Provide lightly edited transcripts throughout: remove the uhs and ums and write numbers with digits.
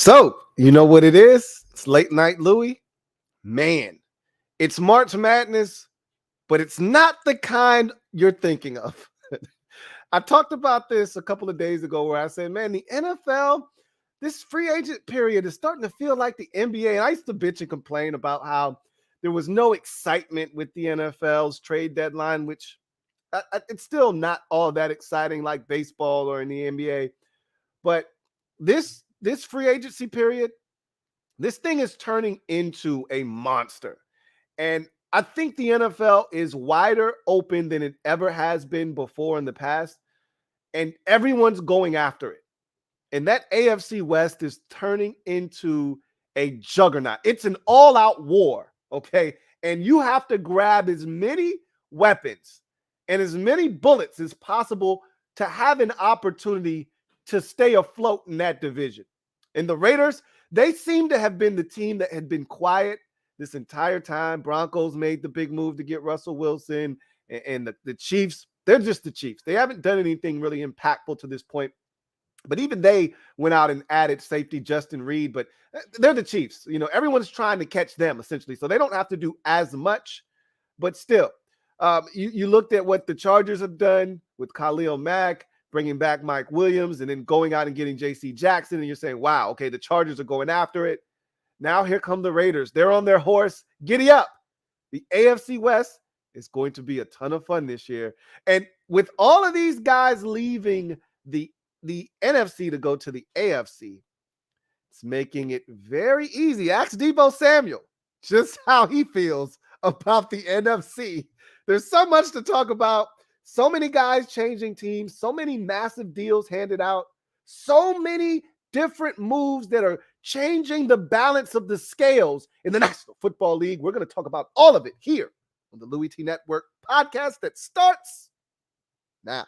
So, you know what it is? It's late night, Louie. Man, it's March Madness, but it's not the kind you're thinking of. I talked about this a couple of days ago where I said, man, the NFL, this free agent period is starting to feel like the NBA. And I used to bitch and complain about how there was no excitement with the NFL's trade deadline, which it's still not all that exciting like baseball or in the NBA. But this free agency period, this thing is turning into a monster. And I think the NFL is wider open than it ever has been before in the past. And everyone's going after it. And that AFC West is turning into a juggernaut. It's an all-out war, okay? And you have to grab as many weapons and as many bullets as possible to have an opportunity to stay afloat in that division. And the Raiders, they seem to have been the team that had been quiet this entire time. Broncos made the big move to get Russell Wilson, and the Chiefs, they're just the Chiefs. They haven't done anything really impactful to this point. But even they went out and added safety Justin Reed, but they're the Chiefs. You know, everyone's trying to catch them essentially, so they don't have to do as much. But still, you looked at what the Chargers have done with Khalil Mack, bringing back Mike Williams, and then going out and getting J.C. Jackson, and you're saying, wow, okay, the Chargers are going after it. Now here come the Raiders. They're on their horse. Giddy up. The AFC West is going to be a ton of fun this year. And with all of these guys leaving the NFC to go to the AFC, it's making it very easy. Ask Deebo Samuel just how he feels about the NFC. There's so much to talk about. So many guys changing teams, so many massive deals handed out, so many different moves that are changing the balance of the scales in the National Football League. We're going to talk about all of it here on the Louie T Network podcast that starts now.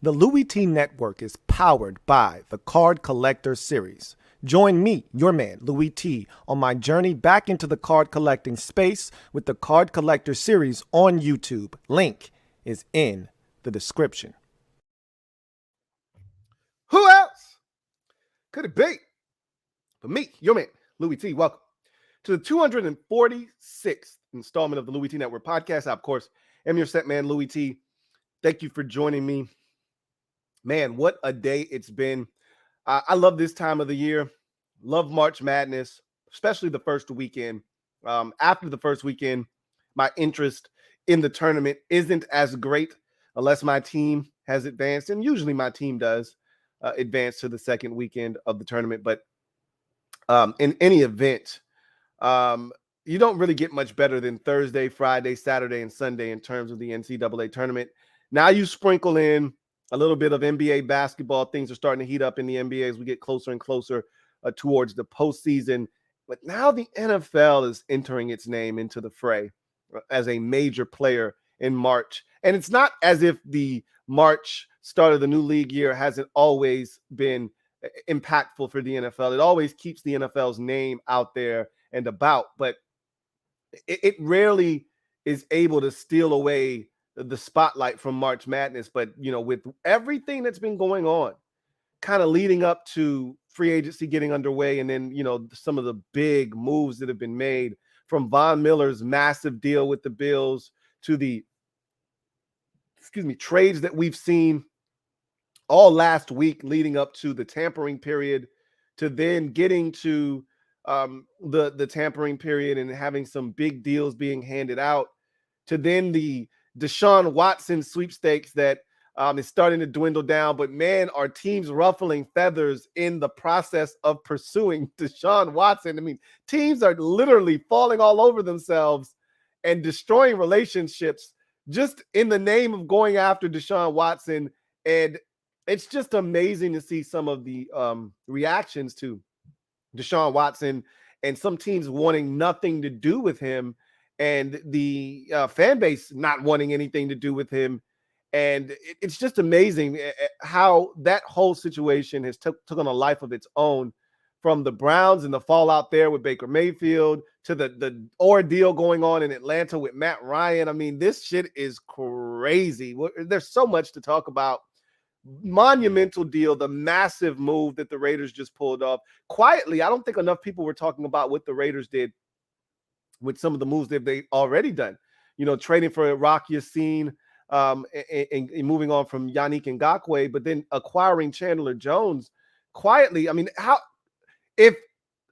The Louie T Network is powered by the Card Collector Series. Join me, your man, Louie T, on my journey back into the card collecting space with the Card Collector Series on YouTube. Link is in the description. Who else could it be but me, your man, Louie T? Welcome to the 246th installment of the Louie T Network podcast. I, of course, am your set man, Louie T. Thank you for joining me. Man, what a day it's been. I love this time of the year. Love March Madness, especially the first weekend. After the first weekend, my interest in the tournament isn't as great unless my team has advanced. And usually my team does advance to the second weekend of the tournament. But in any event, you don't really get much better than Thursday, Friday, Saturday, and Sunday in terms of the NCAA tournament. Now you sprinkle in a little bit of NBA basketball. Things are starting to heat up in the NBA as we get closer and closer towards the postseason. But now the NFL is entering its name into the fray as a major player in March. And it's not as if the March start of the new league year hasn't always been impactful for the NFL. It always keeps the NFL's name out there and about, but it rarely is able to steal away the spotlight from March Madness. But, you know, with everything that's been going on, kind of leading up to free agency getting underway, and then, you know, some of the big moves that have been made, from Von Miller's massive deal with the Bills to the, trades that we've seen all last week leading up to the tampering period, to then getting to the tampering period and having some big deals being handed out, to then the Deshaun Watson sweepstakes that is starting to dwindle down. But man, are teams ruffling feathers in the process of pursuing Deshaun Watson. I mean, teams are literally falling all over themselves and destroying relationships just in the name of going after Deshaun Watson. And it's just amazing to see some of the reactions to Deshaun Watson and some teams wanting nothing to do with him, and the fan base not wanting anything to do with him. And it's just amazing how that whole situation has took on a life of its own from the Browns and the fallout there with Baker Mayfield to the ordeal going on in Atlanta with Matt Ryan. I mean, this shit is crazy. There's so much to talk about. Monumental deal, the massive move that the Raiders just pulled off. Quietly, I don't think enough people were talking about what the Raiders did with some of the moves that they already done. You know, trading for Rock Yassin, and moving on from Yannick Ngakoue, but then acquiring Chandler Jones quietly. I mean, if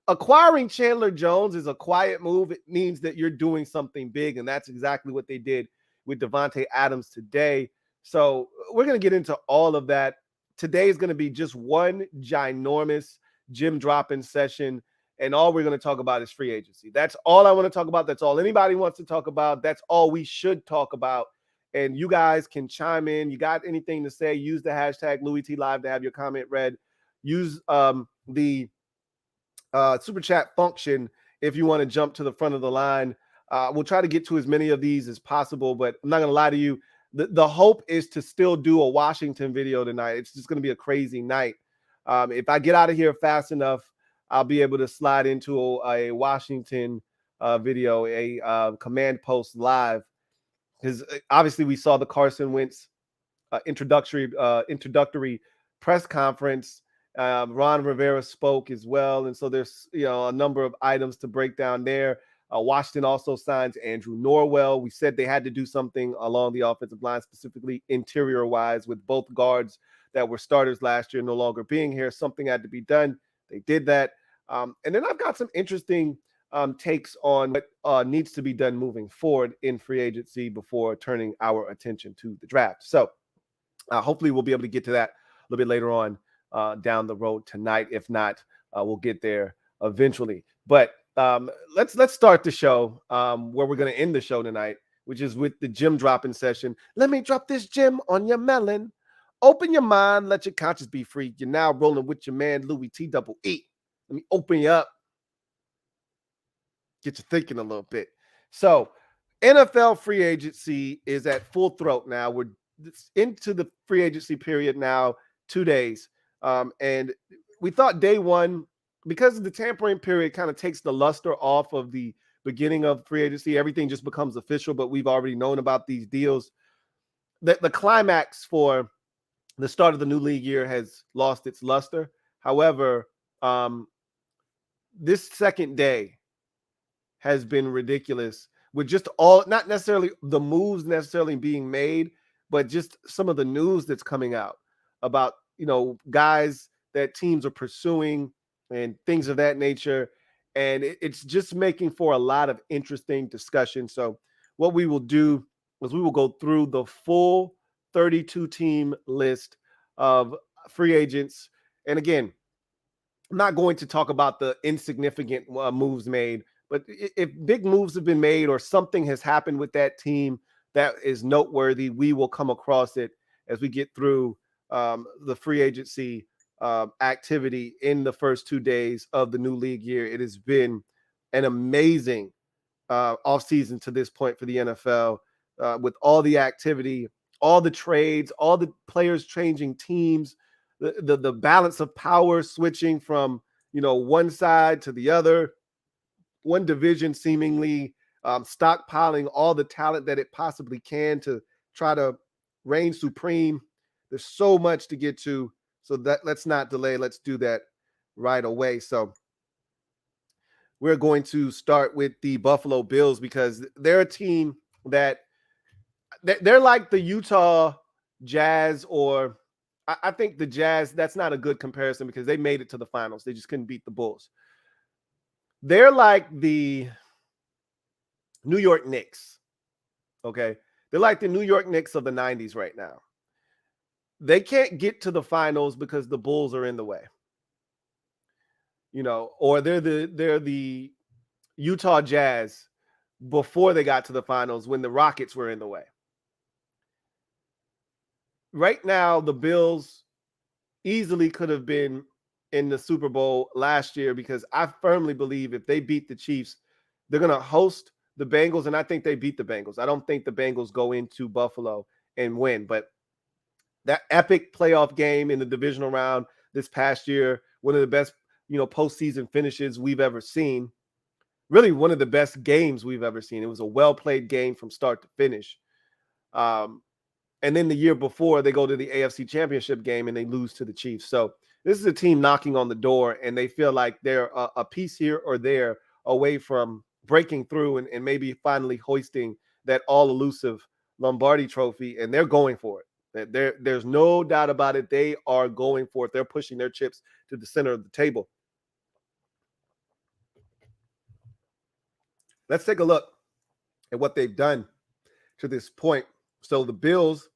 acquiring Chandler Jones is a quiet move, it means that you're doing something big, and that's exactly what they did with Devontae Adams today. So we're going to get into all of that. Today is going to be just one ginormous gem dropping session, and all we're going to talk about is free agency. That's all I want to talk about. That's all anybody wants to talk about. That's all we should talk about. And you guys can chime in. You got anything to say, use the hashtag LouieTLive to have your comment read. Use the super chat function if you want to jump to the front of the line. We'll try to get to as many of these as possible, but I'm not going to lie to you. The hope is to still do a Washington video tonight. It's just going to be a crazy night. If I get out of here fast enough, I'll be able to slide into a Washington video, a command post live. Because obviously we saw the Carson Wentz introductory press conference. Ron Rivera spoke as well. And so there's, a number of items to break down there. Washington also signs Andrew Norwell. We said they had to do something along the offensive line, specifically interior-wise, with both guards that were starters last year no longer being here. Something had to be done. They did that. And then I've got some interesting takes on what needs to be done moving forward in free agency before turning our attention to the draft. So hopefully we'll be able to get to that a little bit later on down the road tonight. If not, we'll get there eventually. But let's start the show where we're going to end the show tonight, which is with the gem dropping session. Let me drop this gem on your melon. Open your mind, let your conscience be free. You're now rolling with your man Louie T double E. Let me open you up, get you thinking a little bit. So NFL free agency is at full throat now. We're into the free agency period now, 2 days. And we thought day one, because the tampering period kind of takes the luster off of the beginning of free agency, everything just becomes official, but we've already known about these deals. The climax for the start of the new league year has lost its luster. However, this second day has been ridiculous with just not necessarily the moves necessarily being made, but just some of the news that's coming out about, guys that teams are pursuing and things of that nature. And it's just making for a lot of interesting discussion. So what we will do is we will go through the full 32 team list of free agents. And again, I'm not going to talk about the insignificant moves made, but if big moves have been made or something has happened with that team that is noteworthy, we will come across it as we get through the free agency activity in the first 2 days of the new league year. It has been an amazing offseason to this point for the NFL, with all the activity, all the trades, all the players changing teams, the balance of power switching from, one side to the other, one division seemingly stockpiling all the talent that it possibly can to try to reign supreme. There's so much to get to. So let's not delay. Let's do that right away. So we're going to start with the Buffalo Bills because they're a team that they're like the Utah Jazz, or I think the Jazz, that's not a good comparison because they made it to the finals. They just couldn't beat the Bulls. They're like the New York Knicks. Okay. They're like the New York Knicks of the 90s right now. They can't get to the finals because the Bulls are in the way, or they're the Utah Jazz before they got to the finals when the Rockets were in the way. Right now, the Bills easily could have been in the Super Bowl last year because I firmly believe if they beat the Chiefs, they're going to host the Bengals, and I think they beat the Bengals. I don't think the Bengals go into Buffalo and win, but that epic playoff game in the divisional round this past year, one of the best, postseason finishes we've ever seen. Really one of the best games we've ever seen. It was a well-played game from start to finish. And then the year before, they go to the AFC Championship game and they lose to the Chiefs. So this is a team knocking on the door, and they feel like they're a piece here or there away from breaking through and maybe finally hoisting that all-elusive Lombardi trophy, and they're going for it. There's no doubt about it. They are going for it. They're pushing their chips to the center of the table. Let's take a look at what they've done to this point. So the Bills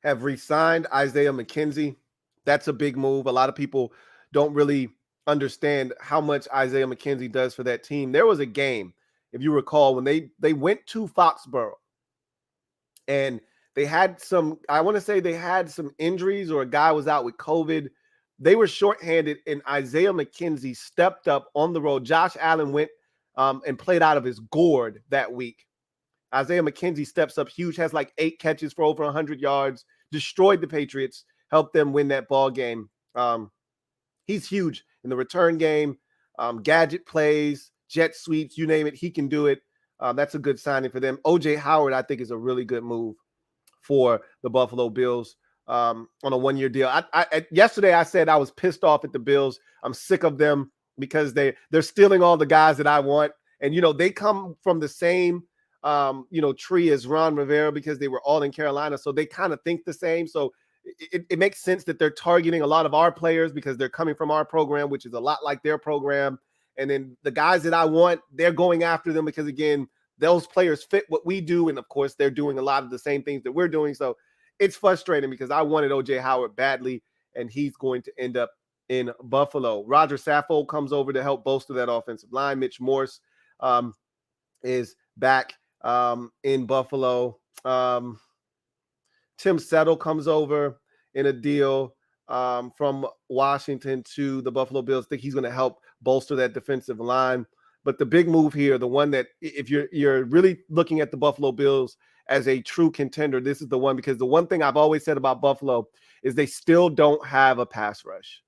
have re-signed Isaiah McKenzie. That's a big move. A lot of people don't really understand how much Isaiah McKenzie does for that team. There was a game, if you recall, when they went to Foxborough and they had some, I want to say they had some injuries or a guy was out with COVID. They were shorthanded and Isaiah McKenzie stepped up on the road. Josh Allen went and played out of his gourd that week. Isaiah McKenzie steps up huge, has like 8 catches for over 100 yards, destroyed the Patriots, helped them win that ball game. He's huge in the return game, gadget plays, jet sweeps, you name it, he can do it. That's a good signing for them. O.J. Howard, I think, is a really good move for the Buffalo Bills on a 1-year deal. Yesterday I said I was pissed off at the Bills. I'm sick of them because they're stealing all the guys that I want. And, they come from the same tree as Ron Rivera because they were all in Carolina. So they kind of think the same. So it makes sense that they're targeting a lot of our players because they're coming from our program, which is a lot like their program. And then the guys that I want, they're going after them because, again, those players fit what we do. And, of course, they're doing a lot of the same things that we're doing. So it's frustrating because I wanted O.J. Howard badly, and he's going to end up in Buffalo. Roger Saffold comes over to help bolster that offensive line. Mitch Morse is back in Buffalo. Tim Settle comes over in a deal from Washington to the Buffalo Bills. I think he's going to help bolster that defensive line. But the big move here, the one that if you're really looking at the Buffalo Bills as a true contender, this is the one, because the one thing I've always said about Buffalo is they still don't have a pass rush.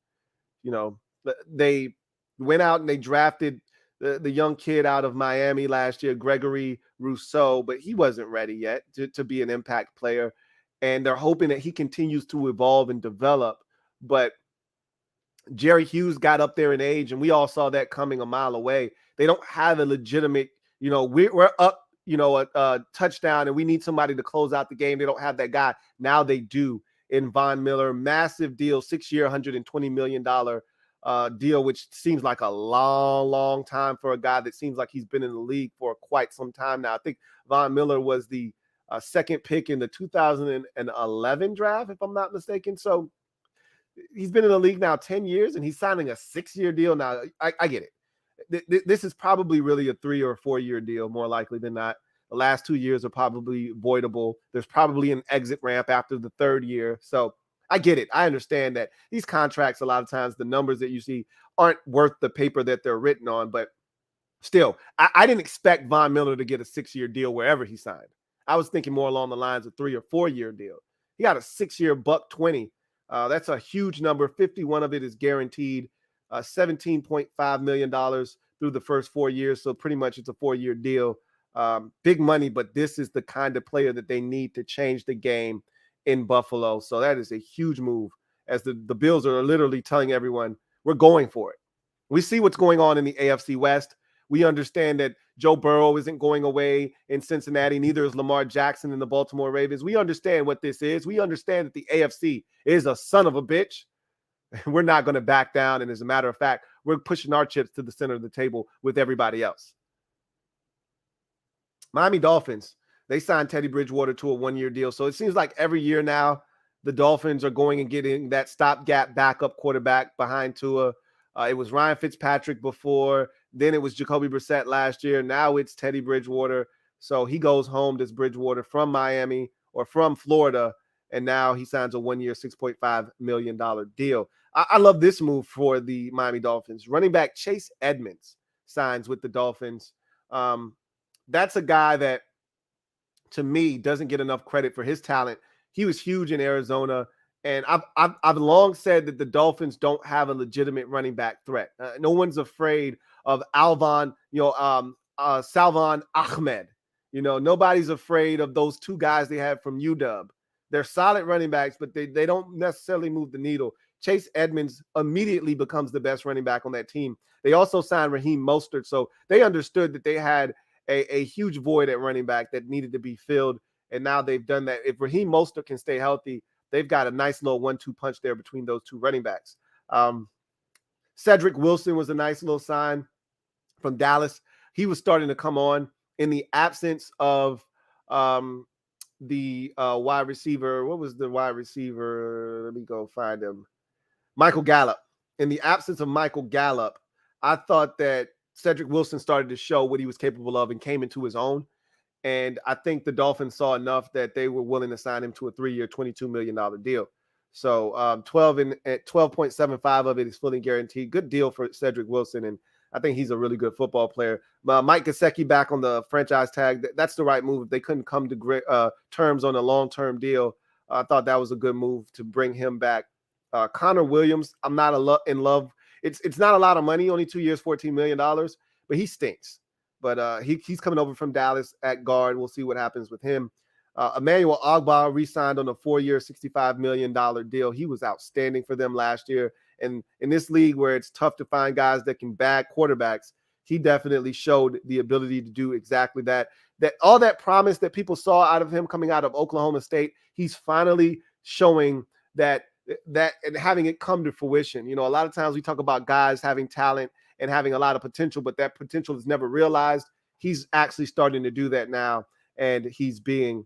They went out and they drafted the young kid out of Miami last year, Gregory Rousseau, but he wasn't ready yet to be an impact player. And they're hoping that he continues to evolve and develop. But Jerry Hughes got up there in age, and we all saw that coming a mile away. They don't have a legitimate, we're up, a touchdown, and we need somebody to close out the game. They don't have that guy. Now they do in Von Miller. Massive deal, 6-year, $120 million deal, which seems like a long, long time for a guy that seems like he's been in the league for quite some time now. I think Von Miller was the second pick in the 2011 draft, if I'm not mistaken. So he's been in the league now 10 years, and he's signing a 6-year deal now. I get it. This is probably really a 3 or 4-year deal, more likely than not. The last 2 years are probably voidable. There's probably an exit ramp after the 3rd year. So I get it. I understand that these contracts, a lot of times the numbers that you see aren't worth the paper that they're written on. But still, I didn't expect Von Miller to get a 6-year deal wherever he signed. I was thinking more along the lines of 3 or 4-year deal. He got a 6-year $120. That's a huge number. 51 of it is guaranteed. $17.5 million through the first 4 years. So pretty much it's a 4-year deal. Big money, but this is the kind of player that they need to change the game in Buffalo. So that is a huge move, as the Bills are literally telling everyone, we're going for it. We see what's going on in the AFC West. We understand that Joe Burrow isn't going away in Cincinnati. Neither is Lamar Jackson in the Baltimore Ravens. We understand what this is. We understand that the AFC is a son of a bitch. We're not going to back down. And as a matter of fact, we're pushing our chips to the center of the table with everybody else. Miami Dolphins, they signed Teddy Bridgewater to a 1-year deal. So it seems like every year now, the Dolphins are going and getting that stopgap backup quarterback behind Tua. It was Ryan Fitzpatrick before. Then it was Jacoby Brissett last year. Now it's Teddy Bridgewater. So he goes home, this Bridgewater, from Miami or from Florida. And now he signs a 1-year, $6.5 million deal. I love this move for the Miami Dolphins. Running back Chase Edmonds signs with the Dolphins. That's a guy that, to me, doesn't get enough credit for his talent. He was huge in Arizona, And I've long said that the Dolphins don't have a legitimate running back threat. No one's afraid of Salvon Ahmed. Nobody's afraid of those two guys they have from UW. They're solid running backs, but they don't necessarily move the needle. Chase Edmonds immediately becomes the best running back on that team. They also signed Raheem Mostert, so they understood that they had a huge void at running back that needed to be filled, and now they've done that. If Raheem Mostert can stay healthy, they've got a nice little 1-2 punch there between those two running backs. Cedric Wilson was a nice little sign from Dallas. He was starting to come on in the absence of the wide receiver. What was the wide receiver? Let me go find him. Michael Gallup. In the absence of Michael Gallup, I thought that Cedric Wilson started to show what he was capable of and came into his own. And I think the Dolphins saw enough that they were willing to sign him to a 3-year, $22 million deal. So 12.75 of it is fully guaranteed. Good deal for Cedric Wilson. And I think he's a really good football player. Mike Gesicki back on the franchise tag. That's the right move. If they couldn't come to terms on a long-term deal, I thought that was a good move to bring him back. Connor Williams, I'm not in love. It's not a lot of money, only 2 years, $14 million, but he stinks. But he's coming over from Dallas at guard. We'll see what happens with him. Emmanuel Ogbah re-signed on a 4-year, $65 million deal. He was outstanding for them last year. And in this league where it's tough to find guys that can bag quarterbacks, he definitely showed the ability to do exactly that. That all that promise that people saw out of him coming out of Oklahoma State, he's finally showing that and having it come to fruition. A lot of times we talk about guys having talent and having a lot of potential, but that potential is never realized. He's actually starting to do that now, and he's being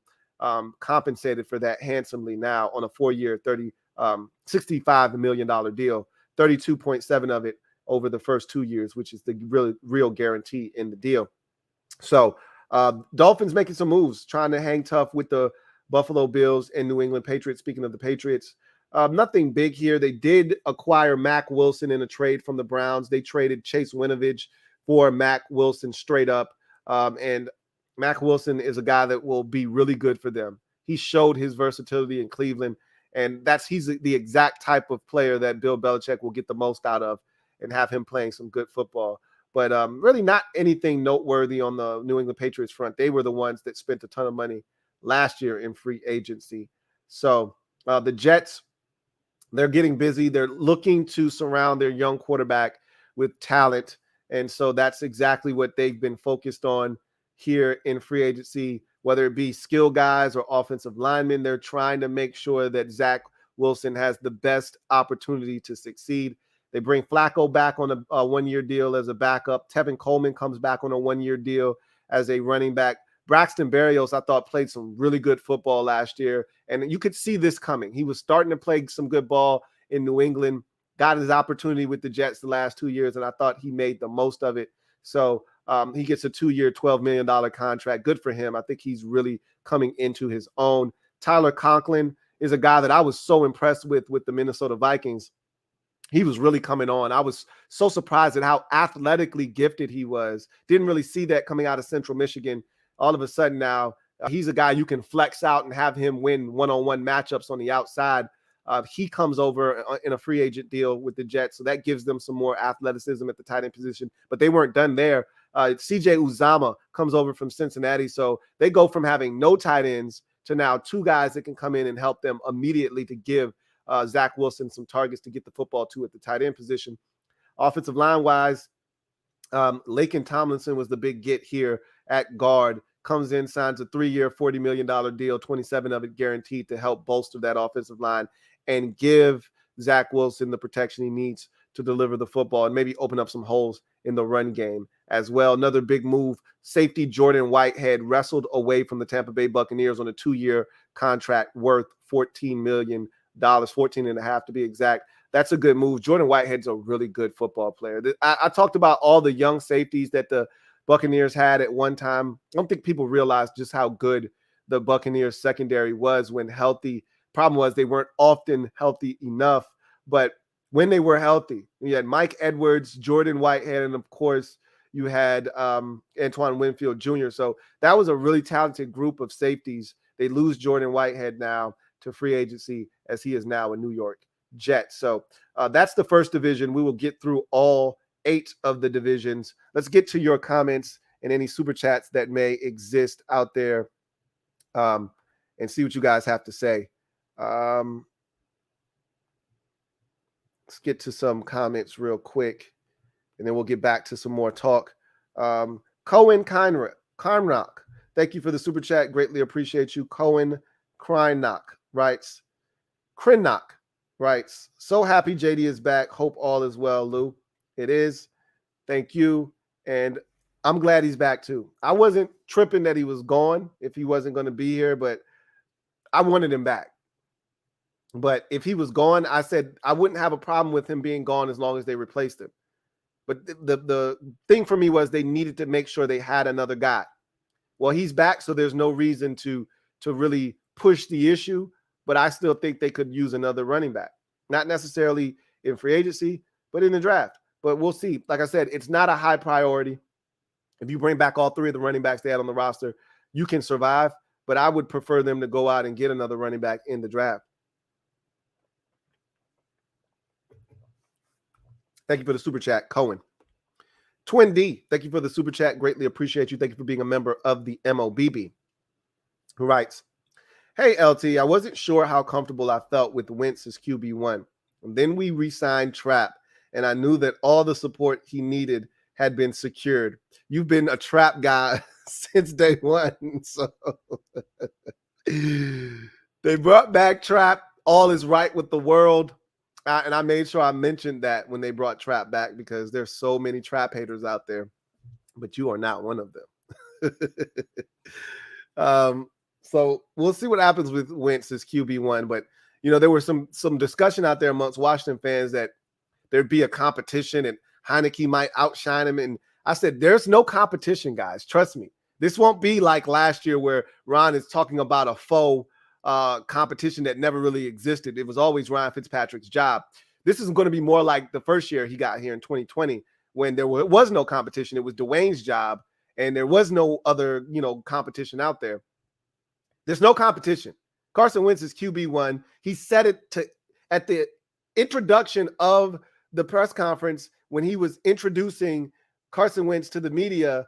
compensated for that handsomely now on a 4-year, $65 million deal, 32.7 of it over the first 2 years, which is the real guarantee in the deal. So Dolphins making some moves, trying to hang tough with the Buffalo Bills and New England Patriots. Speaking of the Patriots, nothing big here. They did acquire Mack Wilson in a trade from the Browns. They traded Chase Winovich for Mack Wilson straight up. And Mack Wilson is a guy that will be really good for them. He showed his versatility in Cleveland, and he's the exact type of player that Bill Belichick will get the most out of and have him playing some good football. But really not anything noteworthy on the New England Patriots front. They were the ones that spent a ton of money last year in free agency. So the Jets, they're getting busy. They're looking to surround their young quarterback with talent. And so that's exactly what they've been focused on here in free agency, whether it be skill guys or offensive linemen. They're trying to make sure that Zach Wilson has the best opportunity to succeed. They bring Flacco back on a 1-year deal as a backup. Tevin Coleman comes back on a 1-year deal as a running back. Braxton Berrios, I thought, played some really good football last year, and you could see this coming. He was starting to play some good ball in New England, got his opportunity with the Jets the last 2 years, and I thought he made the most of it. So he gets a 2-year, $12 million contract. Good for him. I think he's really coming into his own. Tyler Conklin is a guy that I was so impressed with the Minnesota Vikings. He was really coming on. I was so surprised at how athletically gifted he was. Didn't really see that coming out of Central Michigan. All of a sudden now, he's a guy you can flex out and have him win one-on-one matchups on the outside. He comes over in a free agent deal with the Jets, so that gives them some more athleticism at the tight end position. But they weren't done there. CJ Uzama comes over from Cincinnati, so they go from having no tight ends to now 2 guys that can come in and help them immediately to give Zach Wilson some targets to get the football to at the tight end position. Offensive line-wise, Laken Tomlinson was the big get here at guard. Comes in, signs a 3-year, $40 million deal, 27 of it guaranteed to help bolster that offensive line and give Zach Wilson the protection he needs to deliver the football and maybe open up some holes in the run game as well. Another big move, safety Jordan Whitehead wrestled away from the Tampa Bay Buccaneers on a 2-year contract worth $14 million, 14.5 to be exact. That's a good move. Jordan Whitehead's a really good football player. I talked about all the young safeties that the Buccaneers had at one time. I don't think people realize just how good the Buccaneers secondary was when healthy. Problem was they weren't often healthy enough, but when they were healthy, you had Mike Edwards, Jordan Whitehead, and of course you had Antoine Winfield Jr. So that was a really talented group of safeties. They lose Jordan Whitehead now to free agency as he is now a New York Jet. So that's the first division. We will get through all 8 of the divisions. Let's get to your comments and any super chats that may exist out there, and see what you guys have to say. Let's get to some comments real quick, and then we'll get back to some more talk. Cohen Karnrock, thank you for the super chat. Greatly appreciate you. Cohen Krinock writes, so happy JD is back. Hope all is well, Lou. It is. Thank you. And I'm glad he's back too. I wasn't tripping that he was gone if he wasn't going to be here, but I wanted him back. But if he was gone, I said I wouldn't have a problem with him being gone as long as they replaced him. But the thing for me was they needed to make sure they had another guy. Well, he's back, so there's no reason to really push the issue, but I still think they could use another running back. Not necessarily in free agency, but in the draft. But we'll see. Like I said, it's not a high priority. If you bring back all 3 of the running backs they had on the roster, you can survive, but I would prefer them to go out and get another running back in the draft. Thank you for the super chat, Cohen. Twin D, thank you for the super chat. Greatly appreciate you. Thank you for being a member of the MOBB. Who writes, hey, LT, I wasn't sure how comfortable I felt with Wentz as QB1. And then we re-signed Trap, and I knew that all the support he needed had been secured. You've been a Trap guy since day one. So they brought back Trap. All is right with the world. And I made sure I mentioned that when they brought Trap back, because there's so many Trap haters out there, but you are not one of them. So we'll see what happens with Wentz as QB1. But, you know, there was some discussion out there amongst Washington fans that there'd be a competition and Heineke might outshine him. And I said, there's no competition, guys. Trust me. This won't be like last year where Ron is talking about a faux competition that never really existed. It was always Ryan Fitzpatrick's job. This is going to be more like the first year he got here in 2020 when there was no competition. It was Dwayne's job and there was no other, competition out there. There's no competition. Carson Wentz is QB1. He said it at the introduction of the press conference when he was introducing Carson Wentz to the media.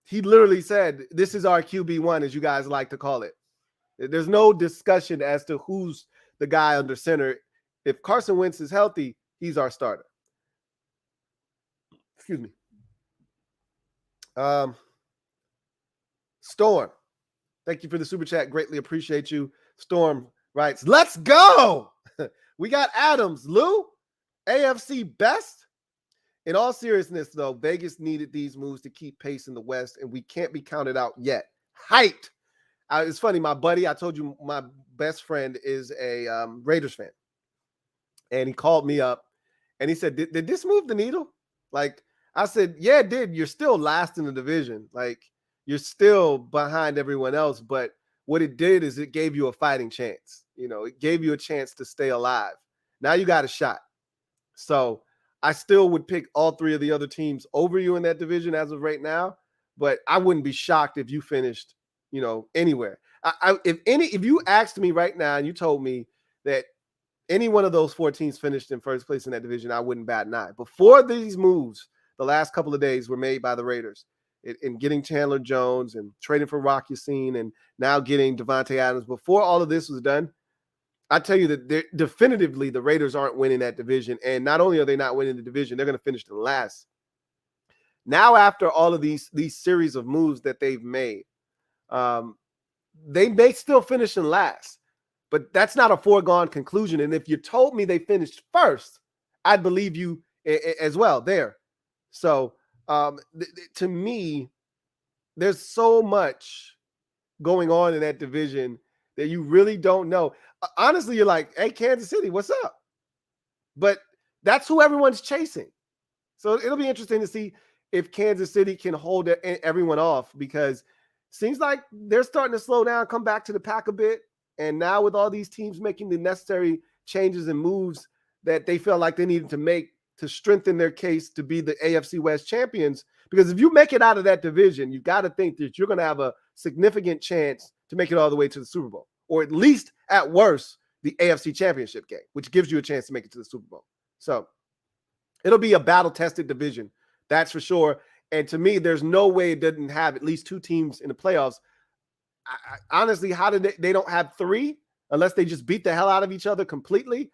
He literally said, this is our QB1, as you guys like to call it. There's no discussion as to who's the guy under center. If Carson Wentz is healthy, he's our starter. Excuse me. Storm, thank you for the super chat. Greatly appreciate you. Storm writes, let's go. We got Adams. Lou, AFC best. In all seriousness, though, Vegas needed these moves to keep pace in the West, and we can't be counted out yet. Hyped. It's funny, my buddy, I told you my best friend is a Raiders fan. And he called me up and he said, did this move the needle? Like, I said, yeah, it did. You're still last in the division. Like, you're still behind everyone else. But what it did is it gave you a fighting chance. It gave you a chance to stay alive. Now you got a shot. So I still would pick all 3 of the other teams over you in that division as of right now. But I wouldn't be shocked if you finished anywhere. If you asked me right now and you told me that any one of those 4 teams finished in first place in that division, I wouldn't bat an eye. Before these moves, the last couple of days were made by the Raiders in getting Chandler Jones and trading for Rock Yassin and now getting Devontae Adams. Before all of this was done, I tell you that definitively the Raiders aren't winning that division. And not only are they not winning the division, they're going to finish in last. Now, after all of these series of moves that they've made, they may still finish in last, but that's not a foregone conclusion. And if you told me they finished first, I'd believe you as well there. So to me, there's so much going on in that division that you really don't know. Honestly, you're like, hey, Kansas City, what's up? But that's who everyone's chasing. So it'll be interesting to see if Kansas City can hold everyone off, because seems like they're starting to slow down, come back to the pack a bit. And now with all these teams making the necessary changes and moves that they felt like they needed to make to strengthen their case to be the AFC West champions, because if you make it out of that division, you got to think that you're going to have a significant chance to make it all the way to the Super Bowl or at least at worst, the AFC Championship game, which gives you a chance to make it to the Super Bowl. So it'll be a battle-tested division, that's for sure. And to me, there's no way it doesn't have at least two teams in the playoffs. Honestly, how did they don't have three unless they just beat the hell out of each other completely?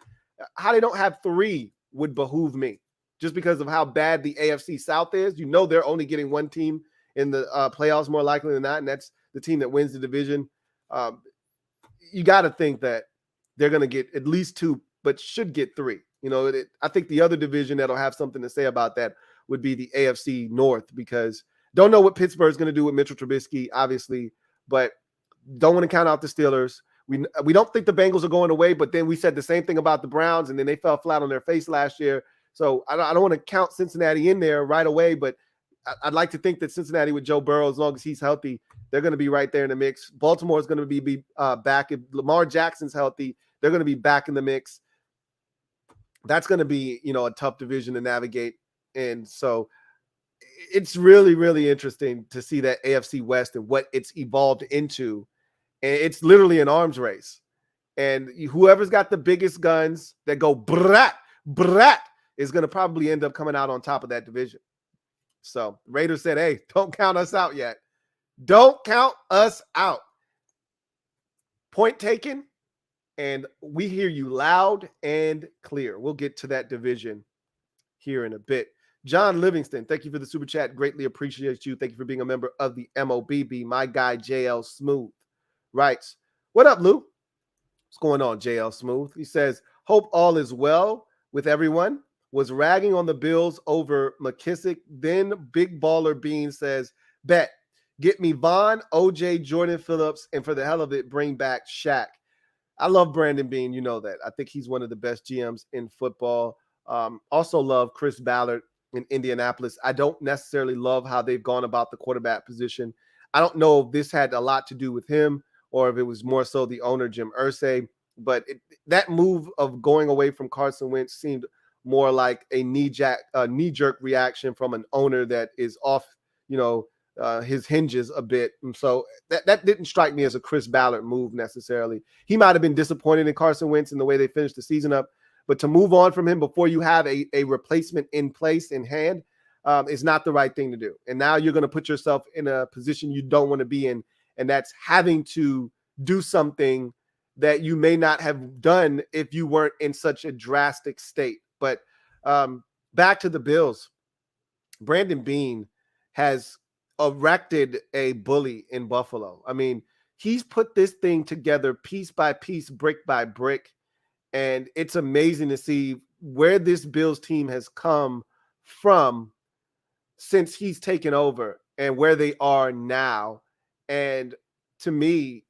How they don't have three would behoove me, just because of how bad the AFC South is. You know, they're only getting one team in the playoffs more likely than not, and that's the team that wins the division. You got to think that they're going to get at least two, but should get three. You know, I think the other division that'll have something to say about that would be the AFC North, because don't know what Pittsburgh's going to do with Mitchell Trubisky, obviously, but don't want to count out the Steelers. We don't think the Bengals are going away, but then we said the same thing about the Browns, and then they fell flat on their face last year. So I don't want to count Cincinnati in there right away, but I'd like to think that Cincinnati with Joe Burrow, as long as he's healthy, they're going to be right there in the mix. Baltimore is going to be back. If Lamar Jackson's healthy, they're going to be back in the mix. That's going to be, a tough division to navigate. And so it's really, really interesting to see that AFC West and what it's evolved into. And it's literally an arms race. And whoever's got the biggest guns that go brat is going to probably end up coming out on top of that division. So Raiders said, hey, don't count us out yet. Don't count us out. Point taken. And we hear you loud and clear. We'll get to that division here in a bit. John Livingston, thank you for the super chat. Greatly appreciate you. Thank you for being a member of the MOBB. My guy, JL Smooth, writes, what up, Lou? What's going on, JL Smooth? He says, hope all is well with everyone. Was ragging on the Bills over McKissick. Then Big Baller Bean says, bet. Get me Vaughn, OJ, Jordan Phillips, and for the hell of it, bring back Shaq. I love Brandon Bean. You know that. I think he's one of the best GMs in football. Also love Chris Ballard in Indianapolis. I don't necessarily love how they've gone about the quarterback position. I don't know if this had a lot to do with him or if it was more so the owner, Jim Irsay. But that move of going away from Carson Wentz seemed more like a knee-jerk reaction from an owner that is off, his hinges a bit. And so that didn't strike me as a Chris Ballard move necessarily. He might have been disappointed in Carson Wentz in the way they finished the season up, but to move on from him before you have a replacement in place in hand is not the right thing to do. And now you're going to put yourself in a position you don't want to be in, and that's having to do something that you may not have done if you weren't in such a drastic state. But back to the Bills, Brandon Bean has erected a bully in Buffalo. I mean, he's put this thing together piece by piece, brick by brick, and it's amazing to see where this Bills team has come from since he's taken over and where they are now. And to me,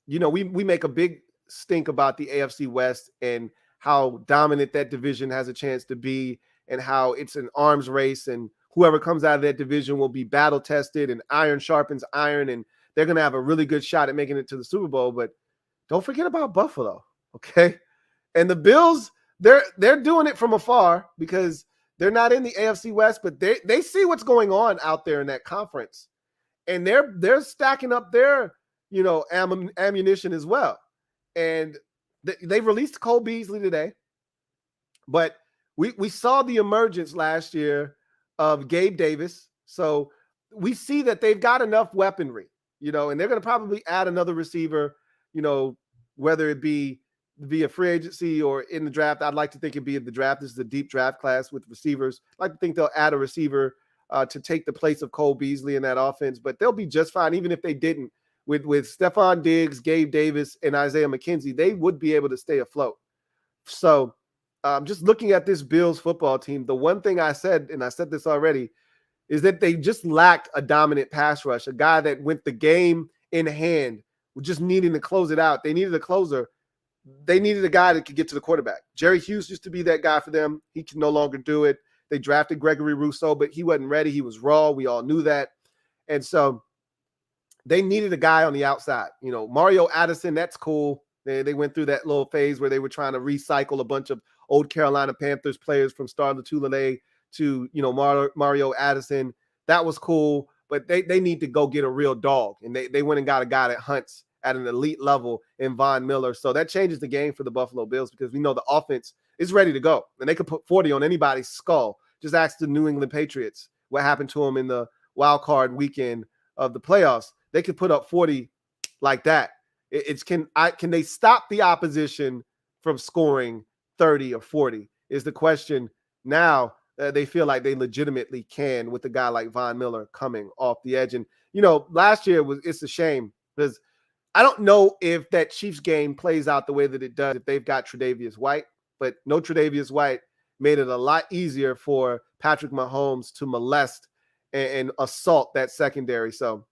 we make a big stink about the AFC West and how dominant that division has a chance to be and how it's an arms race, and whoever comes out of that division will be battle tested and iron sharpens iron, and they're going to have a really good shot at making it to the Super Bowl. But don't forget about Buffalo, okay? And the Bills, they're doing it from afar because they're not in the AFC West, but they see what's going on out there in that conference, and they're stacking up their ammunition as well. And they released Cole Beasley today, but we saw the emergence last year of Gabe Davis. So we see that they've got enough weaponry, and they're going to probably add another receiver, whether it be via free agency or in the draft. I'd like to think it'd be in the draft. This is a deep draft class with receivers. I'd like to think they'll add a receiver to take the place of Cole Beasley in that offense, but they'll be just fine. Even if they didn't, with Stephon Diggs, Gabe Davis, and Isaiah McKenzie, they would be able to stay afloat. So just looking at this Bills football team, the one thing I said, and I said this already, is that they just lacked a dominant pass rush, a guy that went the game in hand, just needing to close it out. They needed a closer. They needed a guy that could get to the quarterback. Jerry Hughes used to be that guy for them. He can no longer do it. They drafted Gregory Rousseau, but he wasn't ready. He was raw. We all knew that. And so they needed a guy on the outside. Mario Addison, that's cool. They went through that little phase where they were trying to recycle a bunch of old Carolina Panthers players from Star Lotulelei to, Mario Addison. That was cool, but they need to go get a real dog. And they went and got a guy that hunts at an elite level in Von Miller. So that changes the game for the Buffalo Bills because we know the offense is ready to go. And they could put 40 on anybody's skull. Just ask the New England Patriots what happened to them in the wild card weekend of the playoffs. They could put up 40 like that. Can they stop the opposition from scoring 30 or 40 is the question now. They feel like they legitimately can with a guy like Von Miller coming off the edge. And, last year it's a shame because I don't know if that Chiefs game plays out the way that it does if they've got Tre'Davious White, but no Tre'Davious White made it a lot easier for Patrick Mahomes to molest and assault that secondary. So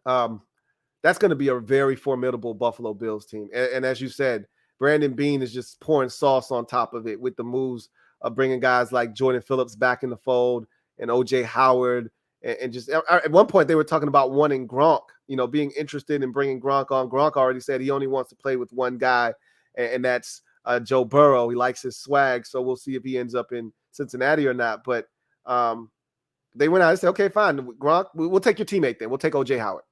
that's going to be a very formidable Buffalo Bills team. And as you said, Brandon Beane is just pouring sauce on top of it with the moves of bringing guys like Jordan Phillips back in the fold and O.J. Howard. And just at one point they were talking about wanting Gronk, being interested in bringing Gronk on. Gronk already said he only wants to play with one guy, and that's Joe Burrow. He likes his swag, so we'll see if he ends up in Cincinnati or not. But they went out and said, okay, fine, Gronk, we'll take your teammate then. We'll take O.J. Howard.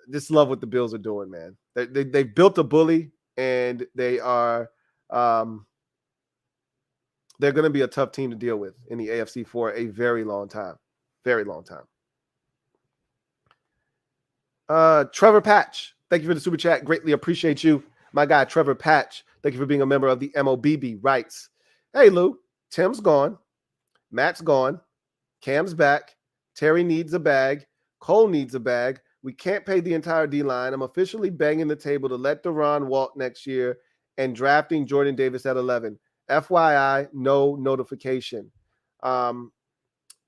Just love what the Bills are doing, man. They've built a bully, and they are they're going to be a tough team to deal with in the AFC for a very long time. Very long time. Trevor Patch, thank you for the super chat. Greatly appreciate you. My guy, Trevor Patch, thank you for being a member of the MOBB. Writes, hey, Lou, Tim's gone. Matt's gone. Cam's back. Terry needs a bag. Cole needs a bag. We can't pay the entire D-line. I'm officially banging the table to let Duron walk next year and drafting Jordan Davis at 11. FYI, no notification.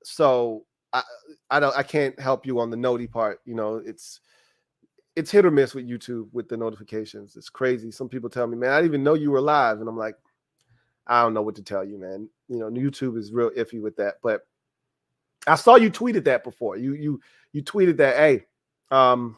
So I can't help you on the noti part. It's hit or miss with YouTube with the notifications. It's crazy. Some people tell me, man, I didn't even know you were live. And I'm like, I don't know what to tell you, man. YouTube is real iffy with that. But I saw you tweeted that before. You tweeted that, hey, I'm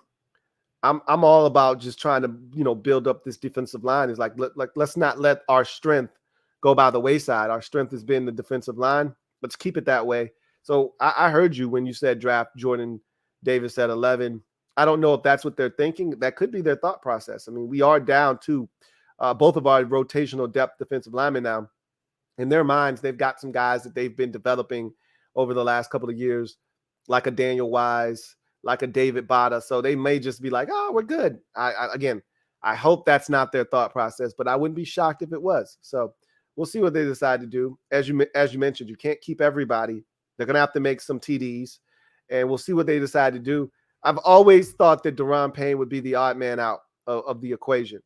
all about just trying to, build up this defensive line. It's like let's not let our strength go by the wayside. Our strength has been the defensive line. Let's keep it that way. So I heard you when you said draft Jordan Davis at 11. I don't know if that's what they're thinking. That could be their thought process. I mean, we are down to both of our rotational depth defensive linemen now. In their minds, they've got some guys that they've been developing over the last couple of years, like a Daniel Wise, like a David Bada. So they may just be like, oh, we're good. I hope that's not their thought process, but I wouldn't be shocked if it was. So we'll see what they decide to do. As you mentioned, you can't keep everybody. They're going to have to make some TDs, and we'll see what they decide to do. I've always thought that Daron Payne would be the odd man out of the equation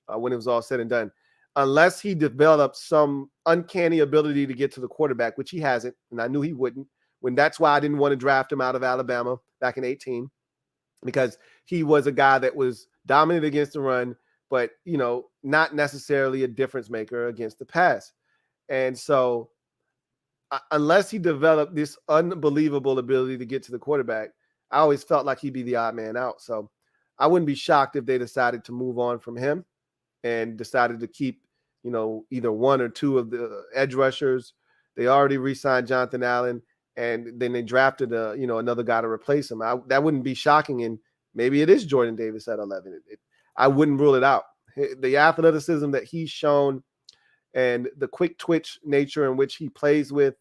when it was all said and done, unless he developed some uncanny ability to get to the quarterback, which he hasn't, and I knew he wouldn't. That's why I didn't want to draft him out of Alabama back in 2018, because he was a guy that was dominant against the run, but, not necessarily a difference maker against the pass. And so unless he developed this unbelievable ability to get to the quarterback, I always felt like he'd be the odd man out. So I wouldn't be shocked if they decided to move on from him and decided to keep, either one or two of the edge rushers. They already re-signed Jonathan Allen, and then they drafted another guy to replace him. That wouldn't be shocking, and maybe it is Jordan Davis at 11. I wouldn't rule it out. The athleticism that he's shown and the quick twitch nature in which he plays with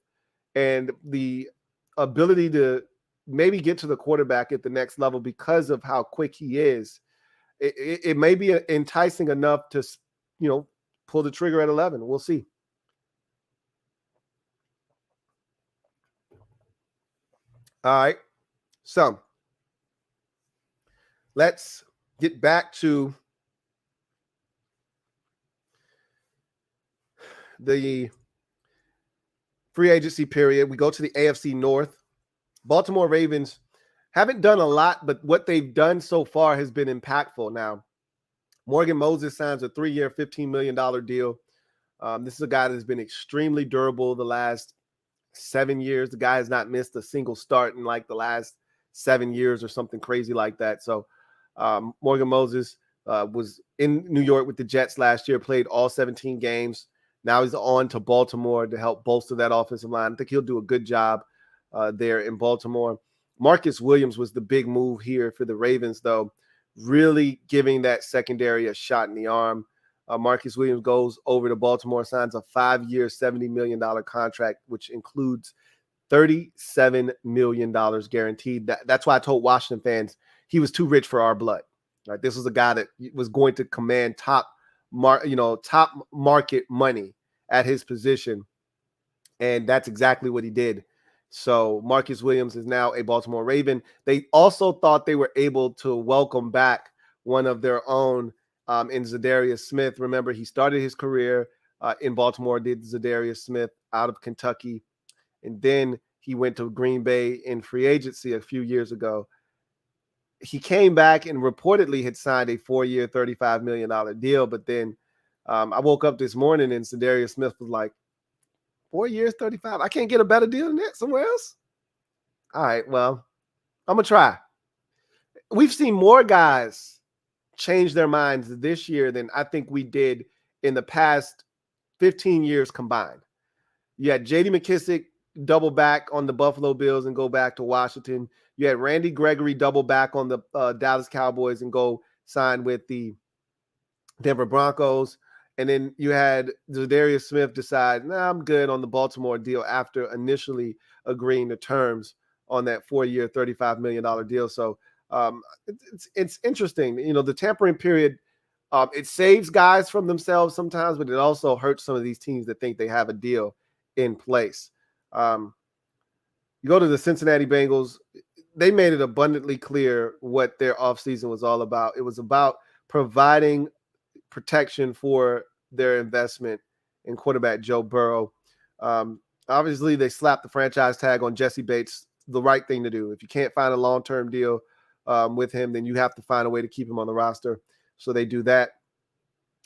and the ability to maybe get to the quarterback at the next level because of how quick he is, it may be enticing enough to, pull the trigger at 11. We'll see. All right. So let's get back to the free agency period. We go to the AFC North. Baltimore Ravens haven't done a lot, but what they've done so far has been impactful. Now, Morgan Moses signs a 3-year, $15 million deal. This is a guy that's been extremely durable the last 7 years. The guy has not missed a single start in like the last 7 years or something crazy like that. So Morgan Moses was in New York with the Jets last year, played all 17 games. Now he's on to Baltimore to help bolster that offensive line. I think he'll do a good job there in Baltimore. Marcus Williams was the big move here for the Ravens, though. really giving that secondary a shot in the arm. Marcus Williams goes over to Baltimore, signs a 5-year, $70 million contract, which includes $37 million guaranteed. That's why I told Washington fans he was too rich for our blood. Right? This was a guy that was going to command top market money at his position, and that's exactly what he did. So Marcus Williams is now a Baltimore Raven. They also thought they were able to welcome back one of their own in Zadarius Smith. Remember, he started his career in Baltimore, did Zadarius Smith out of Kentucky, and then he went to Green Bay in free agency a few years ago. He came back and reportedly had signed a 4-year, $35 million deal, but then I woke up this morning and Zadarius Smith was like, 4 years, 35. I can't get a better deal than that somewhere else. All right, well, I'm going to try. We've seen more guys change their minds this year than I think we did in the past 15 years combined. You had J.D. McKissick double back on the Buffalo Bills and go back to Washington. You had Randy Gregory double back on the Dallas Cowboys and go sign with the Denver Broncos. And then you had Zadarius Smith decide, I'm good on the Baltimore deal after initially agreeing to terms on that 4-year, $35 million deal. So it's interesting. You know, the tampering period, it saves guys from themselves sometimes, but it also hurts some of these teams that think they have a deal in place. You go to the Cincinnati Bengals. They made it abundantly clear what their offseason was all about. It was about providing protection for their investment in quarterback Joe Burrow. Obviously, they slapped the franchise tag on Jesse Bates, the right thing to do. If you can't find a long-term deal with him, then you have to find a way to keep him on the roster. So they do that.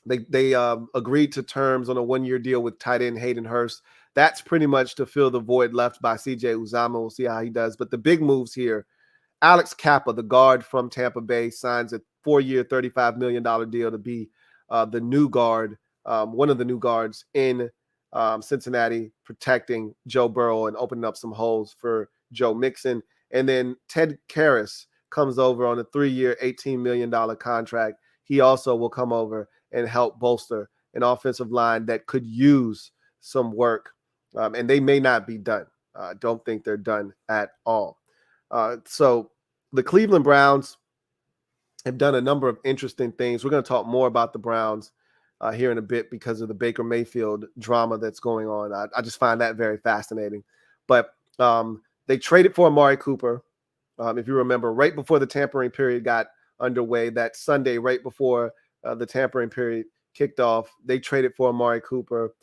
They agreed to terms on a 1-year deal with tight end Hayden Hurst. That's pretty much to fill the void left by C.J. Uzomah. We'll see how he does. But the big moves here, Alex Kappa, the guard from Tampa Bay, signs a 4-year, $35 million deal to be the new guard, one of the new guards in Cincinnati, protecting Joe Burrow and opening up some holes for Joe Mixon. And then Ted Karras comes over on a 3-year, $18 million contract. He also will come over and help bolster an offensive line that could use some work. And they may not be done. Don't think they're done at all. So the Cleveland Browns have done a number of interesting things. We're going to talk more about the Browns here in a bit because of the Baker Mayfield drama that's going on. I just find that very fascinating. But they traded for Amari Cooper. If you remember, right before the tampering period got underway, that Sunday, right before the tampering period kicked off, they traded for Amari Cooper.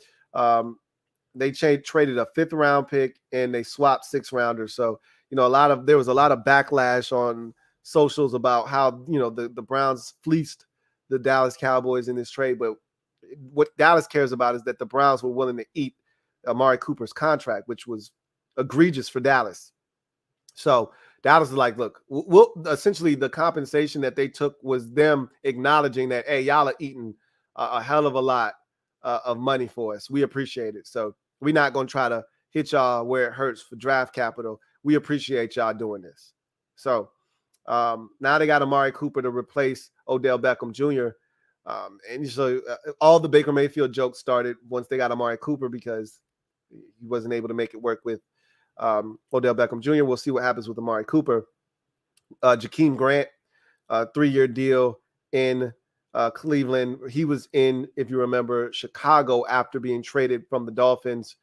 They traded a 5th-round pick and they swapped 6-rounders. So, you know, there was a lot of backlash on socials about how, you know, the Browns fleeced the Dallas Cowboys in this trade. But what Dallas cares about is that the Browns were willing to eat Amari Cooper's contract, which was egregious for Dallas. So Dallas is like, look, we'll essentially the compensation that they took was them acknowledging that, hey, y'all are eating a hell of a lot of money for us. We appreciate it. So we're not going to try to hit y'all where it hurts for draft capital. We appreciate y'all doing this. So now they got Amari Cooper to replace Odell Beckham Jr. And so all the Baker Mayfield jokes started once they got Amari Cooper because he wasn't able to make it work with Odell Beckham Jr. We'll see what happens with Amari Cooper. Jakeem Grant, 3-year deal in Cleveland. He was in, if you remember, Chicago after being traded from the Dolphins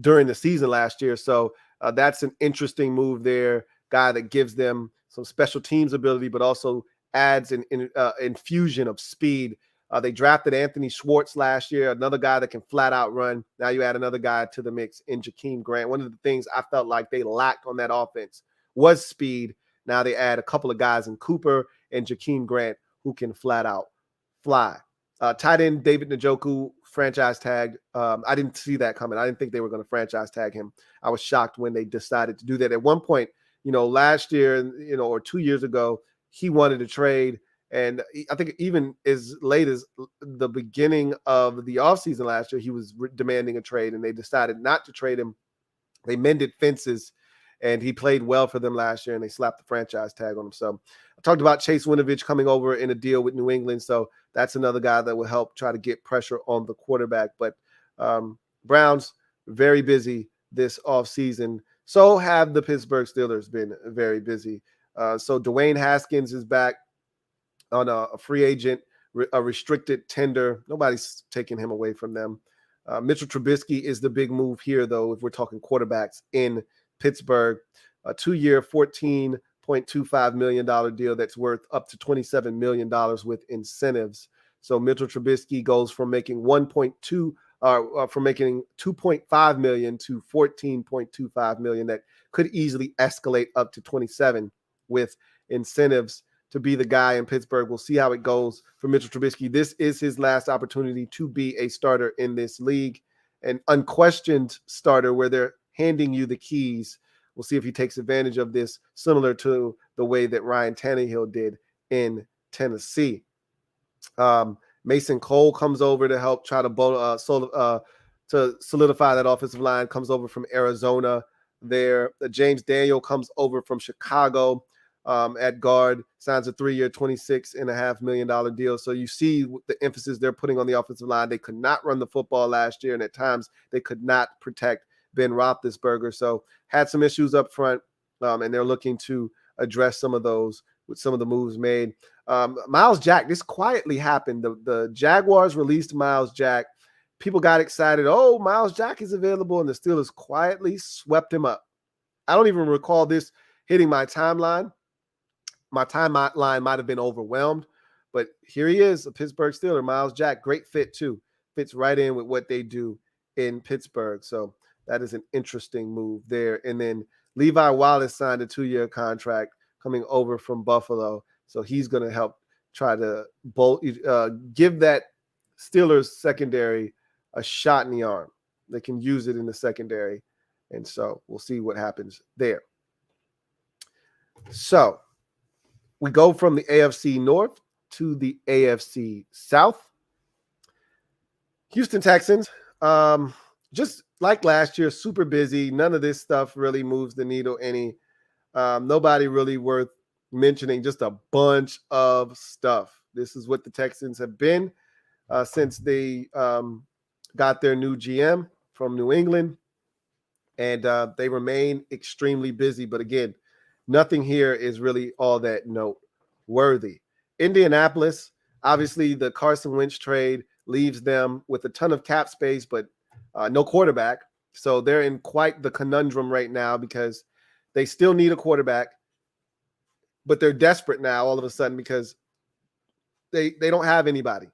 during the season last year. So that's an interesting move there. Guy that gives them some special teams ability, but also adds an infusion of speed. They drafted Anthony Schwartz last year, another guy that can flat out run. Now you add another guy to the mix in Jakeem Grant. One of the things I felt like they lacked on that offense was speed. Now they add a couple of guys in Cooper and Jakeem Grant who can flat out fly. Tight end David Njoku, franchise tagged. I didn't see that coming. I didn't think they were going to franchise tag him. I was shocked when they decided to do that. At one point, you know, last year, you know, or 2 years ago, he wanted to trade. And I think even as late as the beginning of the offseason last year, he was demanding a trade, and they decided not to trade him. They mended fences and he played well for them last year, and they slapped the franchise tag on him. So I talked about Chase Winovich coming over in a deal with New England, so that's another guy that will help try to get pressure on the quarterback. But Browns, very busy this offseason. So have the Pittsburgh Steelers been very busy. So Dwayne Haskins is back on a free agent, a restricted tender. Nobody's taking him away from them. Mitchell Trubisky is the big move here, though, if we're talking quarterbacks in Pittsburgh. A 2-year, $14.25 million deal that's worth up to $27 million with incentives. So Mitchell Trubisky goes from making making $2.5 million to $14.25 million. That could easily escalate up to 27 with incentives to be the guy in Pittsburgh. We'll see how it goes for Mitchell Trubisky. This is his last opportunity to be a starter in this league, an unquestioned starter where they're handing you the keys. We'll see if he takes advantage of this, similar to the way that Ryan Tannehill did in Tennessee. Mason Cole comes over to help try to solidify that offensive line, comes over from Arizona there. James Daniel comes over from Chicago at guard, signs a 3-year, $26.5 million deal. So you see the emphasis they're putting on the offensive line. They could not run the football last year, and at times they could not protect Ben Roethlisberger. So had some issues up front, and they're looking to address some of those with some of the moves made. Myles Jack, this quietly happened. The Jaguars released Myles Jack. People got excited. Oh, Myles Jack is available, and the Steelers quietly swept him up. I don't even recall this hitting my timeline. My timeline might have been overwhelmed, but here he is, a Pittsburgh Steeler, Myles Jack. Great fit, too. Fits right in with what they do in Pittsburgh. So that is an interesting move there. And then Levi Wallace signed a 2-year contract coming over from Buffalo. So he's going to help try to give that Steelers secondary a shot in the arm. They can use it in the secondary. And so we'll see what happens there. So we go from the AFC North to the AFC South. Houston Texans, just like last year, super busy. None of this stuff really moves the needle any. Nobody really worth mentioning, just a bunch of stuff. This is what the Texans have been since they got their new GM from New England, and they remain extremely busy. But again, nothing here is really all that noteworthy. Indianapolis, obviously the Carson Wentz trade leaves them with a ton of cap space, but no quarterback. So they're in quite the conundrum right now because they still need a quarterback, but they're desperate now all of a sudden because they don't have anybody.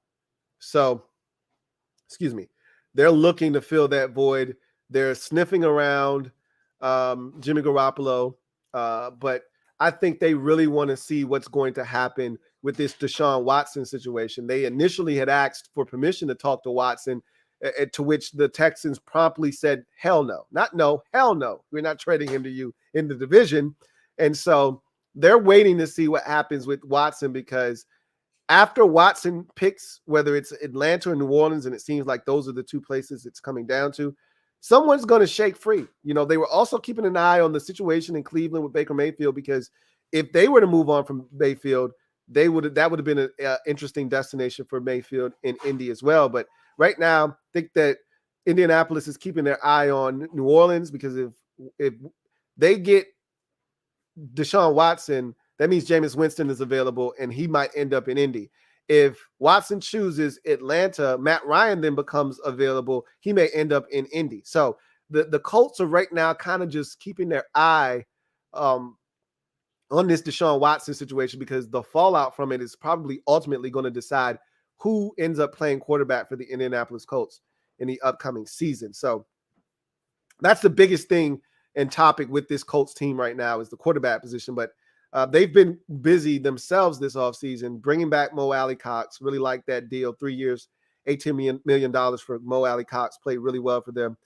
So, they're looking to fill that void. They're sniffing around Jimmy Garoppolo, but I think they really want to see what's going to happen with this Deshaun Watson situation. They initially had asked for permission to talk to Watson, to which the Texans promptly said, hell no. Not no, hell no. We're not trading him to you in the division. And so they're waiting to see what happens with Watson, because after Watson picks, whether it's Atlanta or New Orleans, and it seems like those are the two places it's coming down to, someone's going to shake free. You know, they were also keeping an eye on the situation in Cleveland with Baker Mayfield, because if they were to move on from Mayfield, that would have been an interesting destination for Mayfield in Indy as well. But right now, I think that Indianapolis is keeping their eye on New Orleans, because if they get Deshaun Watson, that means Jameis Winston is available, and he might end up in Indy. If Watson chooses Atlanta, Matt Ryan then becomes available. He may end up in Indy. So the Colts are right now kind of just keeping their eye on this Deshaun Watson situation, because the fallout from it is probably ultimately going to decide who ends up playing quarterback for the Indianapolis Colts in the upcoming season. So that's the biggest thing and topic with this Colts team right now, is the quarterback position. But they've been busy themselves this offseason, bringing back Mo Alley-Cox. Really like that deal. 3 years, $18 million for Mo Alley-Cox. Played really well for them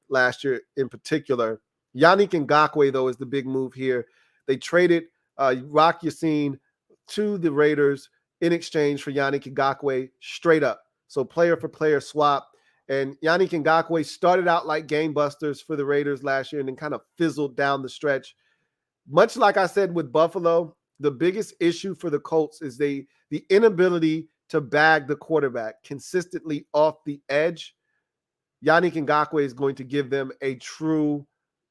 last year in particular. Yannick Ngakoue, though, is the big move here. They traded Rock Yassin to the Raiders in exchange for Yannick Ngakoue straight up. So player for player swap. And Yannick Ngakoue started out like gangbusters for the Raiders last year and then kind of fizzled down the stretch. Much like I said with Buffalo, the biggest issue for the Colts is the inability to bag the quarterback consistently off the edge. Yannick Ngakoue is going to give them a true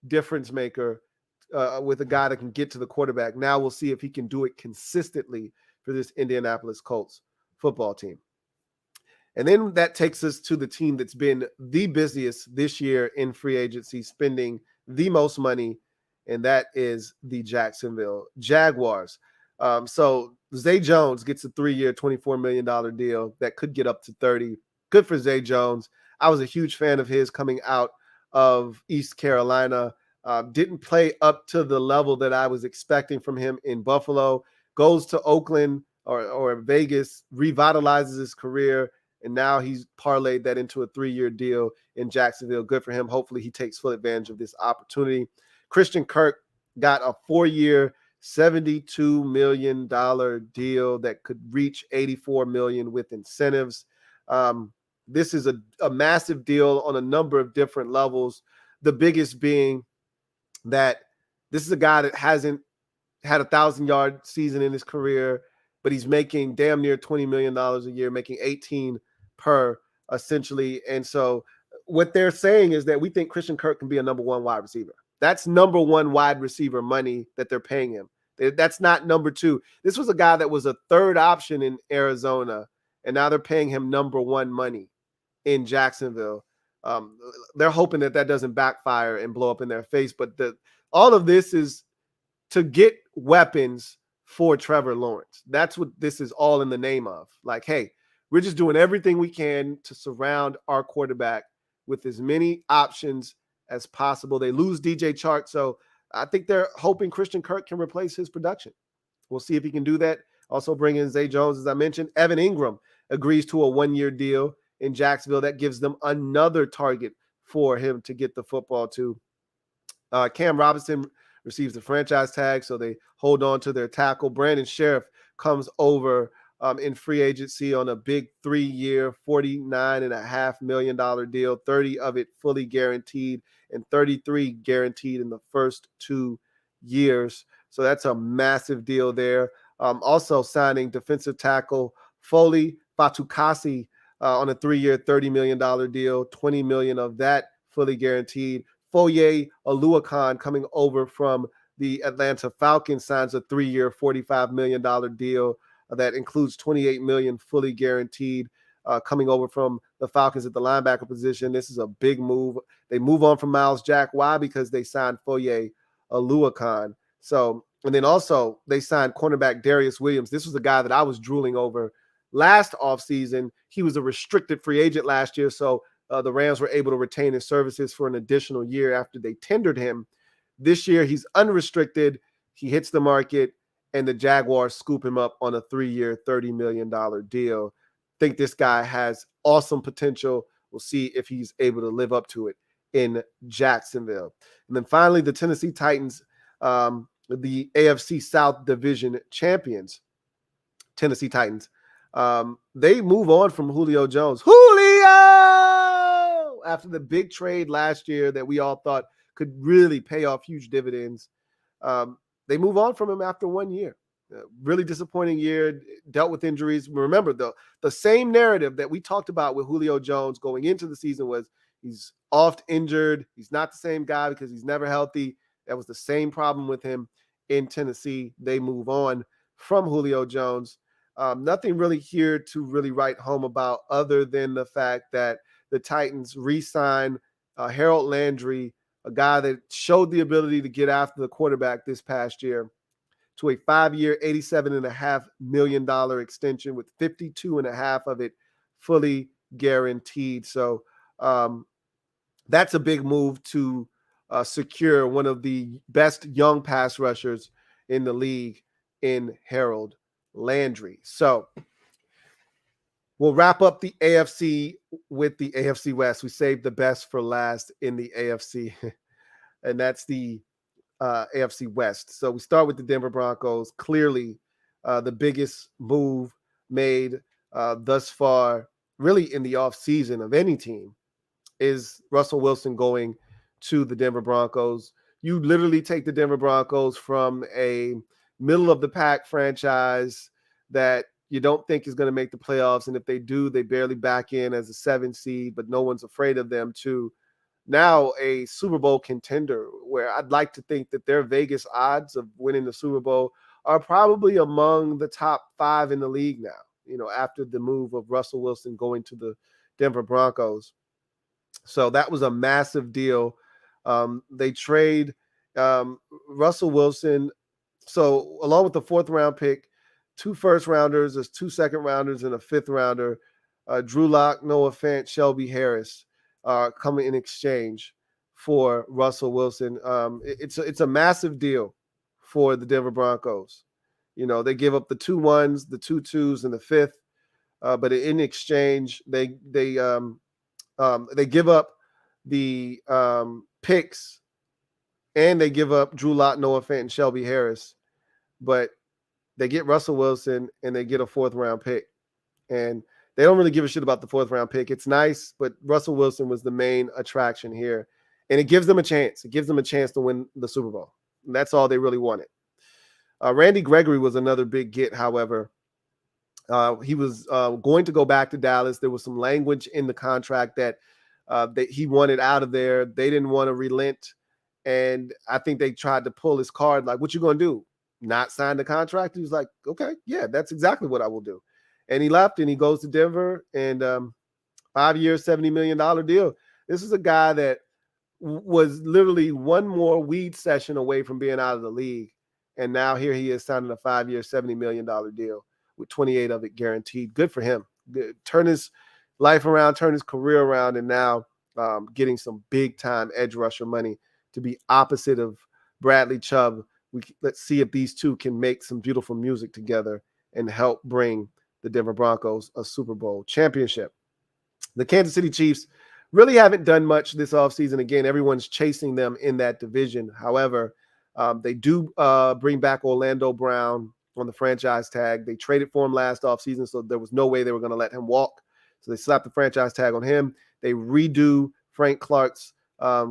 difference maker with a guy that can get to the quarterback. Now we'll see if he can do it consistently for this Indianapolis Colts football team. And then that takes us to the team that's been the busiest this year in free agency, spending the most money, and that is the Jacksonville Jaguars. So Zay Jones gets a 3-year, $24 million deal that could get up to 30. Good for Zay Jones. I was a huge fan of his coming out of East Carolina. Didn't play up to the level that I was expecting from him in Buffalo. Goes to Oakland or Vegas, revitalizes his career, and now he's parlayed that into a 3-year deal in Jacksonville. Good for him. Hopefully he takes full advantage of this opportunity. Christian Kirk got a 4-year, $72 million deal that could reach $84 million with incentives. This is a massive deal on a number of different levels. The biggest being that this is a guy that hasn't had a 1,000-yard season in his career, but he's making damn near $20 million a year, making 18 per essentially. And so what they're saying is that we think Christian Kirk can be a number 1 wide receiver. That's number 1 wide receiver money that they're paying him. That's not number 2. This was a guy that was a 3rd option in Arizona, and now they're paying him number 1 money in Jacksonville. They're hoping that doesn't backfire and blow up in their face. But all of this is to get weapons for Trevor Lawrence. That's what this is all in the name of. Like, hey, we're just doing everything we can to surround our quarterback with as many options as possible. They lose DJ Chark, so I think they're hoping Christian Kirk can replace his production. We'll see if he can do that. Also bring in Zay Jones, as I mentioned. Evan Ingram agrees to a 1-year deal in Jacksonville. That gives them another target for him to get the football to. Cam Robinson receives the franchise tag, so they hold on to their tackle. Brandon Sheriff comes over in free agency on a big 3-year, $49.5 million deal, 30 of it fully guaranteed and 33 guaranteed in the first 2 years. So that's a massive deal there. Also signing defensive tackle Foley Fatukasi on a 3-year, $30 million deal, $20 million of that fully guaranteed. Foye Oluokun coming over from the Atlanta Falcons signs a 3-year, $45 million deal that includes $28 million fully guaranteed coming over from the Falcons at the linebacker position. This is a big move. They move on from Miles Jack. Why? Because they signed Foye Oluokun. So, and then also they signed cornerback Darius Williams. This was a guy that I was drooling over last offseason. He was a restricted free agent last year, so the Rams were able to retain his services for an additional year after they tendered him. This year, he's unrestricted. He hits the market, and the Jaguars scoop him up on a 3-year, $30 million deal. Think this guy has awesome potential. We'll see if he's able to live up to it in Jacksonville. And then finally, the Tennessee Titans, the AFC South Division champions, Tennessee Titans. They move on from Julio Jones. After the big trade last year that we all thought could really pay off huge dividends. They move on from him after 1 year. Really disappointing year, dealt with injuries. Remember, the same narrative that we talked about with Julio Jones going into the season was he's oft injured. He's not the same guy because he's never healthy. That was the same problem with him in Tennessee. They move on from Julio Jones. Nothing really here to really write home about other than the fact that the Titans re-signed Harold Landry, a guy that showed the ability to get after the quarterback this past year, to a 5-year, $87.5 million extension with 52.5 of it fully guaranteed. So that's a big move to secure one of the best young pass rushers in the league in Harold Landry. So we'll wrap up the AFC with the AFC West. We saved the best for last in the AFC, and that's the AFC West. So we start with the Denver Broncos. Clearly, the biggest move made thus far, really in the offseason of any team, is Russell Wilson going to the Denver Broncos. You literally take the Denver Broncos from a middle of the pack franchise that you don't think is going to make the playoffs. And if they do, they barely back in as a 7 seed, but no one's afraid of them, to now a Super Bowl contender, where I'd like to think that their Vegas odds of winning the Super Bowl are probably among the top 5 in the league now, after the move of Russell Wilson going to the Denver Broncos. So that was a massive deal. They trade Russell Wilson. So along with the 4th round pick, 2 first rounders, there's 2 second rounders, and a 5th rounder. Drew Lock, Noah Fant, Shelby Harris coming in exchange for Russell Wilson. It's a massive deal for the Denver Broncos. They give up the 2 1s, the 2 2s, and the 5th, but in exchange, they give up the picks, and they give up Drew Lock, Noah Fant, and Shelby Harris, but they get Russell Wilson and they get a 4th round pick. And they don't really give a shit about the 4th round pick. It's nice, but Russell Wilson was the main attraction here. And it gives them a chance. It gives them a chance to win the Super Bowl. And that's all they really wanted. Randy Gregory was another big get, however. He was going to go back to Dallas. There was some language in the contract that he wanted out of there. They didn't want to relent. And I think they tried to pull his card, like, what you going to do? Not sign the contract? He was like, okay, yeah, that's exactly what I will do. And he left, and he goes to Denver, and 5 years, $70 million deal. This is a guy that was literally one more weed session away from being out of the league. And now here he is signing a 5 year, $70 million deal with 28 of it guaranteed. Good for him. Turn his life around, turn his career around, and now getting some big time edge rusher money to be opposite of Bradley Chubb. Let's see if these two can make some beautiful music together and help bring the Denver Broncos a Super Bowl championship. The Kansas City Chiefs really haven't done much this offseason. Again, everyone's chasing them in that division. However, they do bring back Orlando Brown on the franchise tag. They traded for him last offseason, so there was no way they were going to let him walk. So they slapped the franchise tag on him. They redo Frank Clark's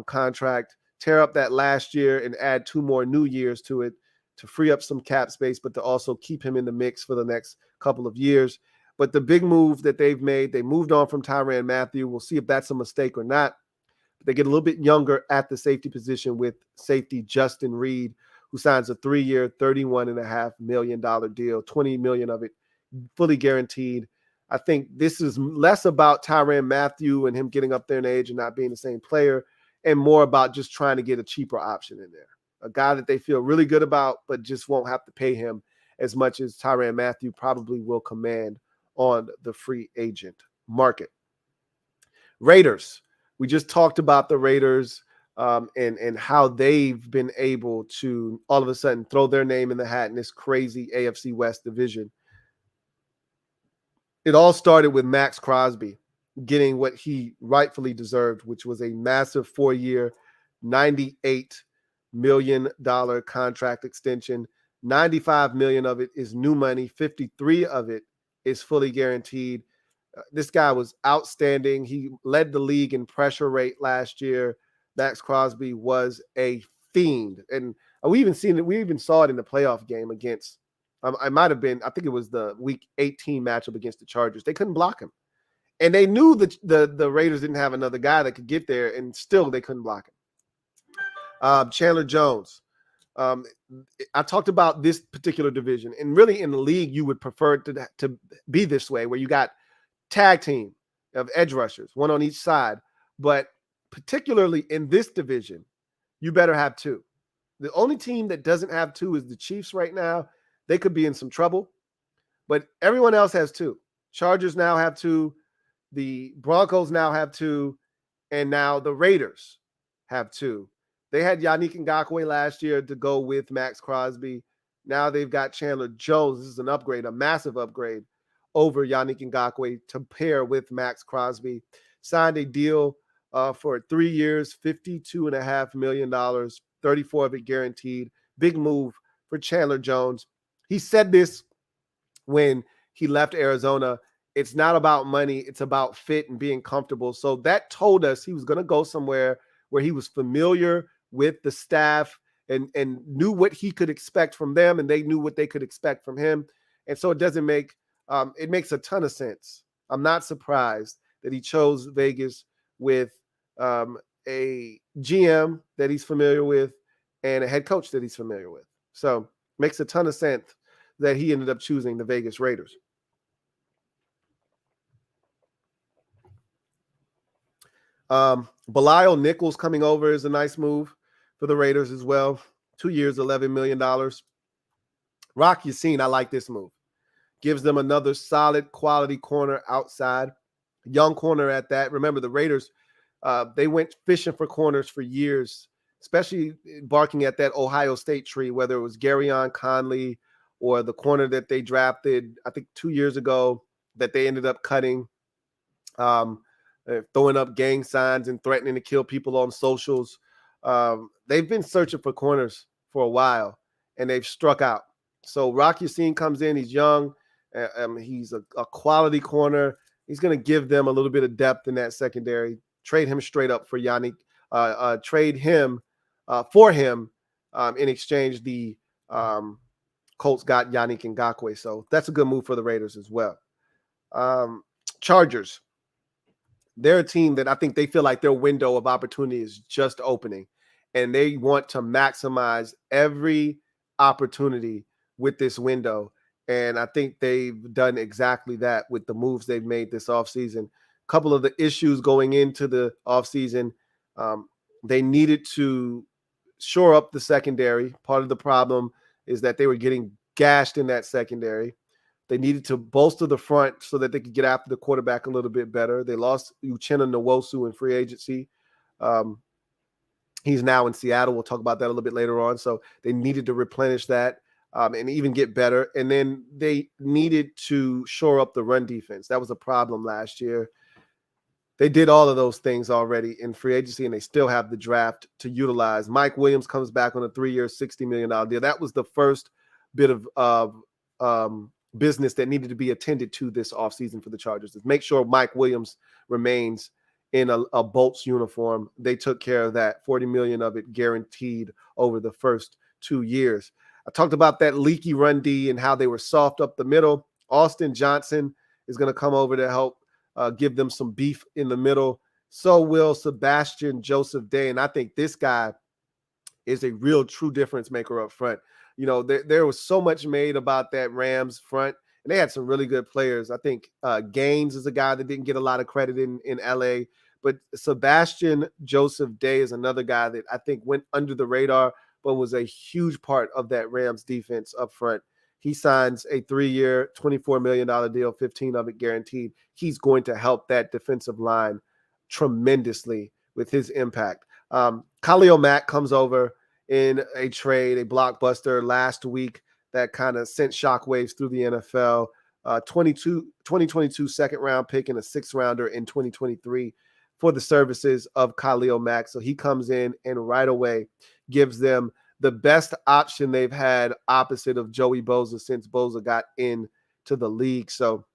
contract, tear up that last year, and add 2 more new years to it to free up some cap space, but to also keep him in the mix for the next couple of years. But the big move that they've made, they moved on from Tyrann Mathieu. We'll see if that's a mistake or not. They get a little bit younger at the safety position with safety Justin Reed, who signs a 3-year, $31.5 million deal, $20 million of it fully guaranteed. I think this is less about Tyrann Mathieu and him getting up there in age and not being the same player, and more about just trying to get a cheaper option in there. A guy that they feel really good about, but just won't have to pay him as much as Tyrann Mathieu probably will command on the free agent market. Raiders. We just talked about the Raiders and how they've been able to all of a sudden throw their name in the hat in this crazy AFC West division. It all started with Max Crosby getting what he rightfully deserved, which was a massive 4-year, $98 million contract extension. $95 million of it is new money. $53 of it is fully guaranteed. This guy was outstanding. He led the league in pressure rate last year. Max Crosby was a fiend. And we even saw it in the playoff game against, I think it was the week 18 matchup against the Chargers. They couldn't block him. And they knew that the Raiders didn't have another guy that could get there, and still they couldn't block him. Chandler Jones. I talked about this particular division, and really in the league, you would prefer to be this way, where you got tag team of edge rushers, one on each side. But particularly in this division, you better have 2. The only team that doesn't have 2 is the Chiefs right now. They could be in some trouble, but everyone else has 2. Chargers now have 2. The Broncos now have 2. And now the Raiders have 2. They had Yannick Ngakoue last year to go with Max Crosby. Now they've got Chandler Jones. This is an upgrade, a massive upgrade over Yannick Ngakoue to pair with Max Crosby. Signed a deal for 3 years, $52.5 million, 34 of it guaranteed. Big move for Chandler Jones. He said this when he left Arizona. it's not about money. It's about fit and being comfortable. So that told us he was going to go somewhere where he was familiar with the staff and knew what he could expect from them, and they knew what they could expect from him. And so it makes a ton of sense. I'm not surprised that he chose Vegas with a GM that he's familiar with and a head coach that he's familiar with. So makes a ton of sense that he ended up choosing the Vegas Raiders. Belial Nichols coming over is a nice move for the Raiders as well. 2 years, $11 million. Rock Ya-Sin, I like this move. Gives them another solid quality corner outside. Young corner at that. Remember, the Raiders, they went fishing for corners for years, especially barking at that Ohio State tree, whether it was Garyon Conley or the corner that they drafted, I think 2 years ago, that they ended up cutting, throwing up gang signs and threatening to kill people on socials. They've been searching for corners for a while, and they've struck out. So Rock Ya-Sin comes in. He's young. He's a quality corner. He's going to give them a little bit of depth in that secondary. Trade him straight up for Yannick. Trade him for him in exchange. The Colts got Yannick Ngakoue. So that's a good move for the Raiders as well. Chargers. They're a team that I think they feel like their window of opportunity is just opening, and they want to maximize every opportunity with this window. And I think they've done exactly that with the moves they've made this offseason. A couple of the issues going into the offseason, they needed to shore up the secondary. Part of the problem is that they were getting gashed in that secondary. They needed to bolster the front so that they could get after the quarterback a little bit better. They lost Uchenna Nwosu in free agency. He's now in Seattle. We'll talk about that a little bit later on. So they needed to replenish that and even get better. And then they needed to shore up the run defense. That was a problem last year. They did all of those things already in free agency, and they still have the draft to utilize. Mike Williams comes back on a 3-year, $60 million deal. That was the first bit of business that needed to be attended to this offseason for the Chargers, is make sure Mike Williams remains in a Bolts uniform. They took care of that, $40 million of it guaranteed over the first 2 years. I talked about that leaky run D and how they were soft up the middle. Austin Johnson is going to come over to help give them some beef in the middle. So will Sebastian Joseph Day. And I think this guy is a real true difference maker up front. You know, there was so much made about that Rams front, and they had some really good players. I think Gaines is a guy that didn't get a lot of credit in LA, but Sebastian Joseph Day is another guy that I think went under the radar, but was a huge part of that Rams defense up front. He signs a 3-year, $24 million deal, 15 of it guaranteed. He's going to help that defensive line tremendously with his impact. Khalil Mack comes over in a trade, a blockbuster last week that kind of sent shockwaves through the NFL. 2022 second-round pick and a 6th-rounder in 2023 for the services of Khalil Mack. So he comes in and right away gives them the best option they've had opposite of Joey Bosa since Bosa got into the league. So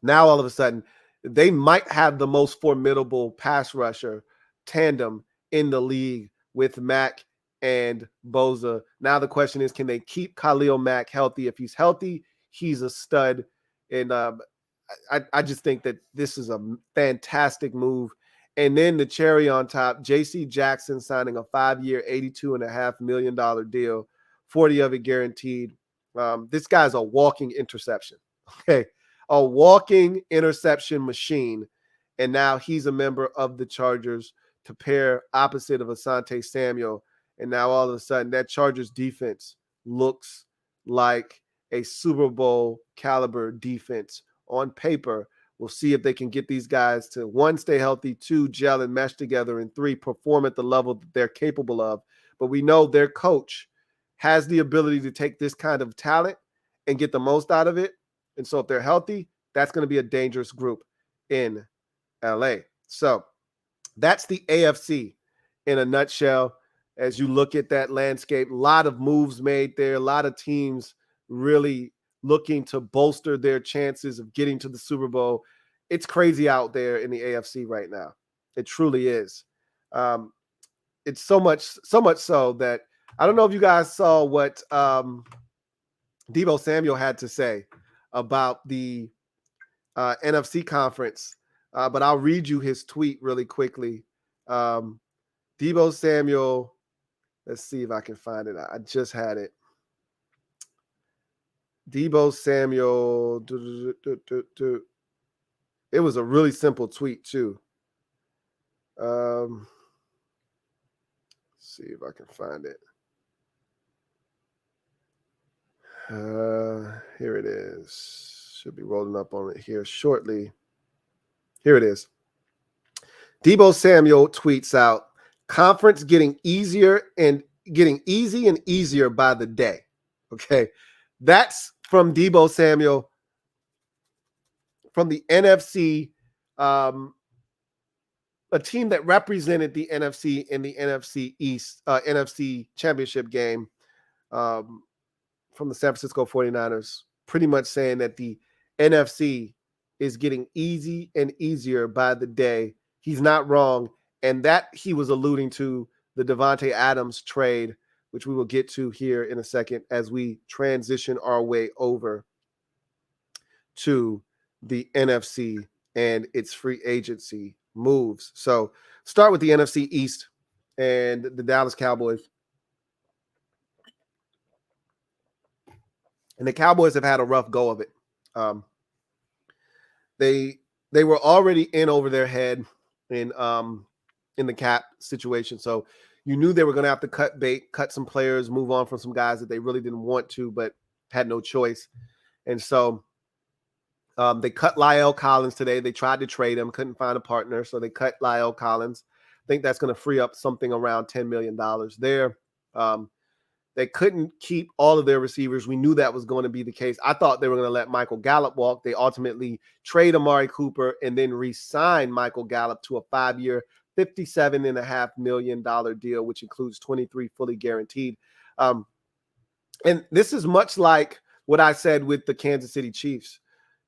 now all of a sudden, they might have the most formidable pass rusher tandem in the league with Mack and Bosa. Now the question is, can they keep Khalil Mack healthy? If he's healthy, he's a stud. And I just think that this is a fantastic move. And then the cherry on top, J.C. Jackson signing a 5-year, $82.5 million deal, 40 of it guaranteed. This guy's a walking interception, okay? A walking interception machine. And now he's a member of the Chargers to pair opposite of Asante Samuel. And now all of a sudden that Chargers defense looks like a Super Bowl caliber defense on paper. We'll see if they can get these guys to, 1, stay healthy, 2, gel and mesh together, and 3, perform at the level that they're capable of. But we know their coach has the ability to take this kind of talent and get the most out of it. And so if they're healthy, that's going to be a dangerous group in LA. So that's the AFC in a nutshell. As you look at that landscape, a lot of moves made there, a lot of teams really looking to bolster their chances of getting to the Super Bowl. It's crazy out there in the AFC right now. It truly is. It's so much so that I don't know if you guys saw what Deebo Samuel had to say about the NFC conference, but I'll read you his tweet really quickly. Deebo Samuel, let's see if I can find it. I just had it. Deebo Samuel. It was a really simple tweet too. See if I can find it. Here it is. Should be rolling up on it here shortly. Here it is. Deebo Samuel tweets out, conference getting easier and getting easy and easier by the day. Okay. That's from Deebo Samuel from the NFC, a team that represented the NFC in the NFC East, NFC championship game from the San Francisco 49ers, pretty much saying that the NFC is getting easy and easier by the day. He's not wrong. And that he was alluding to the Devontae Adams trade, which we will get to here in a second as we transition our way over to the NFC and its free agency moves. So start with the NFC East and the Dallas Cowboys. And the Cowboys have had a rough go of it. They were already in over their head in the cap situation. So you knew they were going to have to cut bait, cut some players, move on from some guys that they really didn't want to, but had no choice. And so they cut La'el Collins today. They tried to trade him, couldn't find a partner, so they cut La'el Collins. I think that's going to free up something around $10 million there. They couldn't keep all of their receivers. We knew that was going to be the case. I thought they were going to let Michael Gallup walk. They ultimately trade Amari Cooper and then re-sign Michael Gallup to a 5-year, $57.5 million deal, which includes 23 fully guaranteed. And this is much like what I said with the Kansas City Chiefs.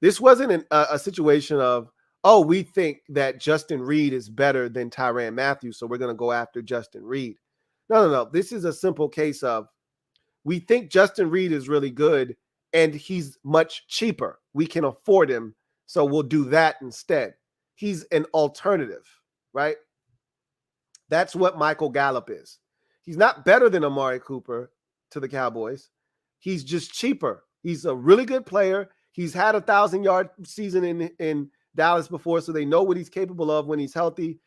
This wasn't a situation of, oh, we think that Justin Reed is better than Tyrann Mathieu, so we're going to go after Justin Reed. No. This is a simple case of, we think Justin Reed is really good and he's much cheaper. We can afford him, so we'll do that instead. He's an alternative, right? That's what Michael Gallup is. He's not better than Amari Cooper to the Cowboys. He's just cheaper. He's a really good player. He's had a 1,000-yard season in Dallas before, so they know what he's capable of when he's healthy.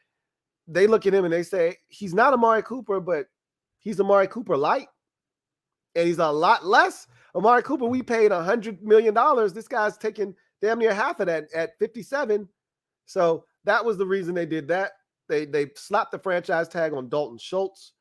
They look at him and they say, he's not Amari Cooper, but he's Amari Cooper light. And he's a lot less. Amari Cooper, we paid $100 million. This guy's taking damn near half of that at 57. So that was the reason they did that. They slapped the franchise tag on Dalton Schultz.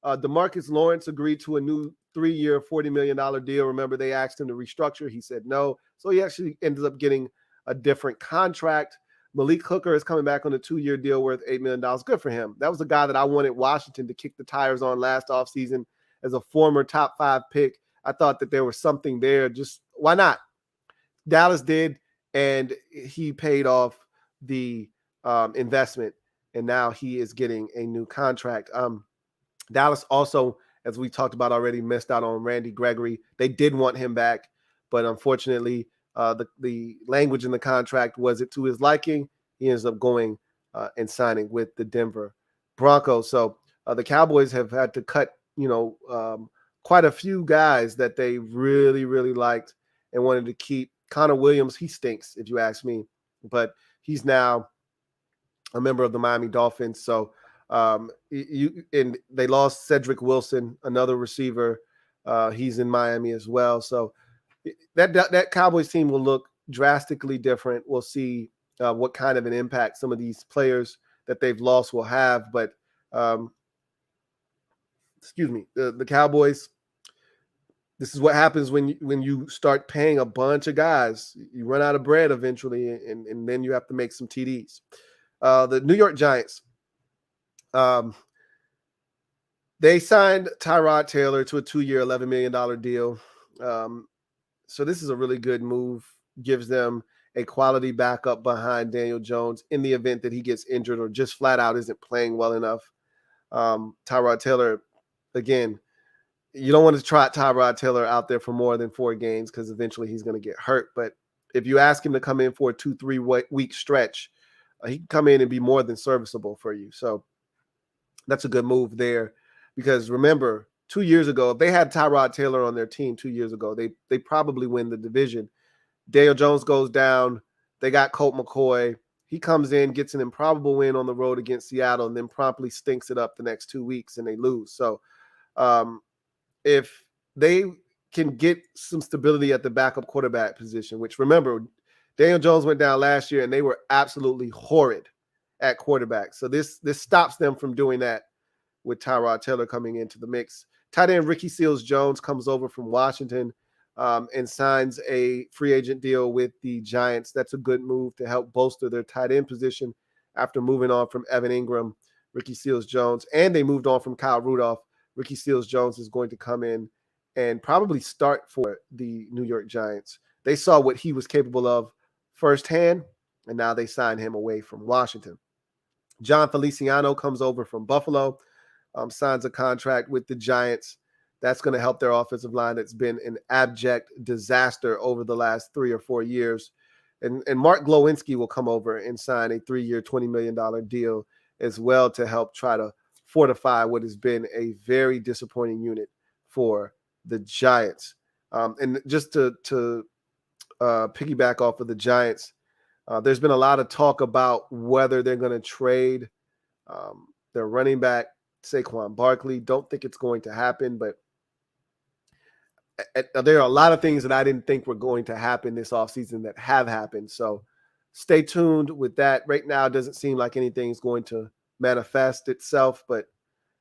DeMarcus Lawrence agreed to a new 3-year, $40 million deal. Remember, they asked him to restructure. He said no. So he actually ended up getting a different contract. Malik Hooker is coming back on a 2-year deal worth $8 million. Good for him. That was the guy that I wanted Washington to kick the tires on last offseason as a former top 5 pick. I thought that there was something there. Just why not? Dallas did, and he paid off the investment, and now he is getting a new contract. Dallas also, as we talked about already, missed out on Randy Gregory. They did want him back, but unfortunately, the language in the contract wasn't to his liking. He ends up going and signing with the Denver Broncos. So the Cowboys have had to cut, quite a few guys that they really, really liked and wanted to keep. Connor Williams, he stinks, if you ask me, but he's now a member of the Miami Dolphins. So and they lost Cedric Wilson, another receiver. He's in Miami as well. So that Cowboys team will look drastically different. We'll see what kind of an impact some of these players that they've lost will have. But the Cowboys, this is what happens when you start paying a bunch of guys. You run out of bread eventually, and then you have to make some TDs. The New York Giants, they signed Tyrod Taylor to a 2-year, $11 million deal. So this is a really good move. Gives them a quality backup behind Daniel Jones in the event that he gets injured or just flat out isn't playing well enough. Tyrod Taylor, again, you don't want to trot Tyrod Taylor out there for more than 4 games because eventually he's going to get hurt. But if you ask him to come in for a 2-3 week stretch, he can come in and be more than serviceable for you. So that's a good move there, because remember, 2 years ago, if they had Tyrod Taylor on their team 2 years ago, they probably win the division. Daniel Jones goes down. They got Colt McCoy. He comes in, gets an improbable win on the road against Seattle, and then promptly stinks it up the next 2 weeks and they lose. So if they can get some stability at the backup quarterback position, which remember, Daniel Jones went down last year and they were absolutely horrid at quarterback. So this stops them from doing that with Tyrod Taylor coming into the mix. Tight end Ricky Seals-Jones comes over from Washington and signs a free agent deal with the Giants. That's a good move to help bolster their tight end position after moving on from Evan Ingram, Ricky Seals-Jones, and they moved on from Kyle Rudolph. Ricky Seals-Jones is going to come in and probably start for the New York Giants. They saw what he was capable of firsthand, and now they signed him away from Washington. John Feliciano comes over from Buffalo, signs a contract with the Giants. That's going to help their offensive line that's been an abject disaster over the last 3 or 4 years. And Mark Glowinski will come over and sign a 3-year, $20 million deal as well to help try to fortify what has been a very disappointing unit for the Giants. And just to piggyback off of the Giants, there's been a lot of talk about whether they're going to trade their running back, Saquon Barkley. Don't think it's going to happen, but there are a lot of things that I didn't think were going to happen this offseason that have happened. So stay tuned with that. Right now, it doesn't seem like anything's going to manifest itself, but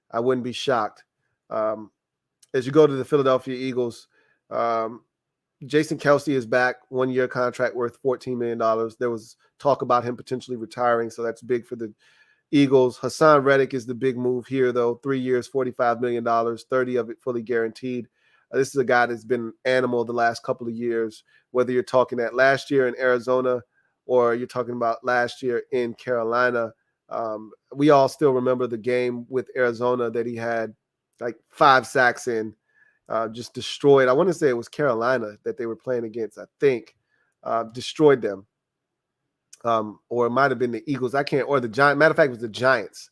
I wouldn't be shocked. As you go to the Philadelphia Eagles, Jason Kelce is back, 1-year contract worth $14 million. There was talk about him potentially retiring, so that's big for the Eagles. Hassan Reddick is the big move here, though. 3 years, $45 million, 30 of it fully guaranteed. This is a guy that's been an animal the last couple of years, whether you're talking at last year in Arizona or you're talking about last year in Carolina. We all still remember the game with Arizona that he had like 5 sacks in, just destroyed. I want to say it was Carolina that they were playing against, I think, destroyed them. Or it might have been the Eagles. Or the Giants. Matter of fact, it was the Giants.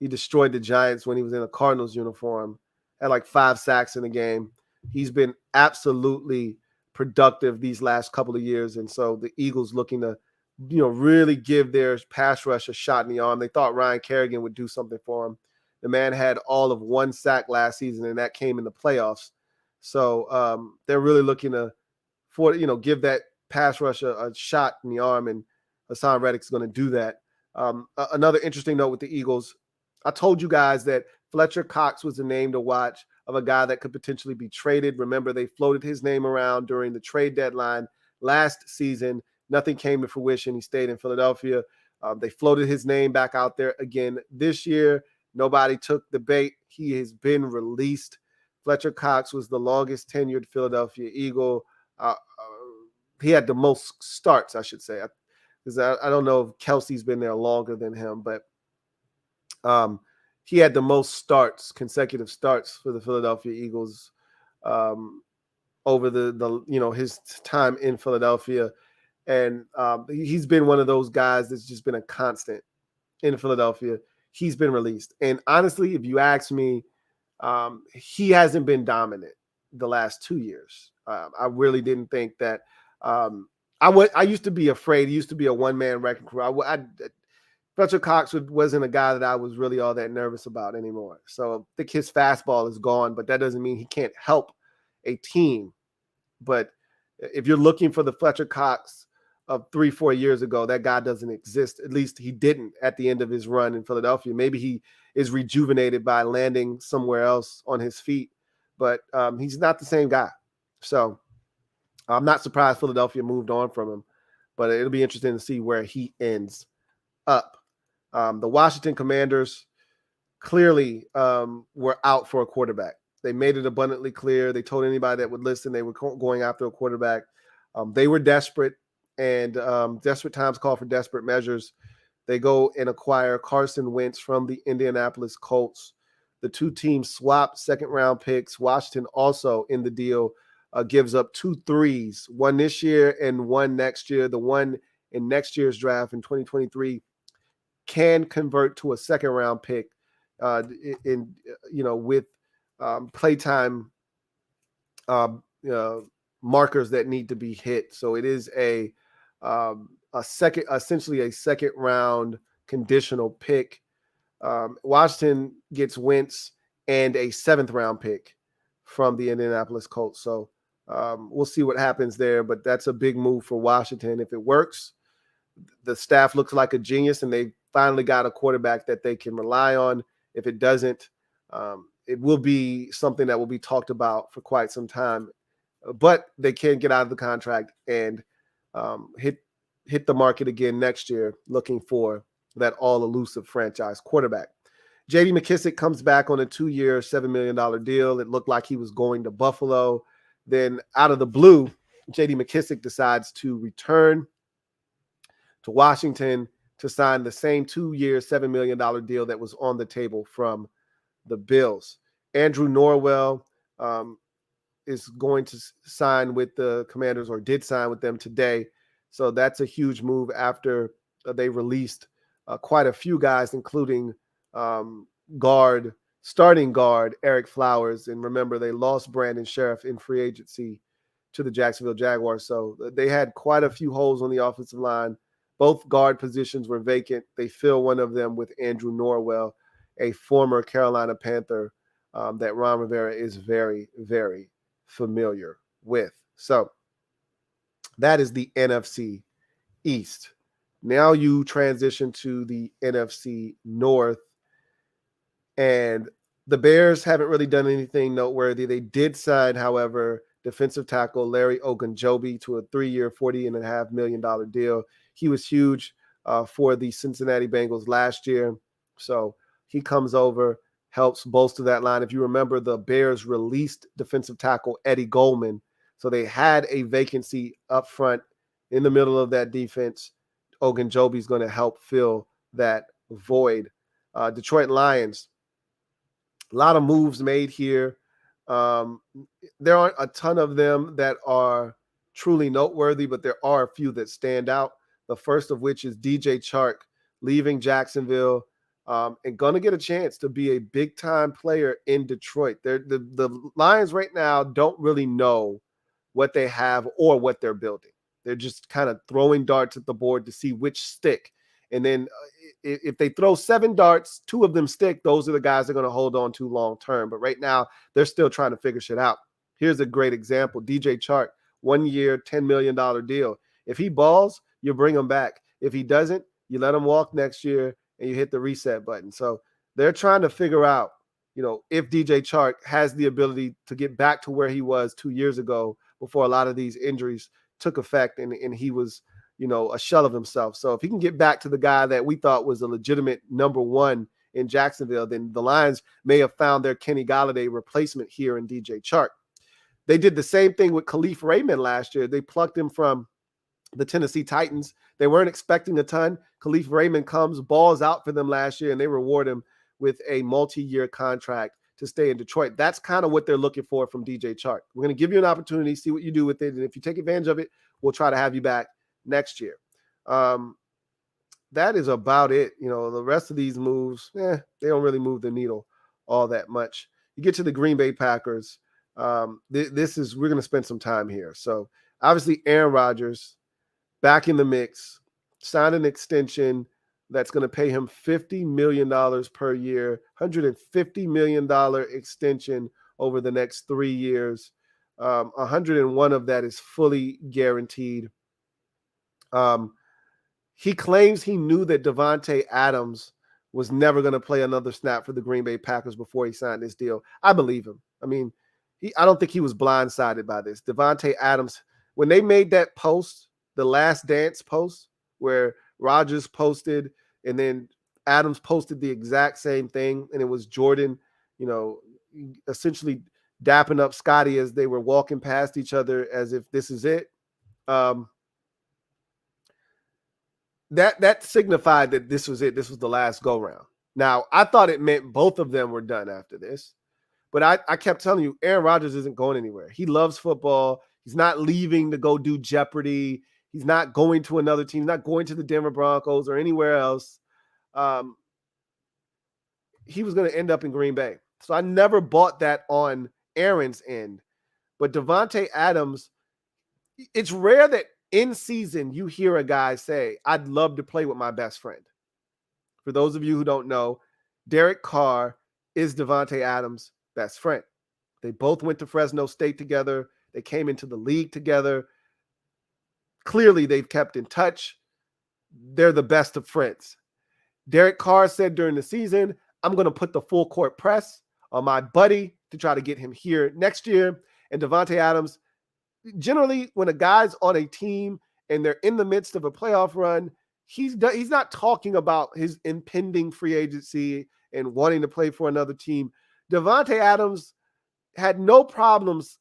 He destroyed the Giants when he was in a Cardinals uniform, had like 5 sacks in the game. He's been absolutely productive these last couple of years. And so the Eagles looking to, really give their pass rush a shot in the arm. They thought Ryan Kerrigan would do something for him. The man had all of 1 sack last season, and that came in the playoffs. So they're really looking to, give that pass rush a shot in the arm, and Hassan Reddick's going to do that. Another interesting note with the Eagles, I told you guys that Fletcher Cox was the name to watch of a guy that could potentially be traded. Remember, they floated his name around during the trade deadline last season. Nothing came to fruition. He stayed in Philadelphia. They floated his name back out there again this year. Nobody took the bait. He has been released. Fletcher Cox was the longest tenured Philadelphia Eagle. He had the most starts, I should say. Because I don't know if Kelsey's been there longer than him, but he had the most consecutive starts for the Philadelphia Eagles over his time in Philadelphia. And he's been one of those guys that's just been a constant in Philadelphia. He's been released. And honestly, if you ask me, he hasn't been dominant the last 2 years. I really didn't think that. I used to be afraid. He used to be a one-man wrecking crew. Fletcher Cox wasn't a guy that I was really all that nervous about anymore. So I think his fastball is gone, but that doesn't mean he can't help a team. But if you're looking for the Fletcher Cox of 3-4 years ago, that guy doesn't exist. At least he didn't at the end of his run in Philadelphia. Maybe he is rejuvenated by landing somewhere else on his feet, but he's not the same guy. So I'm not surprised Philadelphia moved on from him, but it'll be interesting to see where he ends up. The Washington Commanders clearly were out for a quarterback. They made it abundantly clear. They told anybody that would listen they were going after a quarterback. They were desperate, and desperate times call for desperate measures. They go and acquire Carson Wentz from the Indianapolis Colts. The two teams swap second-round picks. Washington also in the deal gives up 2 threes, one this year and one next year. The one in next year's draft in 2023 can convert to a second-round pick with playtime markers that need to be hit. So it is essentially a second-round conditional pick. Washington gets Wentz and a 7th-round pick from the Indianapolis Colts. So we'll see what happens there, but that's a big move for Washington. If it works, the staff looks like a genius, and they finally got a quarterback that they can rely on. If it doesn't, it will be something that will be talked about for quite some time. But they can get out of the contract and hit the market again next year, looking for that all-elusive franchise quarterback. J.D. McKissic comes back on a 2-year, $7 million deal. It looked like he was going to Buffalo. Then out of the blue, J.D. McKissic decides to return to Washington to sign the same 2-year, $7 million deal that was on the table from the Bills. Andrew Norwell is going to sign with the Commanders, or did sign with them today. So that's a huge move after they released quite a few guys, including starting guard Eric Flowers. And remember, they lost Brandon Sheriff in free agency to the Jacksonville Jaguars. So they had quite a few holes on the offensive line. Both guard positions were vacant. They fill one of them with Andrew Norwell, a former Carolina Panther that Ron Rivera is very, very familiar with. So that is the NFC East. Now you transition to the NFC North, and the Bears haven't really done anything noteworthy. They did sign, however, defensive tackle Larry Ogunjobi to a 3-year, $40.5 million deal. He was huge for the Cincinnati Bengals last year. So he comes over, helps bolster that line. If you remember, the Bears released defensive tackle Eddie Goldman. So they had a vacancy up front in the middle of that defense. Ogunjobi is going to help fill that void. Detroit Lions, a lot of moves made here. There aren't a ton of them that are truly noteworthy, but there are a few that stand out. The first of which is DJ Chark leaving Jacksonville and going to get a chance to be a big-time player in Detroit. The Lions right now don't really know what they have or what they're building. They're just kind of throwing darts at the board to see which stick. And then if they throw 7 darts, 2 of them stick, those are the guys they're going to hold on to long term. But right now, they're still trying to figure shit out. Here's a great example. DJ Chark, 1-year, $10 million deal. If he balls, you bring him back. If he doesn't, you let him walk next year and you hit the reset button. So they're trying to figure out, if DJ Chark has the ability to get back to where he was 2 years ago before a lot of these injuries took effect and he was, a shell of himself. So if he can get back to the guy that we thought was a legitimate number 1 in Jacksonville, then the Lions may have found their Kenny Golladay replacement here in DJ Chark. They did the same thing with Khalif Raymond last year. They plucked him from the Tennessee Titans. They weren't expecting a ton. Khalif Raymond comes, balls out for them last year, and they reward him with a multi-year contract to stay in Detroit. That's kind of what they're looking for from DJ Chark. We're going to give you an opportunity, see what you do with it, and if you take advantage of it, we'll try to have you back next year. That is about it. The rest of these moves, they don't really move the needle all that much. You get to the Green Bay Packers. We're going to spend some time here. So obviously Aaron Rodgers back in the mix, signed an extension that's going to pay him $50 million per year, $150 million extension over the next 3 years. 101 of that is fully guaranteed. He claims he knew that Davante Adams was never going to play another snap for the Green Bay Packers before he signed this deal. I believe him. I mean, I don't think he was blindsided by this. Davante Adams, when they made that post, the Last Dance post, where Rodgers posted and then Adams posted the exact same thing, and it was Jordan, essentially dapping up Scotty as they were walking past each other as if this is it. That signified that this was it. This was the last go round. Now, I thought it meant both of them were done after this. But I kept telling you, Aaron Rodgers isn't going anywhere. He loves football. He's not leaving to go do Jeopardy. He's not going to another team. He's not going to the Denver Broncos or anywhere else. He was going to end up in Green Bay. So I never bought that on Aaron's end. But Davante Adams, it's rare that in season you hear a guy say, I'd love to play with my best friend. For those of you who don't know, Derek Carr is Davante Adams' best friend. They both went to Fresno State together. They came into the league together. Clearly, they've kept in touch. They're the best of friends. Derek Carr said during the season, I'm going to put the full court press on my buddy to try to get him here next year. And Davante Adams, generally, when a guy's on a team and they're in the midst of a playoff run, he's not talking about his impending free agency and wanting to play for another team. Davante Adams had no problems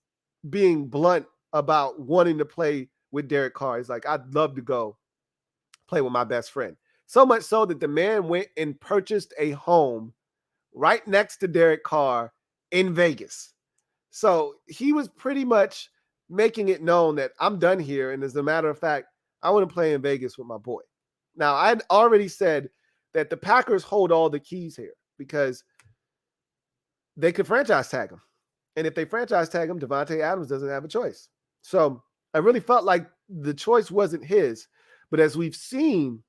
being blunt about wanting to play with Derek Carr. He's like, I'd love to go play with my best friend. So much so that the man went and purchased a home right next to Derek Carr in Vegas. So he was pretty much making it known that I'm done here. And as a matter of fact, I want to play in Vegas with my boy. Now, I had already said that the Packers hold all the keys here because they could franchise tag him. And if they franchise tag him, Davante Adams doesn't have a choice. So I really felt like the choice wasn't his. But as we've seen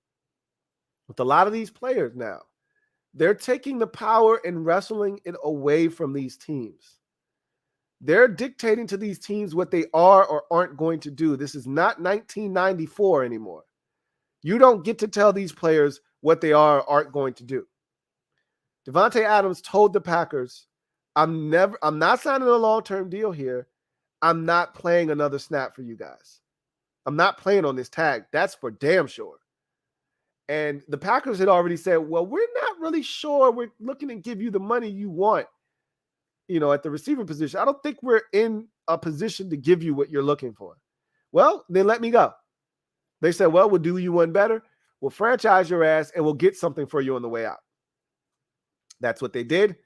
with a lot of these players now, they're taking the power and wrestling it away from these teams. They're dictating to these teams what they are or aren't going to do. This is not 1994 anymore. You don't get to tell these players what they are or aren't going to do. Davante Adams told the Packers, I'm not signing a long-term deal here. I'm not playing another snap for you guys. I'm not playing on this tag. That's for damn sure. And the Packers had already said, well, we're not really sure. We're looking to give you the money you want, at the receiver position. I don't think we're in a position to give you what you're looking for. Well, then let me go. They said, well, we'll do you one better. We'll franchise your ass and we'll get something for you on the way out. That's what they did.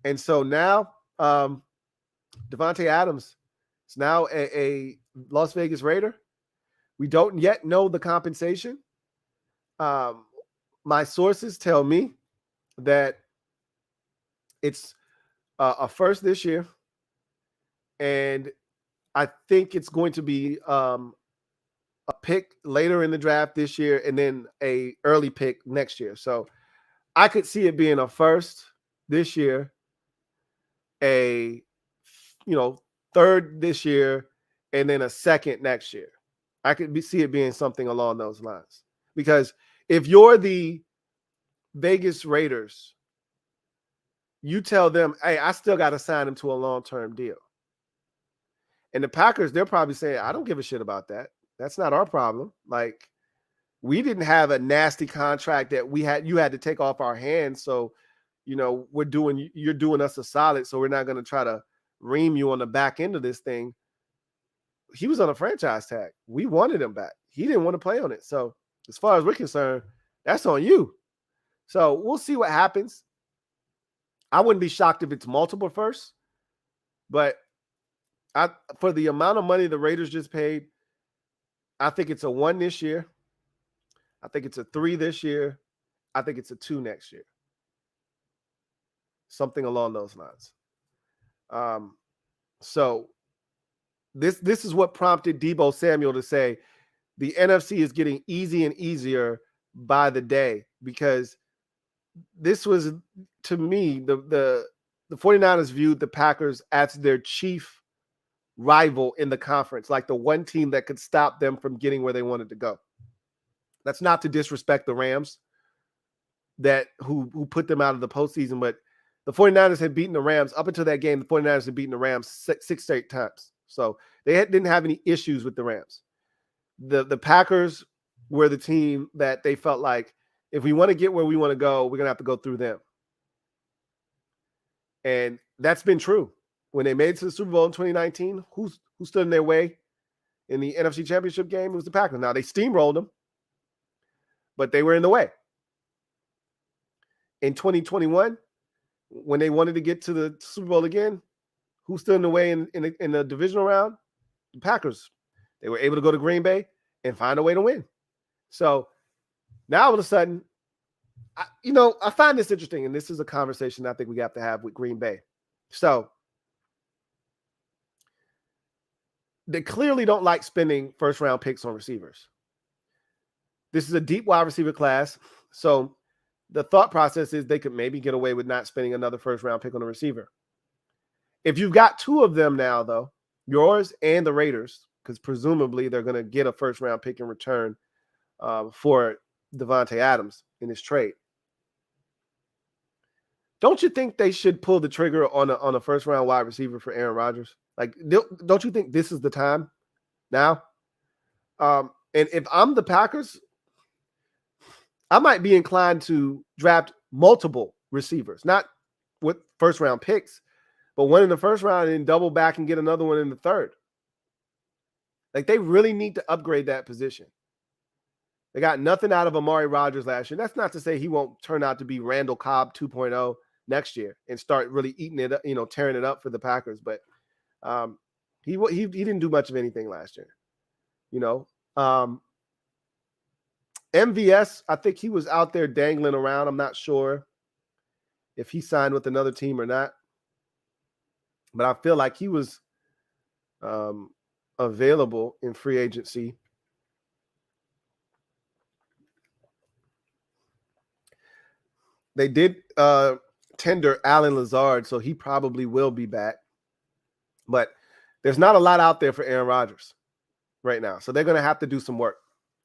And so now Davante Adams is now a Las Vegas Raider. We don't yet know the compensation. My sources tell me that it's a first this year. And I think it's going to be a pick later in the draft this year and then a early pick next year. So I could see it being a first this year, a third this year, and then a second next year. I could see it being something along those lines. Because if you're the Vegas Raiders, you tell them, hey, I still got to sign him to a long-term deal. And the Packers, they're probably saying, I don't give a shit about that. That's not our problem. Like, we didn't have a nasty contract that you had to take off our hands. So, you're doing us a solid. So we're not going to try to ream you on the back end of this thing. He was on a franchise tag. We wanted him back. He didn't want to play on it. So as far as we're concerned, that's on you. So we'll see what happens. I wouldn't be shocked if it's multiple firsts, but for the amount of money the Raiders just paid, I think it's a 1 this year. I think it's a 3 this year. I think it's a 2 next year. Something along those lines. So this is what prompted Deebo Samuel to say the NFC is getting easy and easier by the day, because this was, to me, the 49ers viewed the Packers as their chief rival in the conference, like the one team that could stop them from getting where they wanted to go. That's not to disrespect the Rams who put them out of the postseason, but the 49ers had beaten the Rams. Up until that game, the 49ers had beaten the Rams 6 straight times. So they didn't have any issues with the Rams. The Packers were the team that they felt like, if we want to get where we want to go, we're going to have to go through them. And that's been true. when they made it to the Super Bowl in 2019, who stood in their way in the NFC Championship game? It was the Packers. Now, they steamrolled them, but they were in the way. In 2021, when they wanted to get to the Super Bowl again, who stood in the way in the divisional round? The Packers. They were able to go to Green Bay and find a way to win. So now all of a sudden, I find this interesting, and this is a conversation I think we have to have with Green Bay. So they clearly don't like spending first-round picks on receivers. This is a deep wide receiver class, so the thought process is they could maybe get away with not spending another first-round pick on a receiver. If you've got two of them now, though, yours and the Raiders, because presumably they're going to get a first-round pick in return for Davante Adams in this trade. Don't you think they should pull the trigger on a first-round wide receiver for Aaron Rodgers? Like, don't you think this is the time now? And if I'm the Packers, I might be inclined to draft multiple receivers, not with first-round picks, but one in the first round and double back and get another one in the third. Like, they really need to upgrade that position. They got nothing out of Amari Rodgers last year. That's not to say he won't turn out to be Randall Cobb 2.0 next year and start really eating it up, tearing it up for the Packers. But he didn't do much of anything last year. MVS, I think he was out there dangling around. I'm not sure if he signed with another team or not. But I feel like he was available in free agency. They did tender Allen Lazard, so he probably will be back. But there's not a lot out there for Aaron Rodgers right now. So they're going to have to do some work.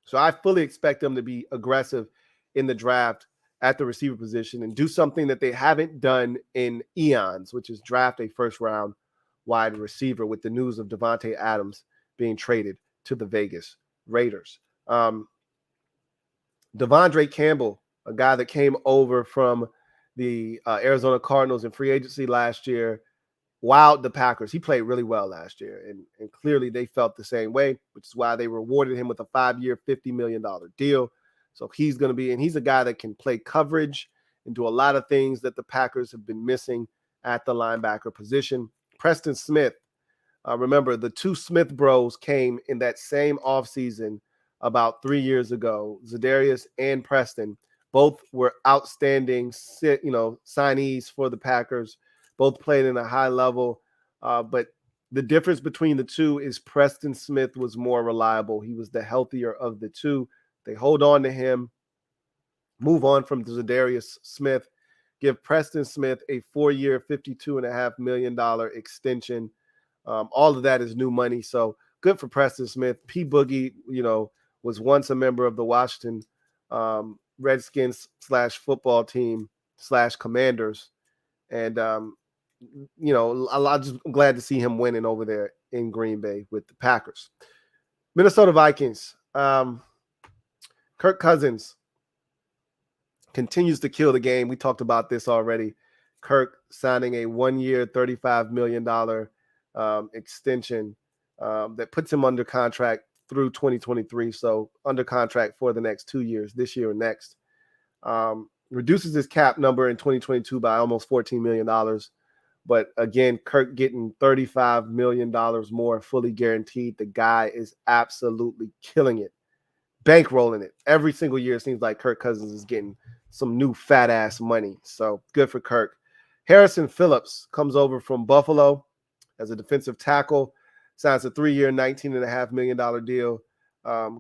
So I fully expect them to be aggressive in the draft at the receiver position and do something that they haven't done in eons, which is draft a first-round wide receiver with the news of Davante Adams being traded to the Vegas Raiders. Devondre Campbell, a guy that came over from the Arizona Cardinals in free agency last year, wowed the Packers. He played really well last year, and clearly they felt the same way, which is why they rewarded him with a 5-year, $50 million deal. So he's going to be, and he's a guy that can play coverage and do a lot of things that the Packers have been missing at the linebacker position. Preston Smith, remember the two Smith bros came in that same offseason about 3 years ago. Zadarius and Preston both were outstanding, signees for the Packers. Both played in a high level, but the difference between the two is Preston Smith was more reliable. He was the healthier of the two. They hold on to him, move on from Zadarius Smith, give Preston Smith a 4-year, $52.5 million extension. All of that is new money, so good for Preston Smith. P. Boogie, was once a member of the Washington Redskins /football team /Commanders, and I'm just glad to see him winning over there in Green Bay with the Packers. Minnesota Vikings. Kirk Cousins continues to kill the game. We talked about this already. Kirk signing a 1-year, $35 million extension that puts him under contract through 2023. So under contract for the next 2 years, this year and next. Reduces his cap number in 2022 by almost $14 million. But again, Kirk getting $35 million more fully guaranteed. The guy is absolutely killing it, bankrolling it. Every single year, it seems like Kirk Cousins is getting some new fat ass money. So good for Kirk. Harrison Phillips comes over from Buffalo as a defensive tackle, signs a 3-year, $19.5 million deal.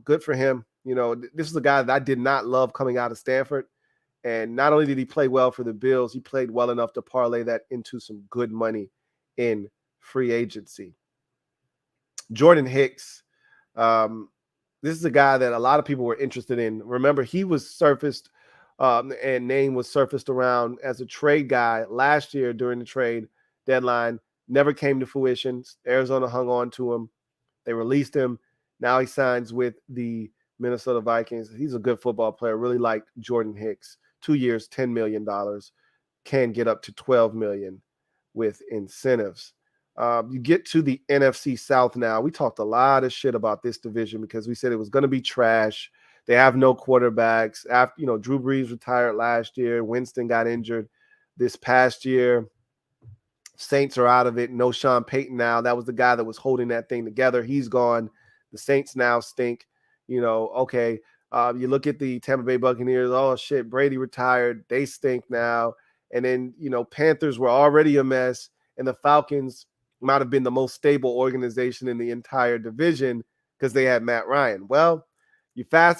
Good for him. This is a guy that I did not love coming out of Stanford. And not only did he play well for the Bills, he played well enough to parlay that into some good money in free agency. Jordan Hicks. This is a guy that a lot of people were interested in. Remember, he was surfaced and name was surfaced around as a trade guy last year during the trade deadline. Never came to fruition. Arizona hung on to him. They released him. Now he signs with the Minnesota Vikings. He's a good football player. Really like Jordan Hicks. 2 years, $10 million. Can get up to $12 million with incentives. You get to the NFC South now. We talked a lot of shit about this division because we said it was going to be trash. They have no quarterbacks. After Drew Brees retired last year, Winston got injured this past year. Saints are out of it. No Sean Payton now. That was the guy that was holding that thing together. He's gone. The Saints now stink. Okay. You look at the Tampa Bay Buccaneers. Oh shit, Brady retired. They stink now. And then Panthers were already a mess, and the Falcons might have been the most stable organization in the entire division because they had Matt Ryan. Well,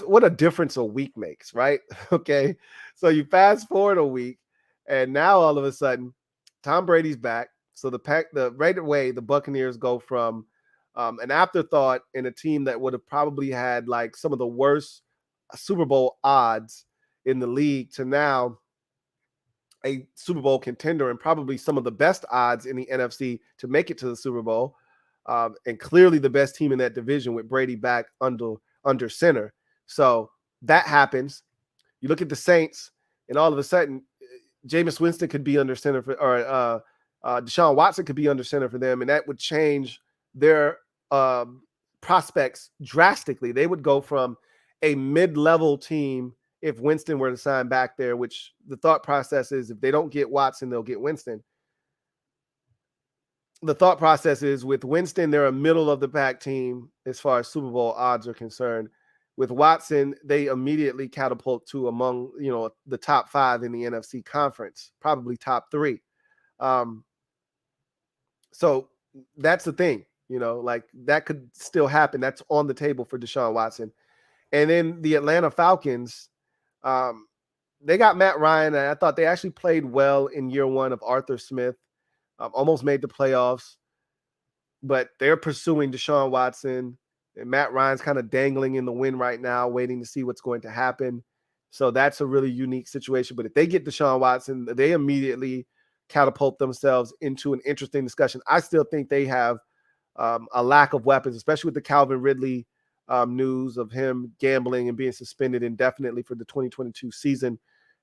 what a difference a week makes, right? Okay. So you fast forward a week, and now all of a sudden, Tom Brady's back. So right away, the Buccaneers go from an afterthought in a team that would have probably had like some of the worst Super Bowl odds in the league to now a Super Bowl contender and probably some of the best odds in the NFC to make it to the Super Bowl. And clearly the best team in that division with Brady back under center. So that happens. You look at the Saints, and all of a sudden, Jameis Winston could be under center or Deshaun Watson could be under center for them, and that would change their prospects drastically. They would go from a mid-level team if Winston were to sign back there, which the thought process is if they don't get Watson, they'll get Winston. The thought process is with Winston, they're a middle-of-the-pack team as far as Super Bowl odds are concerned. With Watson, they immediately catapult to among, the top 5 in the NFC conference, probably top 3. So that's the thing, like that could still happen. That's on the table for Deshaun Watson. And then the Atlanta Falcons, they got Matt Ryan, and I thought they actually played well in year one of Arthur Smith, almost made the playoffs, but they're pursuing Deshaun Watson. And Matt Ryan's kind of dangling in the wind right now, waiting to see what's going to happen. So that's a really unique situation. But if they get Deshaun Watson, they immediately catapult themselves into an interesting discussion. I still think they have a lack of weapons, especially with the Calvin Ridley news of him gambling and being suspended indefinitely for the 2022 season.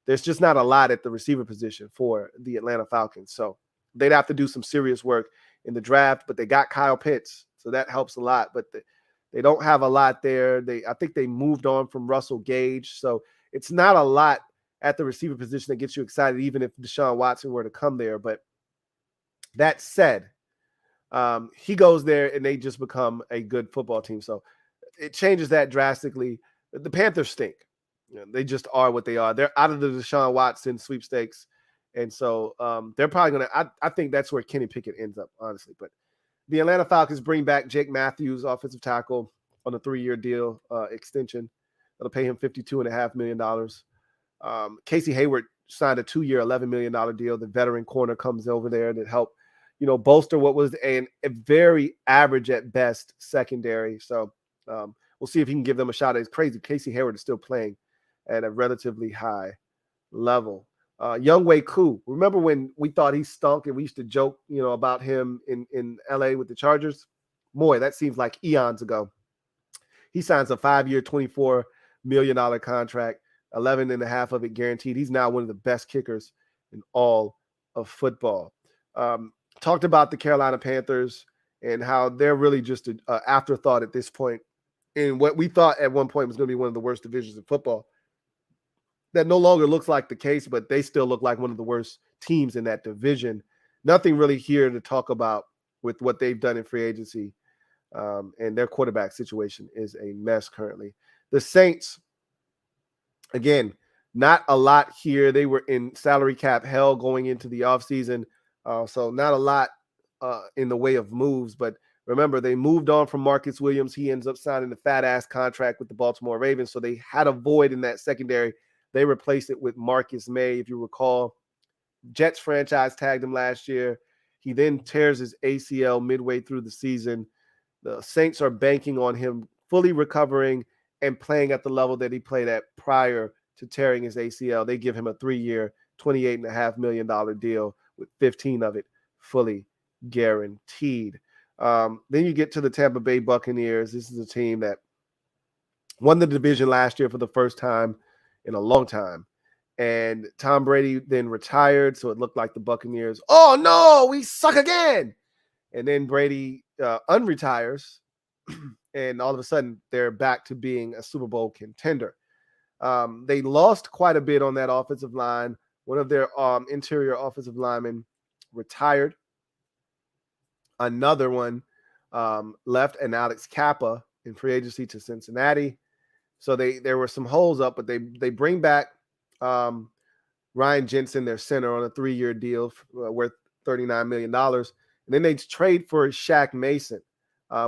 There's just not a lot at the receiver position for the Atlanta Falcons. So they'd have to do some serious work in the draft, but they got Kyle Pitts, so that helps a lot. But they don't have a lot there. I think they moved on from Russell Gage. So it's not a lot at the receiver position that gets you excited, even if Deshaun Watson were to come there. But that said, he goes there and they just become a good football team. So it changes that drastically. The Panthers stink. They just are what they are. They're out of the Deshaun Watson sweepstakes. And so they're probably going to – I think that's where Kenny Pickett ends up, honestly. But the Atlanta Falcons bring back Jake Matthews, offensive tackle, on a 3-year deal extension. That'll pay him $52.5 million. Casey Hayward signed a 2-year, $11 million deal. The veteran corner comes over there to help, bolster what was a very average at best secondary. So we'll see if he can give them a shot. It's crazy. Casey Hayward is still playing at a relatively high level. Younghoe Koo. Remember when we thought he stunk and we used to joke, about him in LA with the Chargers? Boy, that seems like eons ago. He signs a 5-year, $24 million contract, 11.5 of it guaranteed. He's now one of the best kickers in all of football. Talked about the Carolina Panthers and how they're really just an afterthought at this point in what we thought at one point was going to be one of the worst divisions in football. That no longer looks like the case, but they still look like one of the worst teams in that division. Nothing really here to talk about with what they've done in free agency. And their quarterback situation is a mess currently. The Saints, again, not a lot here. They were in salary cap hell going into the offseason. So not a lot in the way of moves. But remember, they moved on from Marcus Williams. He ends up signing a fat-ass contract with the Baltimore Ravens. So they had a void in that secondary. They replaced it with Marcus May, if you recall. Jets franchise tagged him last year. He then tears his ACL midway through the season. The Saints are banking on him fully recovering and playing at the level that he played at prior to tearing his ACL. They give him a 3-year, $28.5 million deal with 15 of it fully guaranteed. Then you get to the Tampa Bay Buccaneers. This is a team that won the division last year for the first time in a long time. And Tom Brady then retired, so it looked like the Buccaneers, oh no, we suck again. And then Brady unretires, and all of a sudden they're back to being a Super Bowl contender. They lost quite a bit on that offensive line. One of their interior offensive linemen retired. Another one left, and Alex Kappa in free agency to Cincinnati. So there were some holes up, but they bring back Ryan Jensen, their center, on a 3-year deal worth $39 million. And then they trade for Shaq Mason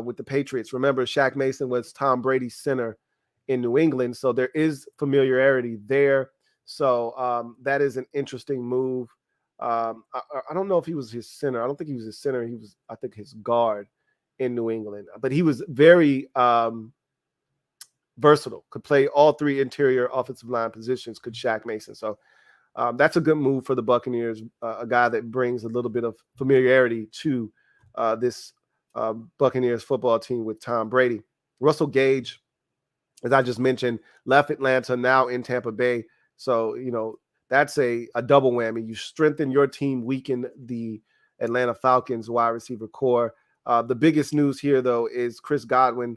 with the Patriots. Remember, Shaq Mason was Tom Brady's center in New England, so there is familiarity there. So that is an interesting move. I don't know if he was his center. I don't think he was his center. He was, I think, his guard in New England. But he was very versatile, could play all 3 interior offensive line positions, could Shaq Mason. So that's a good move for the Buccaneers, a guy that brings a little bit of familiarity to this Buccaneers football team with Tom Brady. Russell Gage, as I just mentioned, left Atlanta, now in Tampa Bay. So, that's a double whammy. You strengthen your team, weaken the Atlanta Falcons wide receiver core. The biggest news here, though, is Chris Godwin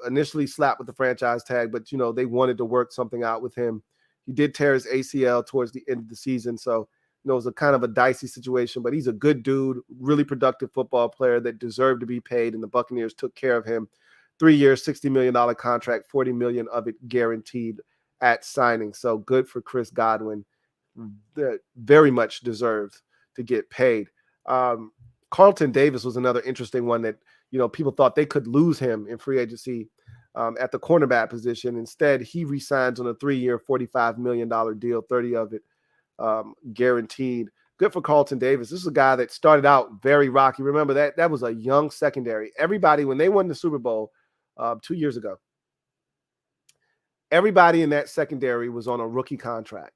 initially slapped with the franchise tag, but, they wanted to work something out with him. He did tear his ACL towards the end of the season. So, it was a kind of a dicey situation, but he's a good dude, really productive football player that deserved to be paid, and the Buccaneers took care of him. 3 years, $60 million contract, $40 million of it guaranteed at signing. So good for Chris Godwin. Very much deserved to get paid. Carlton Davis was another interesting one that, people thought they could lose him in free agency at the cornerback position. Instead, he re-signs on a 3-year, $45 million deal, 30 of it guaranteed. Good for Carlton Davis. This is a guy that started out very rocky. Remember that was a young secondary. Everybody, when they won the Super Bowl 2 years ago, everybody in that secondary was on a rookie contract.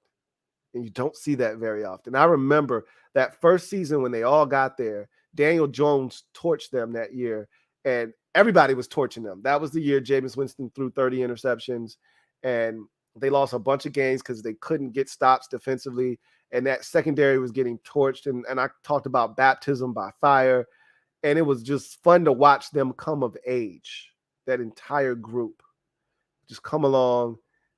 And you don't see that very often. I remember that first season when they all got there, Daniel Jones torched them that year, and everybody was torching them. That was the year Jameis Winston threw 30 interceptions, and they lost a bunch of games because they couldn't get stops defensively, and that secondary was getting torched. And I talked about baptism by fire, and it was just fun to watch them come of age, that entire group just come along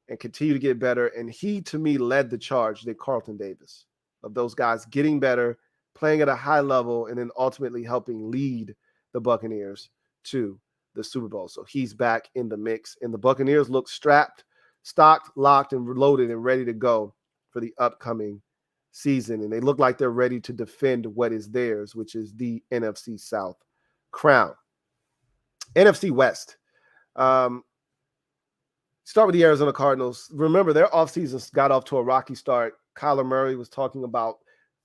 and continue to get better. And he, to me, led the charge, that Carlton Davis, of those guys getting better, playing at a high level, and then ultimately helping lead the Buccaneers to the Super Bowl. So he's back in the mix, and the Buccaneers look strapped, stocked, locked, and reloaded and ready to go for the upcoming season. And they look like they're ready to defend what is theirs, which is the NFC South crown. NFC West. Start with the Arizona Cardinals. Remember, their offseason got off to a rocky start. Kyler Murray was talking about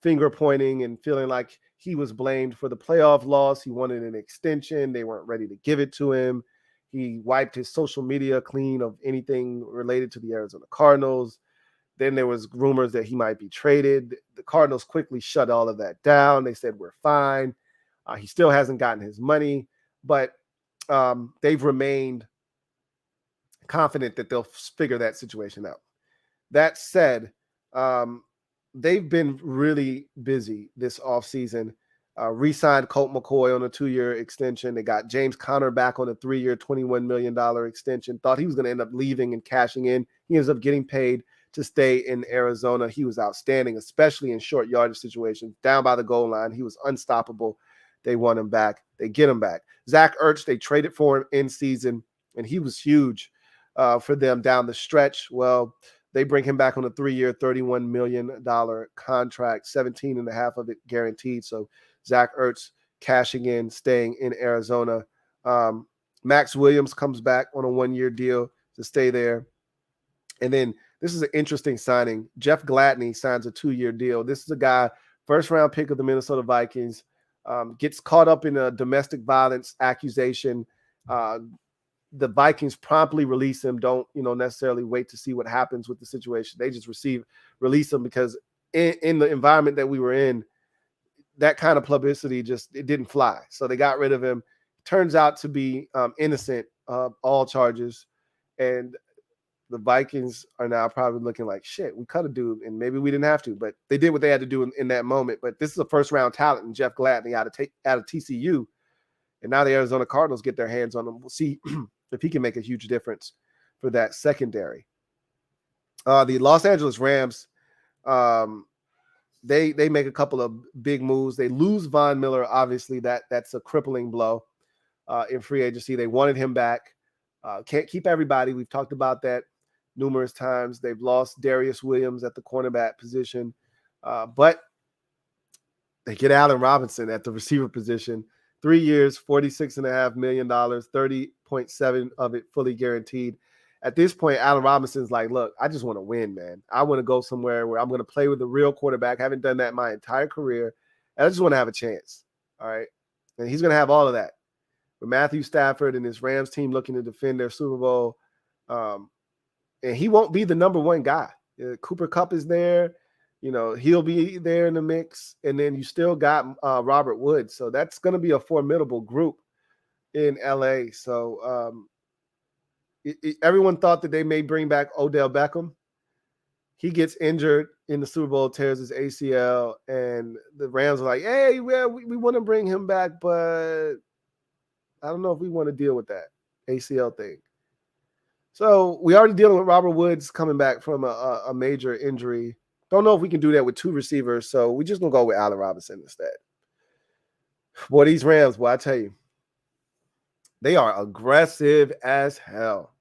finger pointing and feeling like he was blamed for the playoff loss. He wanted an extension. They weren't ready to give it to him. He wiped his social media clean of anything related to the Arizona Cardinals. Then there was rumors that he might be traded. The Cardinals quickly shut all of that down. They said, we're fine. He still hasn't gotten his money, but they've remained confident that they'll figure that situation out. That said, they've been really busy this offseason. Re-signed Colt McCoy on a 2-year extension. They got James Conner back on a 3-year, $21 million extension. Thought he was going to end up leaving and cashing in. He ends up getting paid to stay in Arizona. He was outstanding, especially in short yardage situations. Down by the goal line, he was unstoppable. They want him back. They get him back. Zach Ertz, they traded for him in season, and he was huge for them down the stretch. Well, they bring him back on a 3-year, $31 million contract, 17 and a half of it guaranteed. So Zach Ertz cashing in, staying in Arizona. Max Williams comes back on a 1-year deal to stay there. And then this is an interesting signing. Jeff Gladney signs a 2-year deal. This is a guy, first-round pick of the Minnesota Vikings, gets caught up in a domestic violence accusation. The Vikings promptly release him. Don't, necessarily wait to see what happens with the situation. They just release him because in the environment that we were in, that kind of publicity it didn't fly. So they got rid of him. Turns out to be innocent of all charges. And the Vikings are now probably looking like, shit, we cut a dude, and maybe we didn't have to, but they did what they had to do in that moment. But this is a first-round talent, and Jeff Gladney out of TCU, and now the Arizona Cardinals get their hands on him. We'll see if he can make a huge difference for that secondary. The Los Angeles Rams, they make a couple of big moves. They lose Von Miller. Obviously, that's a crippling blow in free agency. They wanted him back. Can't keep everybody. We've talked about that numerous times. They've lost Darius Williams at the cornerback position, but they get Allen Robinson at the receiver position. 3 years, $46.5 million, 30.7 of it fully guaranteed. At this point, Allen Robinson's like, look, I just want to win, man. I want to go somewhere where I'm going to play with a real quarterback. I haven't done that my entire career. And I just want to have a chance. All right. And he's going to have all of that. With Matthew Stafford and his Rams team looking to defend their Super Bowl. And he won't be the number one guy. Cooper Kupp is there. You know, he'll be there in the mix. And then you still got Robert Woods. So that's going to be a formidable group in LA. So everyone thought that they may bring back Odell Beckham. He gets injured in the Super Bowl, tears his ACL. And the Rams are like, hey, well, we want to bring him back, but I don't know if we want to deal with that ACL thing. So we already dealing with Robert Woods coming back from a major injury. Don't know if we can do that with two receivers, so we just going to go with Allen Robinson instead. Boy, these Rams, boy, I tell you, they are aggressive as hell.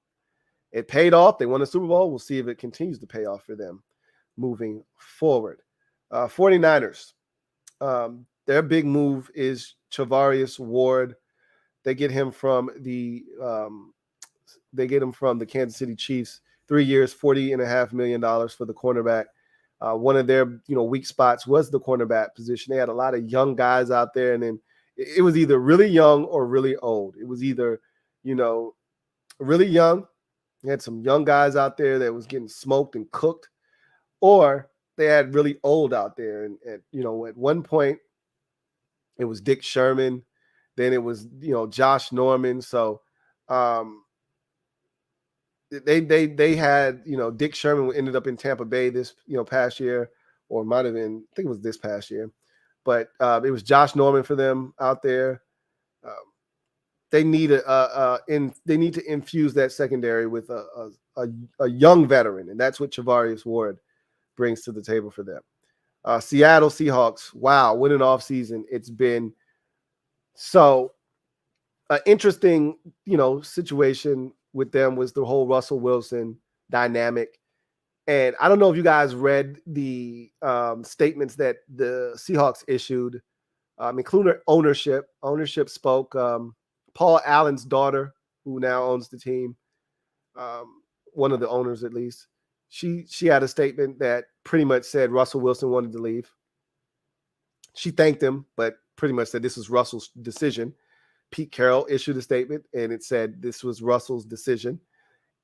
It paid off. They won the Super Bowl. We'll see if it continues to pay off for them moving forward. 49ers, their big move is Charvarius Ward. They get him from the Kansas City Chiefs. 3 years, $40.5 million for the cornerback. One of their weak spots was the cornerback position. They had a lot of young guys out there, and then it was either really young or really old. It was either really young. They had some young guys out there that was getting smoked and cooked, or they had really old out there. And at one point, it was Dick Sherman. Then it was, Josh Norman. So they had, Dick Sherman ended up in Tampa Bay this, past year, or it might have been, I think it was this past year. But it was Josh Norman for them out there. They need they need to infuse that secondary with a young veteran, and that's what Charvarius Ward brings to the table for them. Seattle Seahawks, wow, winning off season. It's been so interesting, situation with them was the whole Russell Wilson dynamic. And I don't know if you guys read the statements that the Seahawks issued, including ownership. Ownership spoke. Paul Allen's daughter, who now owns the team, one of the owners at least, she had a statement that pretty much said Russell Wilson wanted to leave. She thanked him, but pretty much said this was Russell's decision. Pete Carroll issued a statement, and it said this was Russell's decision.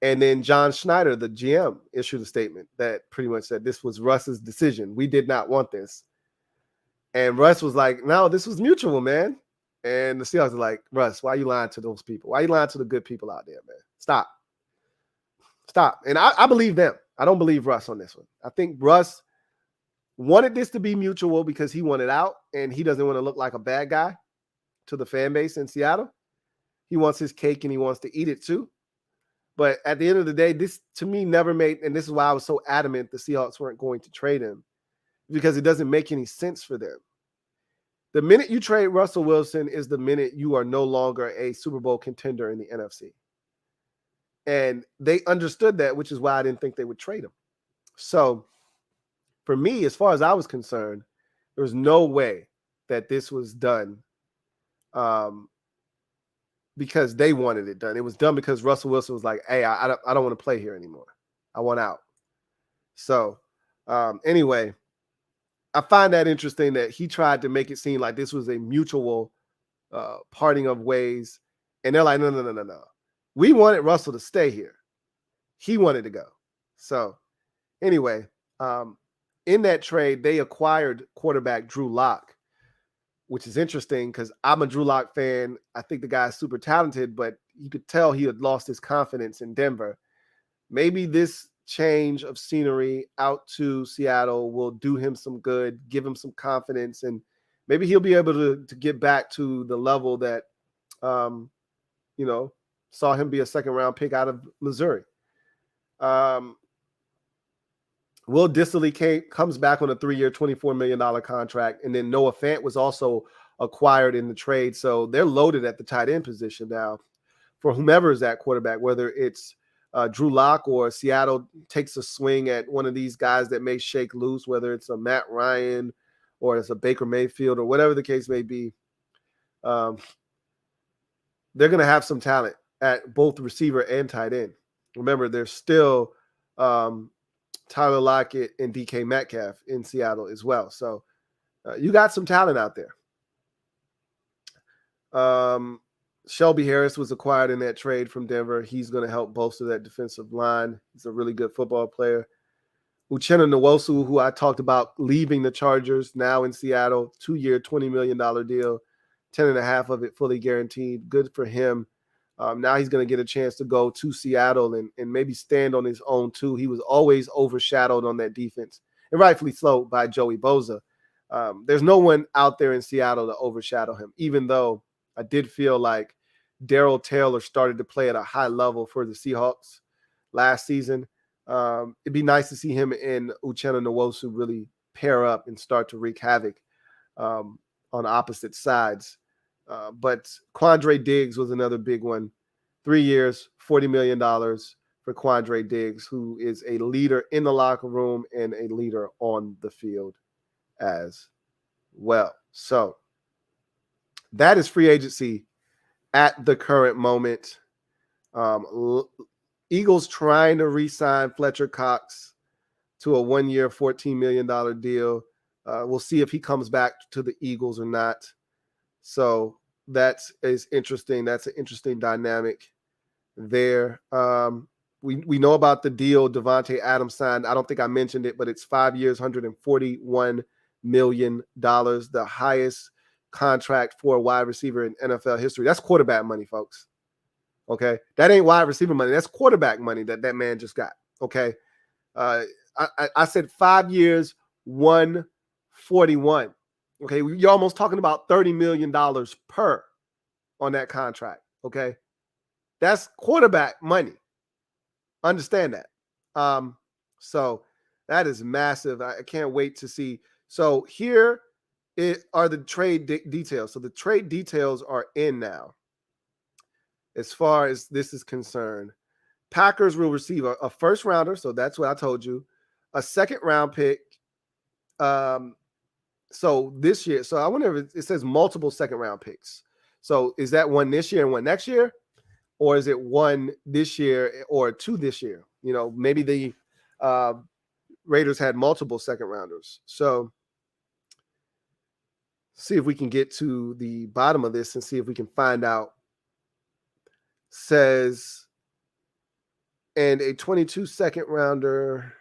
And then John Schneider, the GM, issued a statement that pretty much said this was Russ's decision. We did not want this. And Russ was like, no, this was mutual, man. And the Seahawks are like, Russ, why are you lying to those people? Why are you lying to the good people out there, man? Stop. And I believe them. I don't believe Russ on this one. I think Russ wanted this to be mutual because he wanted out, and he doesn't want to look like a bad guy to the fan base in Seattle. He wants his cake and he wants to eat it too. But at the end of the day, this to me never made, and this is why I was so adamant the Seahawks weren't going to trade him, because it doesn't make any sense for them. The minute you trade Russell Wilson is the minute you are no longer a Super Bowl contender in the NFC. And they understood that, which is why I didn't think they would trade him. So for me, as far as I was concerned, there was no way that this was done because they wanted it done. It was done because Russell Wilson was like, hey, I don't want to play here anymore. I want out. So anyway, I find that interesting that he tried to make it seem like this was a mutual parting of ways. And they're like, no. We wanted Russell to stay here. He wanted to go. So anyway, in that trade, they acquired quarterback Drew Lock, which is interesting because I'm a Drew Lock fan. I think the guy's super talented, but you could tell he had lost his confidence in Denver. maybe this change of scenery out to Seattle will do him some good, give him some confidence, and maybe he'll be able to get back to the level that, saw him be a second-round pick out of Missouri. Will Dissly comes back on a 3-year, $24 million contract, and then Noah Fant was also acquired in the trade, so they're loaded at the tight end position now for whomever is at quarterback, whether it's Drew Lock or Seattle takes a swing at one of these guys that may shake loose, whether it's a Matt Ryan or it's a Baker Mayfield or whatever the case may be. They're going to have some talent at both receiver and tight end. Remember, there's still Tyler Lockett and DK Metcalf in Seattle as well. So you got some talent out there. Shelby Harris was acquired in that trade from Denver. He's going to help bolster that defensive line. He's a really good football player. Uchenna Nwosu, who I talked about leaving the Chargers, now in Seattle, 2-year, $20 million deal, 10.5 of it fully guaranteed. Good for him. Now he's going to get a chance to go to Seattle and maybe stand on his own too. He was always overshadowed on that defense, and rightfully so, by Joey Bosa. There's no one out there in Seattle to overshadow him, even though I did feel like Darrell Taylor started to play at a high level for the Seahawks last season. It'd be nice to see him and Uchenna Nwosu really pair up and start to wreak havoc on opposite sides. But Quandre Diggs was another big one. 3 years, $40 million for Quandre Diggs, who is a leader in the locker room and a leader on the field as well. So that is free agency at the current moment. Eagles trying to re-sign Fletcher Cox to a 1-year, $14 million deal. We'll see if he comes back to the Eagles or not. So that is interesting. That's an interesting dynamic there. We know about the deal Devontae Adams signed. I don't think I mentioned it, but it's 5 years, $141 million, the highest contract for a wide receiver in NFL history. That's quarterback money, folks. Okay, that ain't wide receiver money. That's quarterback money that man just got. Okay, I said 5 years, 141. Okay, you're almost talking about $30 million per on that contract. Okay, that's quarterback money. Understand that. So that is massive. I can't wait to see. So here are the trade details. So the trade details are in now. As far as this is concerned, Packers will receive a first rounder. So that's what I told you. A second round pick. So this year, so I wonder if it says multiple second round picks. So is that one this year and one next year? Or is it one this year or two this year? You know, maybe the Raiders had multiple second rounders. So see if we can get to the bottom of this and see if we can find out. Says, and a 22 second rounder.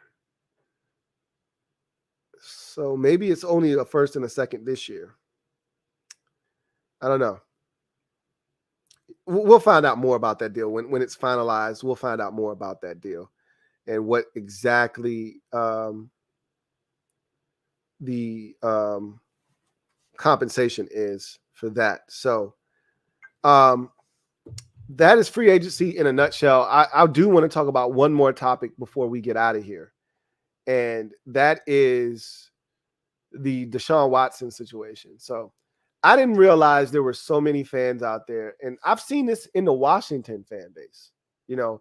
So maybe it's only a first and a second this year. I don't know. We'll find out more about that deal when it's finalized. We'll find out more about that deal and what exactly the compensation is for that. So that is free agency in a nutshell. I do want to talk about one more topic before we get out of here, and that is the Deshaun Watson situation. So I didn't realize there were so many fans out there, and I've seen this in the Washington fan base. You know,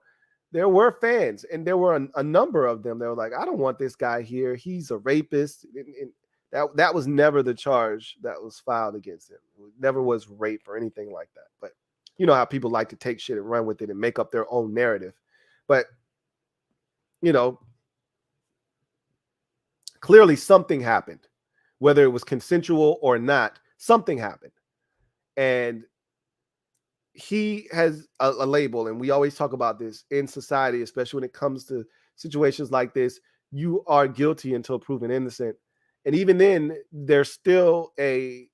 there were fans, and there were a number of them. They were like, I don't want this guy here. He's a rapist. And that was never the charge that was filed against him. It never was rape or anything like that. But you know how people like to take shit and run with it and make up their own narrative. But, you know, clearly something happened, whether it was consensual or not. Something happened. And he has a label, and we always talk about this in society, especially when it comes to situations like this. You are guilty until proven innocent. And even then, there's still a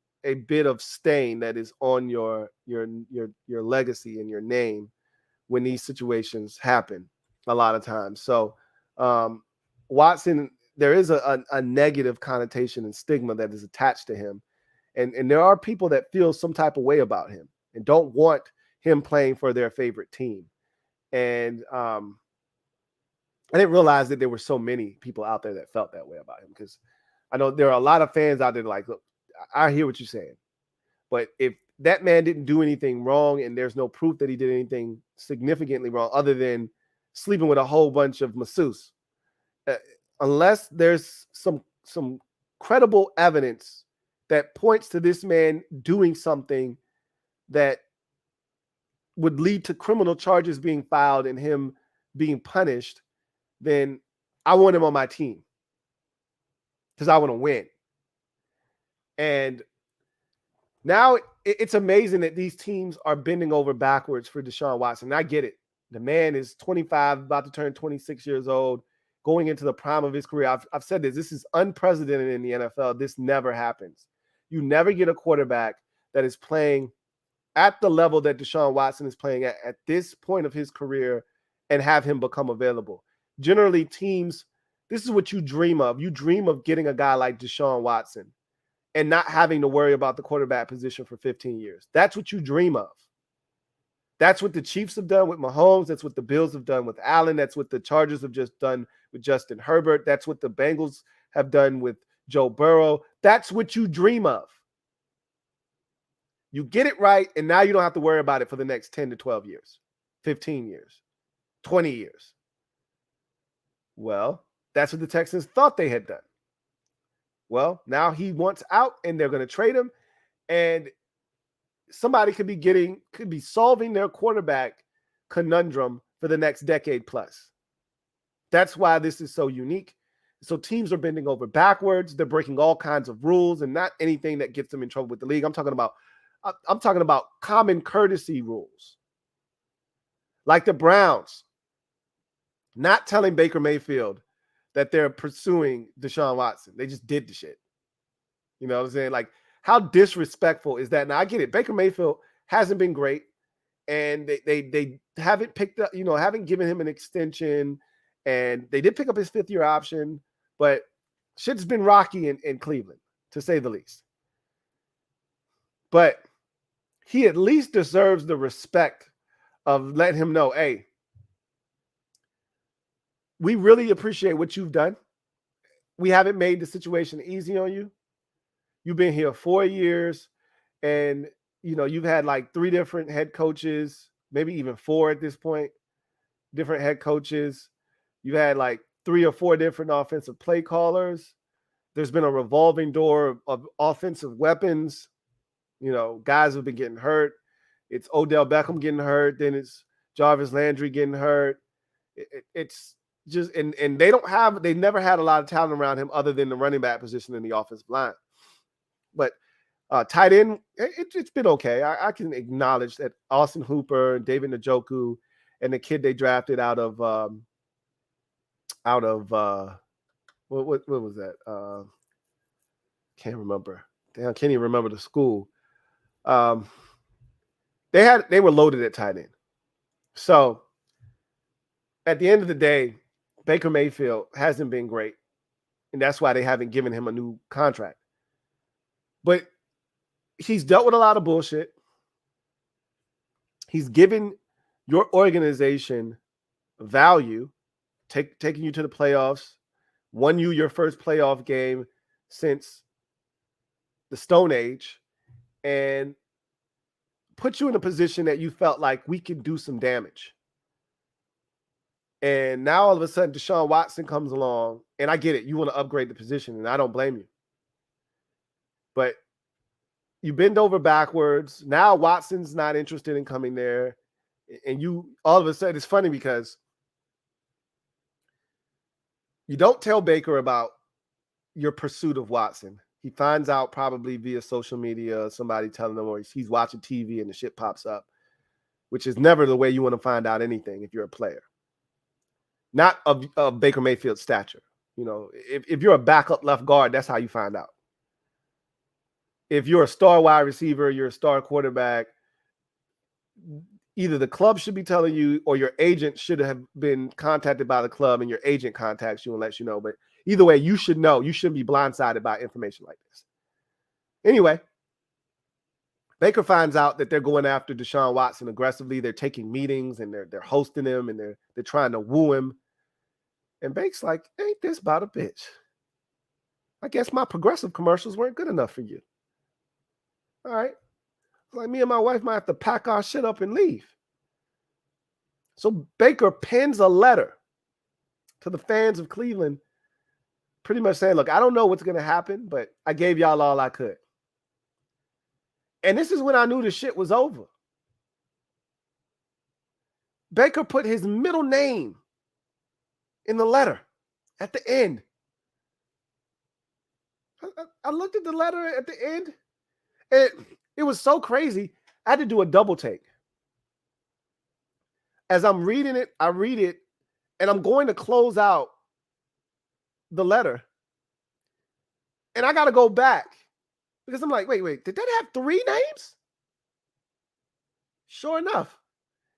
bit of stain that is on your legacy and your name when these situations happen. a lot of times. So Watson, there is a negative connotation and stigma that is attached to him. And there are people that feel some type of way about him and don't want him playing for their favorite team. And I didn't realize that there were so many people out there that felt that way about him, because I know there are a lot of fans out there like, look, I hear what you're saying, but if that man didn't do anything wrong and there's no proof that he did anything significantly wrong other than sleeping with a whole bunch of masseuses, unless there's some credible evidence that points to this man doing something that would lead to criminal charges being filed and him being punished, then I want him on my team because I want to win. And now it's amazing that these teams are bending over backwards for Deshaun Watson. And I get it. The man is 25, about to turn 26 years old, going into the prime of his career. I've said this is unprecedented in the NFL. This never happens. You never get a quarterback that is playing at the level that Deshaun Watson is playing at this point of his career and have him become available. Generally, teams, this is what you dream of. You dream of getting a guy like Deshaun Watson and not having to worry about the quarterback position for 15 years. That's what you dream of. That's what the Chiefs have done with Mahomes. That's what the Bills have done with Allen. That's what the Chargers have just done with Justin Herbert. That's what the Bengals have done with Joe Burrow. That's what you dream of. You get it right, and now you don't have to worry about it for the next 10 to 12 years, 15 years, 20 years. Well, that's what the Texans thought they had done. Well, now he wants out, and they're going to trade him, and somebody could be solving their quarterback conundrum for the next decade plus. That's why this is so unique. So teams are bending over backwards. They're breaking all kinds of rules, and not anything that gets them in trouble with the league. I'm talking about common courtesy rules. Like the Browns not telling Baker Mayfield that they're pursuing Deshaun Watson. They just did the shit. You know what I'm saying? Like, how disrespectful is that? Now, I get it. Baker Mayfield hasn't been great, and they haven't picked up, haven't given him an extension, and they did pick up his fifth-year option, but shit's been rocky in Cleveland, to say the least. But he at least deserves the respect of letting him know, hey, we really appreciate what you've done. We haven't made the situation easy on you. You've been here 4 years, and you've had like 3 different head coaches, maybe even 4 at this point, different head coaches. You've had like 3 or 4 different offensive play callers. There's been a revolving door of offensive weapons. Guys have been getting hurt. It's Odell Beckham getting hurt. Then it's Jarvis Landry getting hurt. It's just, and they never had a lot of talent around him other than the running back position in the offensive line. But tight end, it's been okay. I can acknowledge that Austin Hooper and David Njoku and the kid they drafted out of what was that? Can't remember. Damn, can't even remember the school. They were loaded at tight end. So at the end of the day, Baker Mayfield hasn't been great, and that's why they haven't given him a new contract. But he's dealt with a lot of bullshit. He's given your organization value, taking you to the playoffs, won you your first playoff game since the Stone Age, and put you in a position that you felt like we could do some damage. And now all of a sudden Deshaun Watson comes along, and I get it. You want to upgrade the position, and I don't blame you. But you bend over backwards. Now Watson's not interested in coming there. And you all of a sudden, it's funny because you don't tell Baker about your pursuit of Watson. He finds out probably via social media, somebody telling him, or he's watching TV and the shit pops up, which is never the way you want to find out anything if you're a player. Not of Baker Mayfield's stature. If you're a backup left guard, that's how you find out. If you're a star wide receiver, you're a star quarterback, either the club should be telling you or your agent should have been contacted by the club and your agent contacts you and lets you know. But either way, you should know. You shouldn't be blindsided by information like this. Anyway, Baker finds out that they're going after Deshaun Watson aggressively. They're taking meetings and they're hosting him and they're trying to woo him. And Bake's like, ain't this about a bitch? I guess my progressive commercials weren't good enough for you. All right. Like, me and my wife might have to pack our shit up and leave. So Baker pens a letter to the fans of Cleveland, pretty much saying, look, I don't know what's going to happen, but I gave y'all all I could. And this is when I knew the shit was over. Baker put his middle name in the letter at the end. I looked at the letter at the end, and it was so crazy. I had to do a double take. As I'm reading it, I read it, and I'm going to close out the letter. And I got to go back because I'm like, wait, did that have 3 names? Sure enough.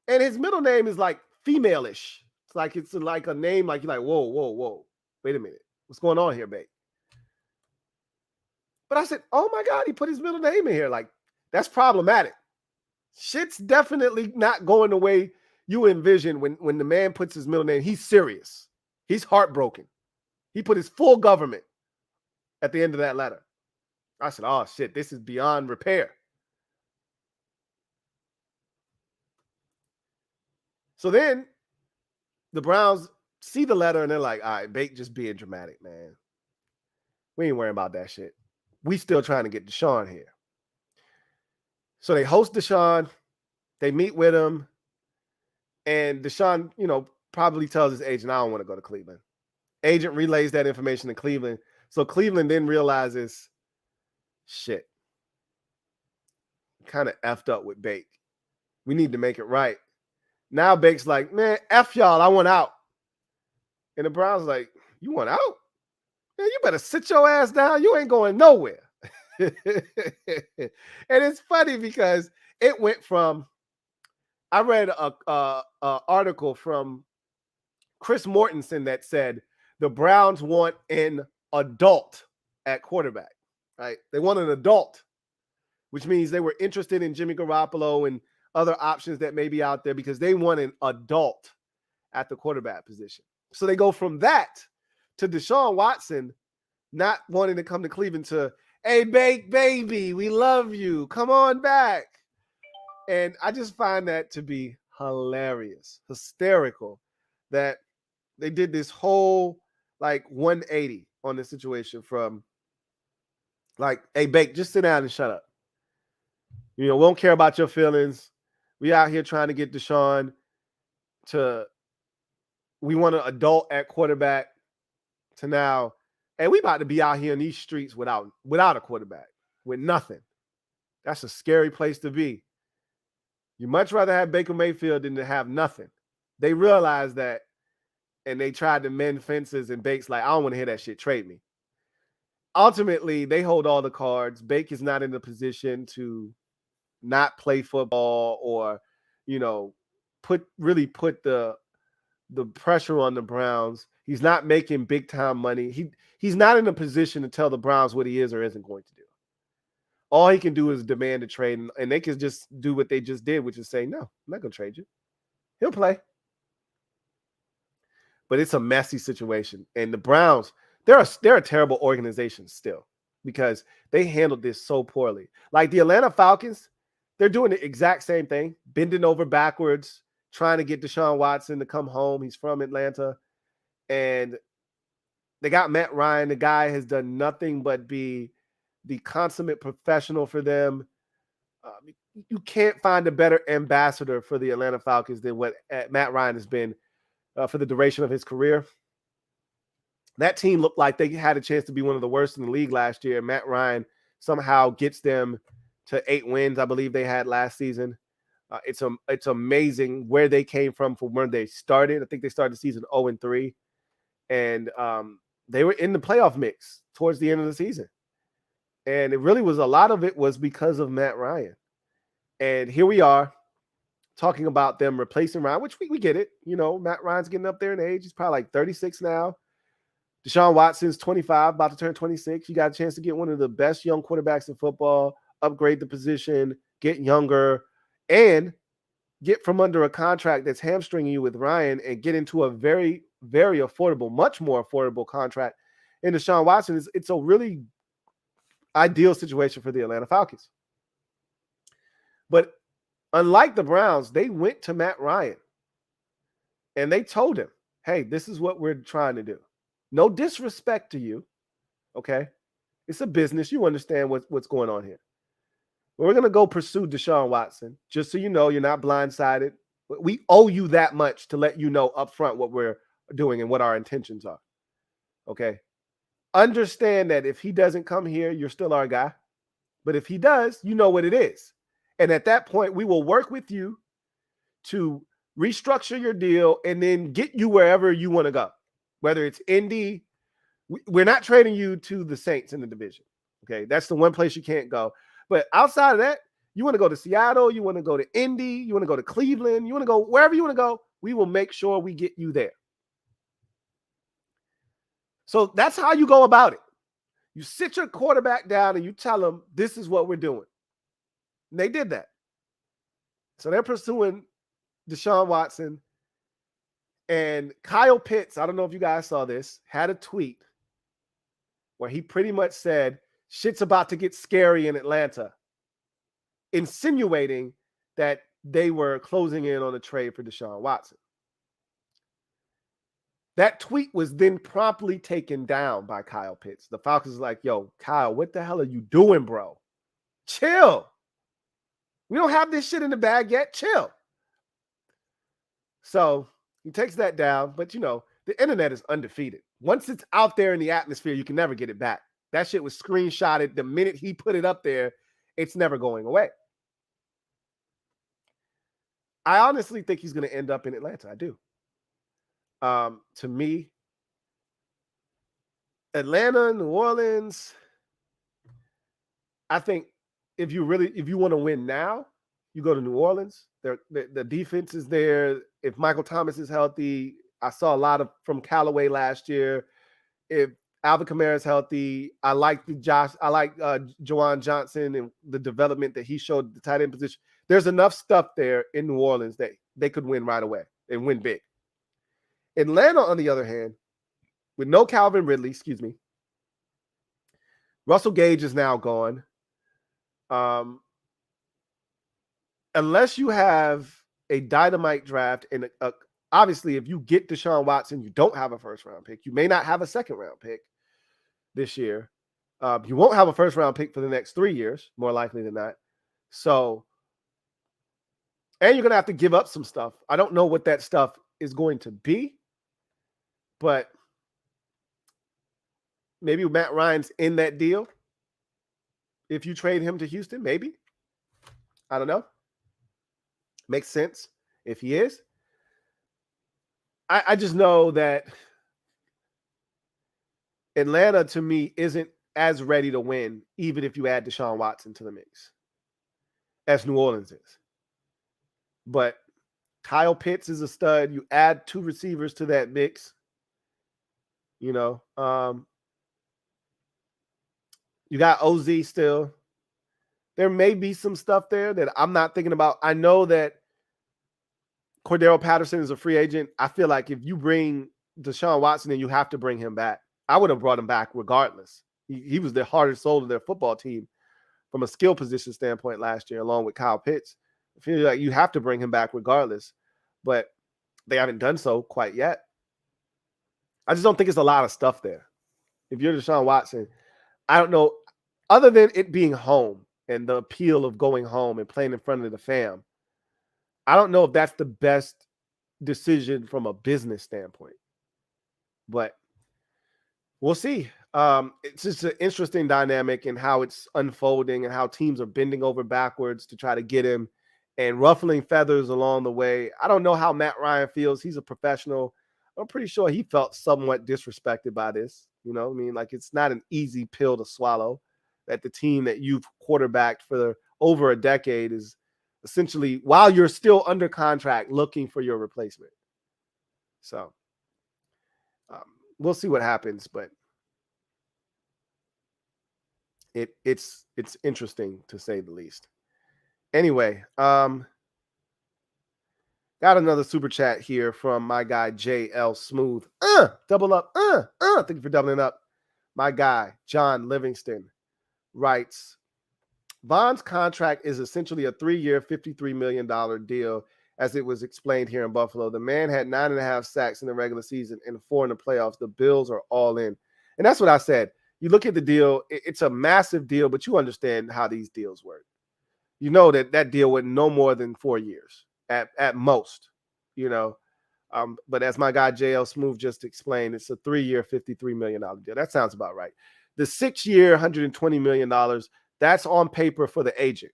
And his middle name is like female-ish. It's like a name like you're like, whoa. Wait a minute. What's going on here, babe? But I said, oh my God, he put his middle name in here. Like, that's problematic. Shit's definitely not going the way you envision when the man puts his middle name. He's serious. He's heartbroken. He put his full government at the end of that letter. I said, oh shit, this is beyond repair. So then the Browns see the letter and they're like, all right, Bake just being dramatic, man. We ain't worrying about that shit. We still trying to get Deshaun here. So they host Deshaun. They meet with him. And Deshaun, probably tells his agent, I don't want to go to Cleveland. Agent relays that information to Cleveland. So Cleveland then realizes, shit, kind of effed up with Bake. We need to make it right. Now Bake's like, man, F y'all, I want out. And the Browns like, you want out? Man, you better sit your ass down. You ain't going nowhere. And it's funny because it went from, I read a article from Chris Mortensen that said the Browns want an adult at quarterback, right? They want an adult, which means they were interested in Jimmy Garoppolo and other options that may be out there because they want an adult at the quarterback position. So they go from that to Deshaun Watson not wanting to come to Cleveland to, hey, Bake, baby, we love you. Come on back. And I just find that to be hilarious, hysterical, that they did this whole 180 on this situation from hey, Bake, just sit down and shut up. We don't care about your feelings. We out here trying to get Deshaun we want an adult at quarterback to now, and we about to be out here in these streets without a quarterback, with nothing. That's a scary place to be. You much rather have Baker Mayfield than to have nothing. They realized that, and they tried to mend fences, and Bake's like, I don't want to hear that shit. Trade me. Ultimately, they hold all the cards. Bake is not in a position to not play football or, put the pressure on the Browns. He's not making big time money. He's not in a position to tell the Browns what he is or isn't going to do. All he can do is demand a trade, and they can just do what they just did, which is say, no, I'm not going to trade you. He'll play. But it's a messy situation. And the Browns, they're a terrible organization still because they handled this so poorly. Like the Atlanta Falcons, they're doing the exact same thing, bending over backwards, trying to get Deshaun Watson to come home. He's from Atlanta. And they got Matt Ryan. The guy has done nothing but be the consummate professional for them. You can't find a better ambassador for the Atlanta Falcons than what Matt Ryan has been for the duration of his career. That team looked like they had a chance to be one of the worst in the league last year. Matt Ryan somehow gets them to 8 wins, I believe they had last season. It's amazing where they came from when they started. I think they started the season 0-3. And they were in the playoff mix towards the end of the season. And it really was, a lot of it was because of Matt Ryan. And here we are, talking about them replacing Ryan, which we get it. You know, Matt Ryan's getting up there in age. He's probably like 36 now. Deshaun Watson's 25, about to turn 26. You got a chance to get one of the best young quarterbacks in football, upgrade the position, get younger, and get from under a contract that's hamstringing you with Ryan and get into a very, very affordable, much more affordable contract in Deshaun Watson. It's a really ideal situation for the Atlanta Falcons. But unlike the Browns, they went to Matt Ryan and they told him, hey, this is what we're trying to do. No disrespect to you, okay? It's a business. You understand what's going on here. We're going to go pursue Deshaun Watson. Just so you know, you're not blindsided. We owe you that much to let you know up front what we're doing and what our intentions are, okay? Understand that if he doesn't come here, you're still our guy. But if he does, you know what it is. And at that point, we will work with you to restructure your deal and then get you wherever you want to go. Whether it's Indy, we're not trading you to the Saints in the division. Okay, that's the one place you can't go. But outside of that, you want to go to Seattle, you want to go to Indy, you want to go to Cleveland, you want to go wherever you want to go, we will make sure we get you there. So that's how you go about it. You sit your quarterback down and you tell him, this is what we're doing. And they did that. So they're pursuing Deshaun Watson. And Kyle Pitts, I don't know if you guys saw this, had a tweet where he pretty much said, shit's about to get scary in Atlanta, insinuating that they were closing in on a trade for Deshaun Watson. That tweet was then promptly taken down by Kyle Pitts. The Falcons are like, yo, Kyle, what the hell are you doing, bro? Chill. We don't have this shit in the bag yet. Chill. So he takes that down, but you know, the internet is undefeated. Once it's out there in the atmosphere, you can never get it back. That shit was screenshotted the minute he put it up there. It's never going away. I honestly think he's going to end up in Atlanta. I do. To me, Atlanta, New Orleans, I think if you want to win now, you go to New Orleans. The defense is there. If Michael Thomas is healthy, I saw a lot from Callaway last year. If Alvin Kamara is healthy, I like Juwan Johnson and the development that he showed at the tight end position. There's enough stuff there in New Orleans that they could win right away and win big. Atlanta, on the other hand, with no Calvin Ridley, Russell Gage is now gone. Unless you have a dynamite draft and obviously if you get Deshaun Watson, you don't have a first-round pick. You may not have a second-round pick this year. You won't have a first-round pick for the next 3 years, more likely than not. So, and you're going to have to give up some stuff. I don't know what that stuff is going to be, but maybe Matt Ryan's in that deal. If you trade him to Houston, maybe. I don't know. Makes sense if he is. I just know that Atlanta, to me, isn't as ready to win, even if you add Deshaun Watson to the mix, as New Orleans is. But Kyle Pitts is a stud. You add 2 receivers to that mix. You know, you got OZ still. There may be some stuff there that I'm not thinking about. I know that Cordero Patterson is a free agent. I feel like if you bring Deshaun Watson in, you have to bring him back. I would have brought him back regardless. He was the hardest soul of their football team from a skill position standpoint last year, along with Kyle Pitts. I feel like you have to bring him back regardless, but they haven't done so quite yet. I just don't think it's a lot of stuff there. If you're Deshaun Watson, I don't know, other than it being home and the appeal of going home and playing in front of the fam, I don't know if that's the best decision from a business standpoint, but we'll see. It's just an interesting dynamic in how it's unfolding and how teams are bending over backwards to try to get him and ruffling feathers along the way. I don't know how Matt Ryan feels. He's a professional. I'm pretty sure he felt somewhat disrespected by this. You know, I mean, like, it's not an easy pill to swallow that the team that you've quarterbacked for over a decade is essentially while you're still under contract looking for your replacement. So we'll see what happens, but it's interesting to say the least. Anyway, got another super chat here from my guy JL Smooth. Double up. Thank you for doubling up. My guy John Livingston writes, Von's contract is essentially a 3-year, $53 million deal, as it was explained here in Buffalo. The man had 9.5 sacks in the regular season and 4 in the playoffs. The Bills are all in. And that's what I said. You look at the deal, it's a massive deal, but you understand how these deals work. You know that deal went no more than 4 years at most, you know. But as my guy JL Smooth just explained, it's a 3-year, $53 million deal. That sounds about right. The 6-year, $120 million, that's on paper for the agent.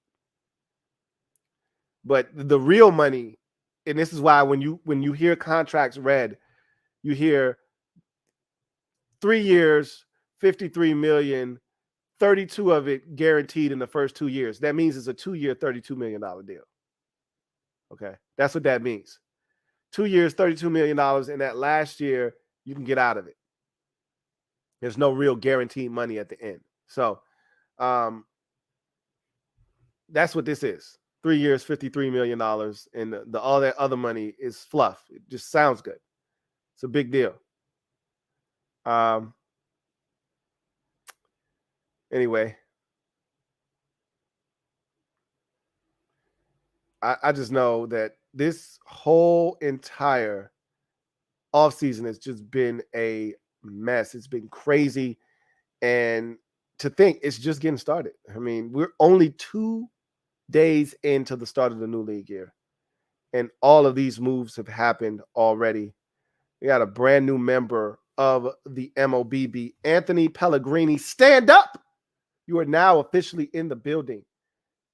But the real money, and this is why when you hear contracts read, you hear 3 years, $53 million, 32 of it guaranteed in the first 2 years. That means it's a 2-year, $32 million deal. Okay, that's what that means. 2 years, $32 million, and that last year you can get out of it. There's no real guaranteed money at the end. So that's what this is. 3 years, $53 million, and the all that other money is fluff. It just sounds good. It's a big deal. Anyway, I just know that this whole entire offseason has just been a mess. It's been crazy. And to think it's just getting started. I mean, we're only 2 days into the start of the new league year, and all of these moves have happened already. We got a brand new member of the MOBB, Anthony Pellegrini. Stand up! You are now officially in the building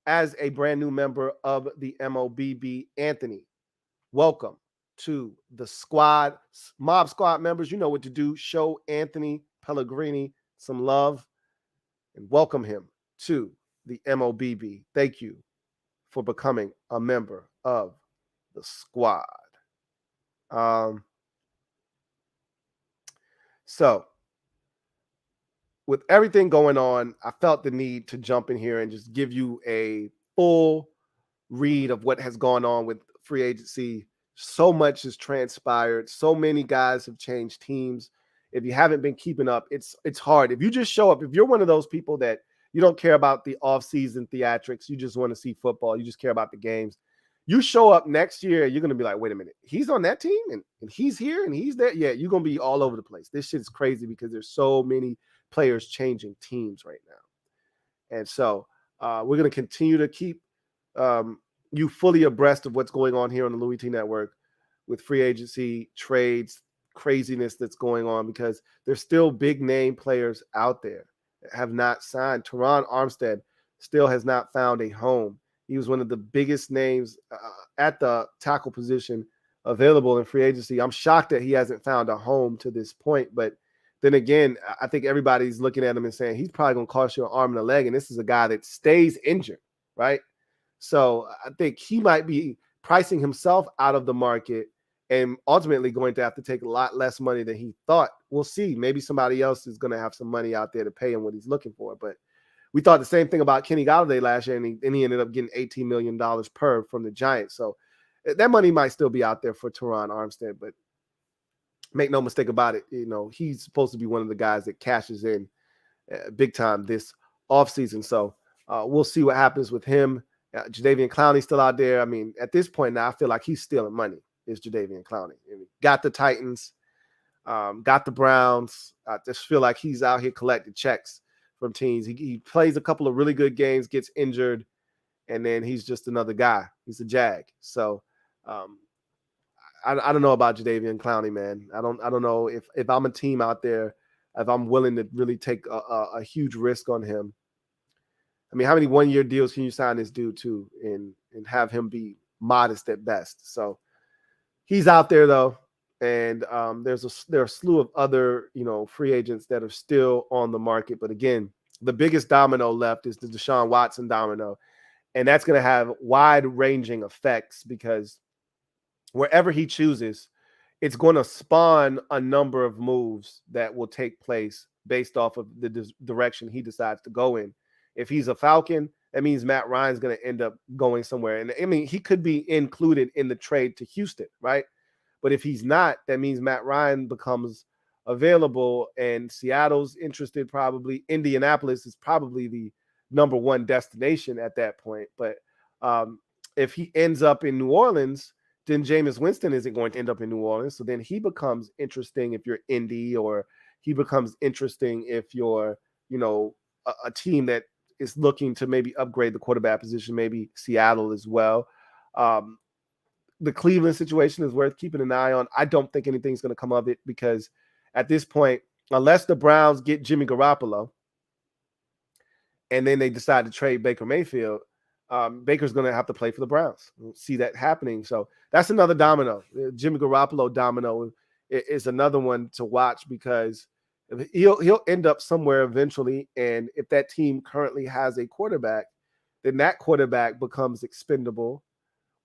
as a brand new member of the MOBB. Anthony, welcome to the squad. Mob Squad members, you know what to do. Show Anthony Pellegrini some love and welcome him to the MOBB. Thank you for becoming a member of the squad. So with everything going on, I felt the need to jump in here and just give you a full read of what has gone on with free agency. So much has transpired. So many guys have changed teams. If you haven't been keeping up, it's hard. If you just show up, if you're one of those people that you don't care about the offseason theatrics, you just want to see football, you just care about the games, you show up next year, you're going to be like, wait a minute, he's on that team and he's here and he's there. Yeah, you're going to be all over the place. This shit is crazy because there's so many players changing teams right now. And so we're going to continue to keep you fully abreast of what's going on here on the Louie T Network with free agency, trades, craziness that's going on, because there's still big name players out there that have not signed. Teron Armstead still has not found a home. He was one of the biggest names at the tackle position available in free agency. I'm shocked that he hasn't found a home to this point. But then again, I think everybody's looking at him and saying he's probably going to cost you an arm and a leg. And this is a guy that stays injured, right? So I think he might be pricing himself out of the market and ultimately going to have to take a lot less money than he thought. We'll see. Maybe somebody else is going to have some money out there to pay him what he's looking for. But we thought the same thing about Kenny Golladay last year, and he ended up getting $18 million per from the Giants. So that money might still be out there for Teron Armstead, but make no mistake about it, you know, he's supposed to be one of the guys that cashes in big time this offseason. So we'll see what happens with him. Jadeveon Clowney's still out there. I mean, at this point now, I feel like he's stealing money. Is Jadeveon Clowney. Got the Titans, got the Browns. I just feel like he's out here collecting checks from teams. He plays a couple of really good games, gets injured, and then he's just another guy. He's a Jag. So I don't know about Jadeveon Clowney, man. I don't know if I'm a team out there, if I'm willing to really take a huge risk on him. I mean, how many one-year deals can you sign this dude to and have him be modest at best? So he's out there though, and there are a slew of other, you know, free agents that are still on the market. But again, the biggest domino left is the Deshaun Watson domino, And that's going to have wide-ranging effects because wherever he chooses, it's going to spawn a number of moves that will take place based off of the direction he decides to go in. If he's a Falcon, that means Matt Ryan's going to end up going somewhere. And I mean, he could be included in the trade to Houston, right? But if he's not, that means Matt Ryan becomes available and Seattle's interested probably. Indianapolis is probably the number one destination at that point. But if he ends up in New Orleans, then Jameis Winston isn't going to end up in New Orleans. So then he becomes interesting if you're Indy, or he becomes interesting if you're, a team that is looking to maybe upgrade the quarterback position, maybe Seattle as well. The Cleveland situation is worth keeping an eye on. I don't think anything's going to come of it because at this point, unless the Browns get Jimmy Garoppolo and then they decide to trade Baker Mayfield, Baker's going to have to play for the Browns. We'll see that happening. So that's another domino. Jimmy Garoppolo domino is another one to watch because he'll end up somewhere eventually. And if that team currently has a quarterback, then that quarterback becomes expendable.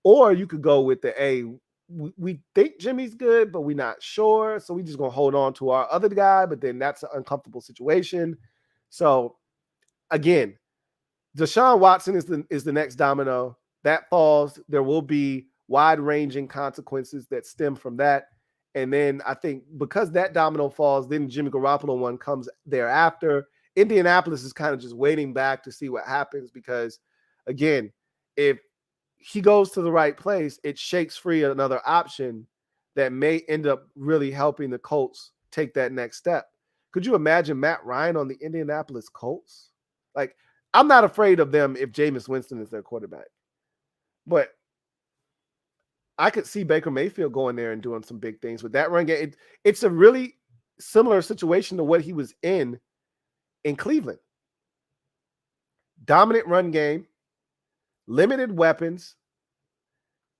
Or you could go with we think Jimmy's good, but we're not sure. So we're just going to hold on to our other guy, but then that's an uncomfortable situation. So again, Deshaun Watson is the next domino. That falls. There will be wide-ranging consequences that stem from that. And then I think because that domino falls, then Jimmy Garoppolo one comes thereafter. Indianapolis is kind of just waiting back to see what happens because, again, if he goes to the right place, it shakes free another option that may end up really helping the Colts take that next step. Could you imagine Matt Ryan on the Indianapolis Colts? Like, I'm not afraid of them if Jameis Winston is their quarterback. But I could see Baker Mayfield going there and doing some big things with that run game. It's a really similar situation to what he was in Cleveland. Dominant run game, limited weapons,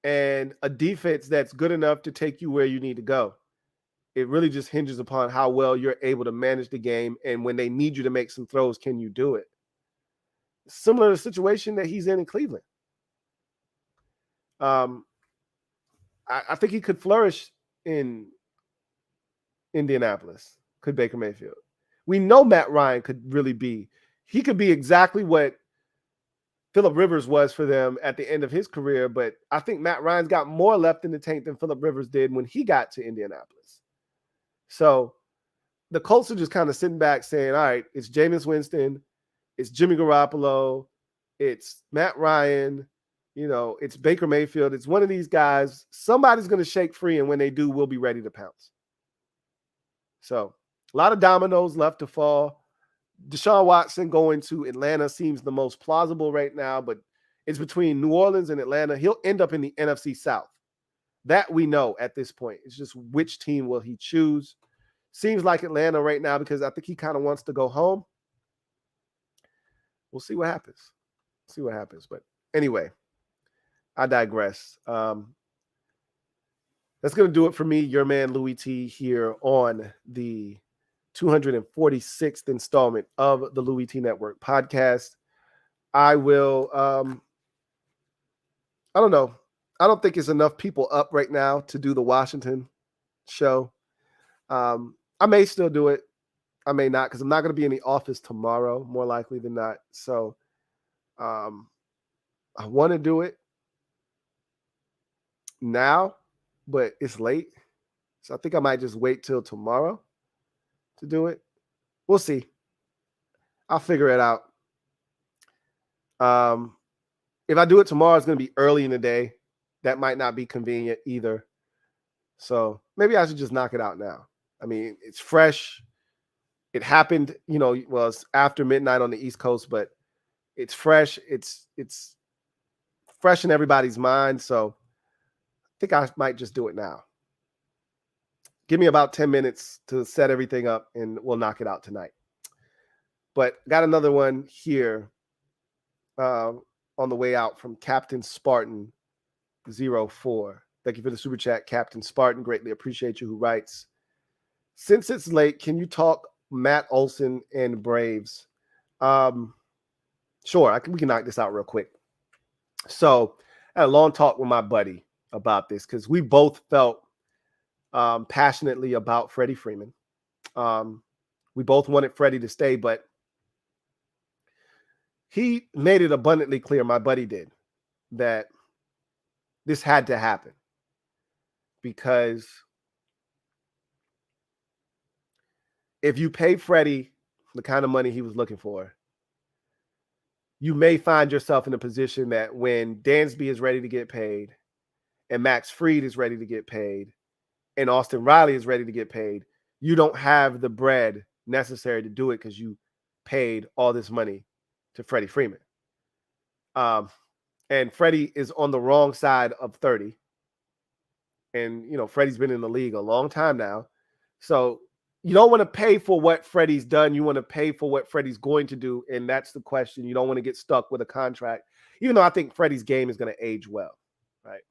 and a defense that's good enough to take you where you need to go. It really just hinges upon how well you're able to manage the game, and when they need you to make some throws, can you do it? Similar to the situation that he's in Cleveland. I think he could flourish in Indianapolis, could Baker Mayfield. We know Matt Ryan could really be. He could be exactly what Phillip Rivers was for them at the end of his career, but I think Matt Ryan's got more left in the tank than Phillip Rivers did when he got to Indianapolis. So the Colts are just kind of sitting back saying, all right, it's Jameis Winston, it's Jimmy Garoppolo, it's Matt Ryan, it's Baker Mayfield. It's one of these guys. Somebody's going to shake free, and when they do, we'll be ready to pounce. So a lot of dominoes left to fall. Deshaun Watson going to Atlanta seems the most plausible right now, but it's between New Orleans and Atlanta. He'll end up in the NFC South. That we know at this point. It's just which team will he choose. Seems like Atlanta right now because I think he kind of wants to go home. We'll see what happens. But anyway, I digress. That's going to do it for me, your man Louie T, here on the 246th installment of the LouieTeeNetwork podcast. I will, I don't know. I don't think it's enough people up right now to do the Washington show. I may still do it. I may not, because I'm not going to be in the office tomorrow, more likely than not. So I want to do it now, but it's late. So I think I might just wait till tomorrow to do it. We'll see. I'll figure it out. If I do it tomorrow, it's going to be early in the day. That might not be convenient either. So maybe I should just knock it out now. I mean, it's fresh. It happened, it's after midnight on the East Coast, but it's fresh. It's fresh in everybody's mind. So I think I might just do it now. Give me about 10 minutes to set everything up and we'll knock it out tonight. But got another one here on the way out from Captain Spartan 04. Thank you for the super chat, Captain Spartan. Greatly appreciate you, who writes, since it's late, can you talk Matt Olson and Braves? Sure, we can knock this out real quick. So I had a long talk with my buddy about this because we both felt passionately about Freddie Freeman. We both wanted Freddie to stay, but he made it abundantly clear, my buddy did, that this had to happen because if you pay Freddie the kind of money he was looking for, you may find yourself in a position that when Dansby is ready to get paid and Max Fried is ready to get paid and Austin Riley is ready to get paid, you don't have the bread necessary to do it because you paid all this money to Freddie Freeman. And Freddie is on the wrong side of 30. And, you know, Freddie's been in the league a long time now. So you don't want to pay for what Freddie's done. You want to pay for what Freddie's going to do. And that's the question. You don't want to get stuck with a contract, even though I think Freddie's game is going to age well. Right.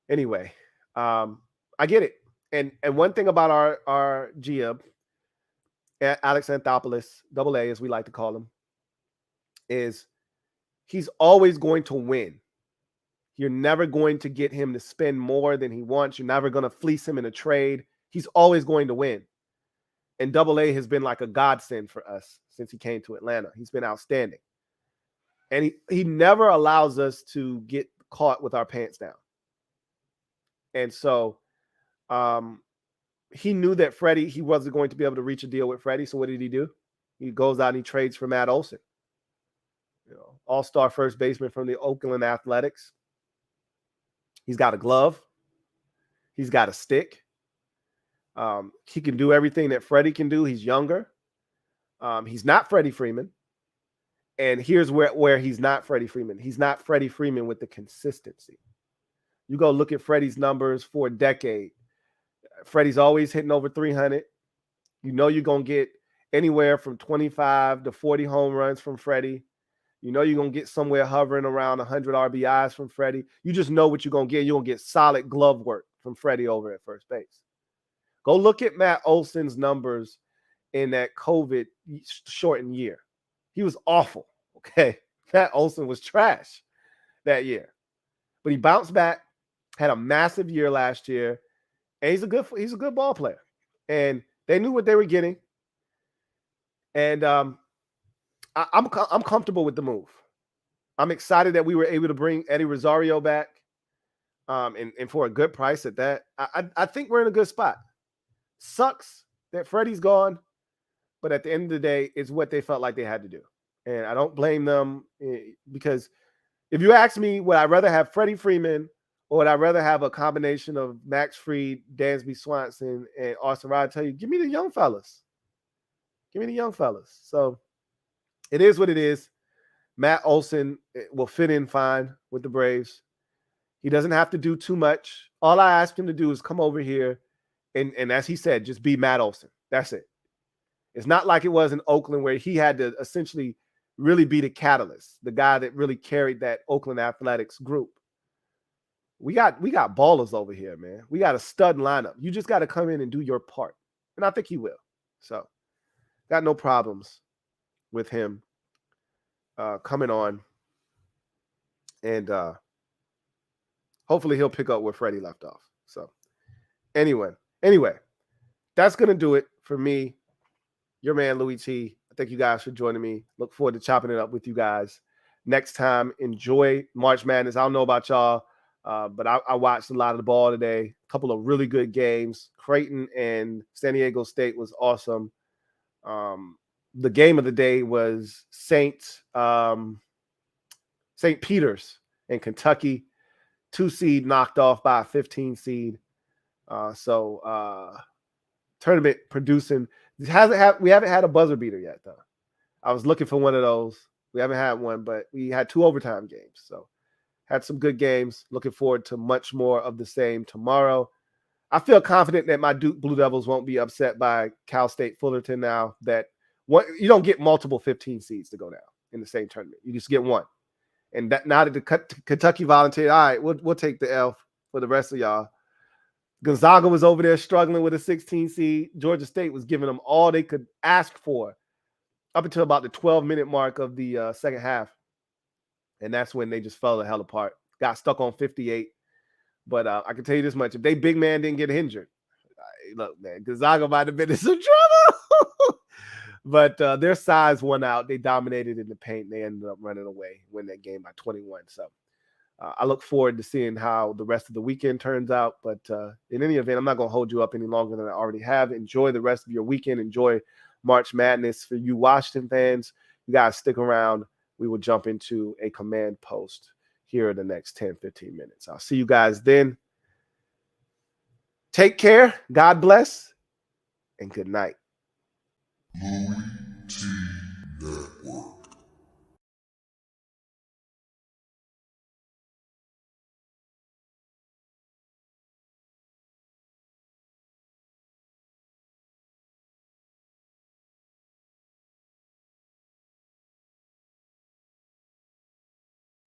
Anyway, I get it. And one thing about our GM, Alex Anthopoulos, AA, as we like to call him, is he's always going to win. You're never going to get him to spend more than he wants. You're never going to fleece him in a trade. He's always going to win. And AA has been like a godsend for us since he came to Atlanta. He's been outstanding. And he never allows us to get caught with our pants down. And so he knew that Freddie, he wasn't going to be able to reach a deal with Freddie. So what did he do? He goes out and he trades for Matt Olson, you know, all-star first baseman from the Oakland Athletics. He's got a glove. He's got a stick. He can do everything that Freddie can do. He's younger. He's not Freddie Freeman. And here's where he's not Freddie Freeman. He's not Freddie Freeman with the consistency. You go look at Freddie's numbers for a decade. Freddie's always hitting over 300. You know you're going to get anywhere from 25 to 40 home runs from Freddie. You know you're going to get somewhere hovering around 100 RBIs from Freddie. You just know what you're going to get. You're going to get solid glove work from Freddie over at first base. Go look at Matt Olson's numbers in that COVID-shortened year. He was awful, okay? Matt Olson was trash that year. But he bounced back, had a massive year last year, and he's a good ball player. And they knew what they were getting. And I'm comfortable with the move. I'm excited that we were able to bring Eddie Rosario back and for a good price at that. I think we're in a good spot. Sucks that Freddie's gone, but at the end of the day, it's what they felt like they had to do. And I don't blame them because if you ask me, would I rather have Freddie Freeman or would I rather have a combination of Max Fried, Dansby Swanson, and Austin Riley? I tell you, give me the young fellas. Give me the young fellas. So it is what it is. Matt Olson will fit in fine with the Braves. He doesn't have to do too much. All I ask him to do is come over here and as he said, just be Matt Olson. That's it. It's not like it was in Oakland where he had to essentially really be the catalyst, the guy that really carried that Oakland Athletics group. We got ballers over here, man. We got a stud lineup. You just got to come in and do your part. And I think he will. So got no problems with him coming on. And hopefully he'll pick up where Freddie left off. So anyway, that's going to do it for me, your man, Louie T. I thank you guys for joining me. Look forward to chopping it up with you guys next time. Enjoy March Madness. I don't know about y'all, but I watched a lot of the ball today. A couple of really good games. Creighton and San Diego State was awesome. The game of the day was St. Peter's in Kentucky. 2 seed knocked off by a 15 seed. Tournament producing. We haven't had a buzzer beater yet, though. I was looking for one of those. We haven't had one, but we had 2 overtime games. So had some good games. Looking forward to much more of the same tomorrow. I feel confident that my Duke Blue Devils won't be upset by Cal State Fullerton now that you don't get multiple 15 seeds to go down in the same tournament. You just get one. And that now that the Kentucky volunteered, all right, we'll take the L for the rest of y'all. Gonzaga was over there struggling with a 16 seed. Georgia State was giving them all they could ask for up until about the 12-minute mark of the second half. And that's when they just fell the hell apart. Got stuck on 58. But I can tell you this much. If they big man didn't get injured, look, man, Gonzaga might have been in some trouble. But their size won out. They dominated in the paint. They ended up running away, win that game by 21. So I look forward to seeing how the rest of the weekend turns out. But in any event, I'm not going to hold you up any longer than I already have. Enjoy the rest of your weekend. Enjoy March Madness. For you Washington fans, you guys stick around. We will jump into a command post here in the next 10, 15 minutes. I'll see you guys then. Take care. God bless. And good night. LouieTeeNetwork.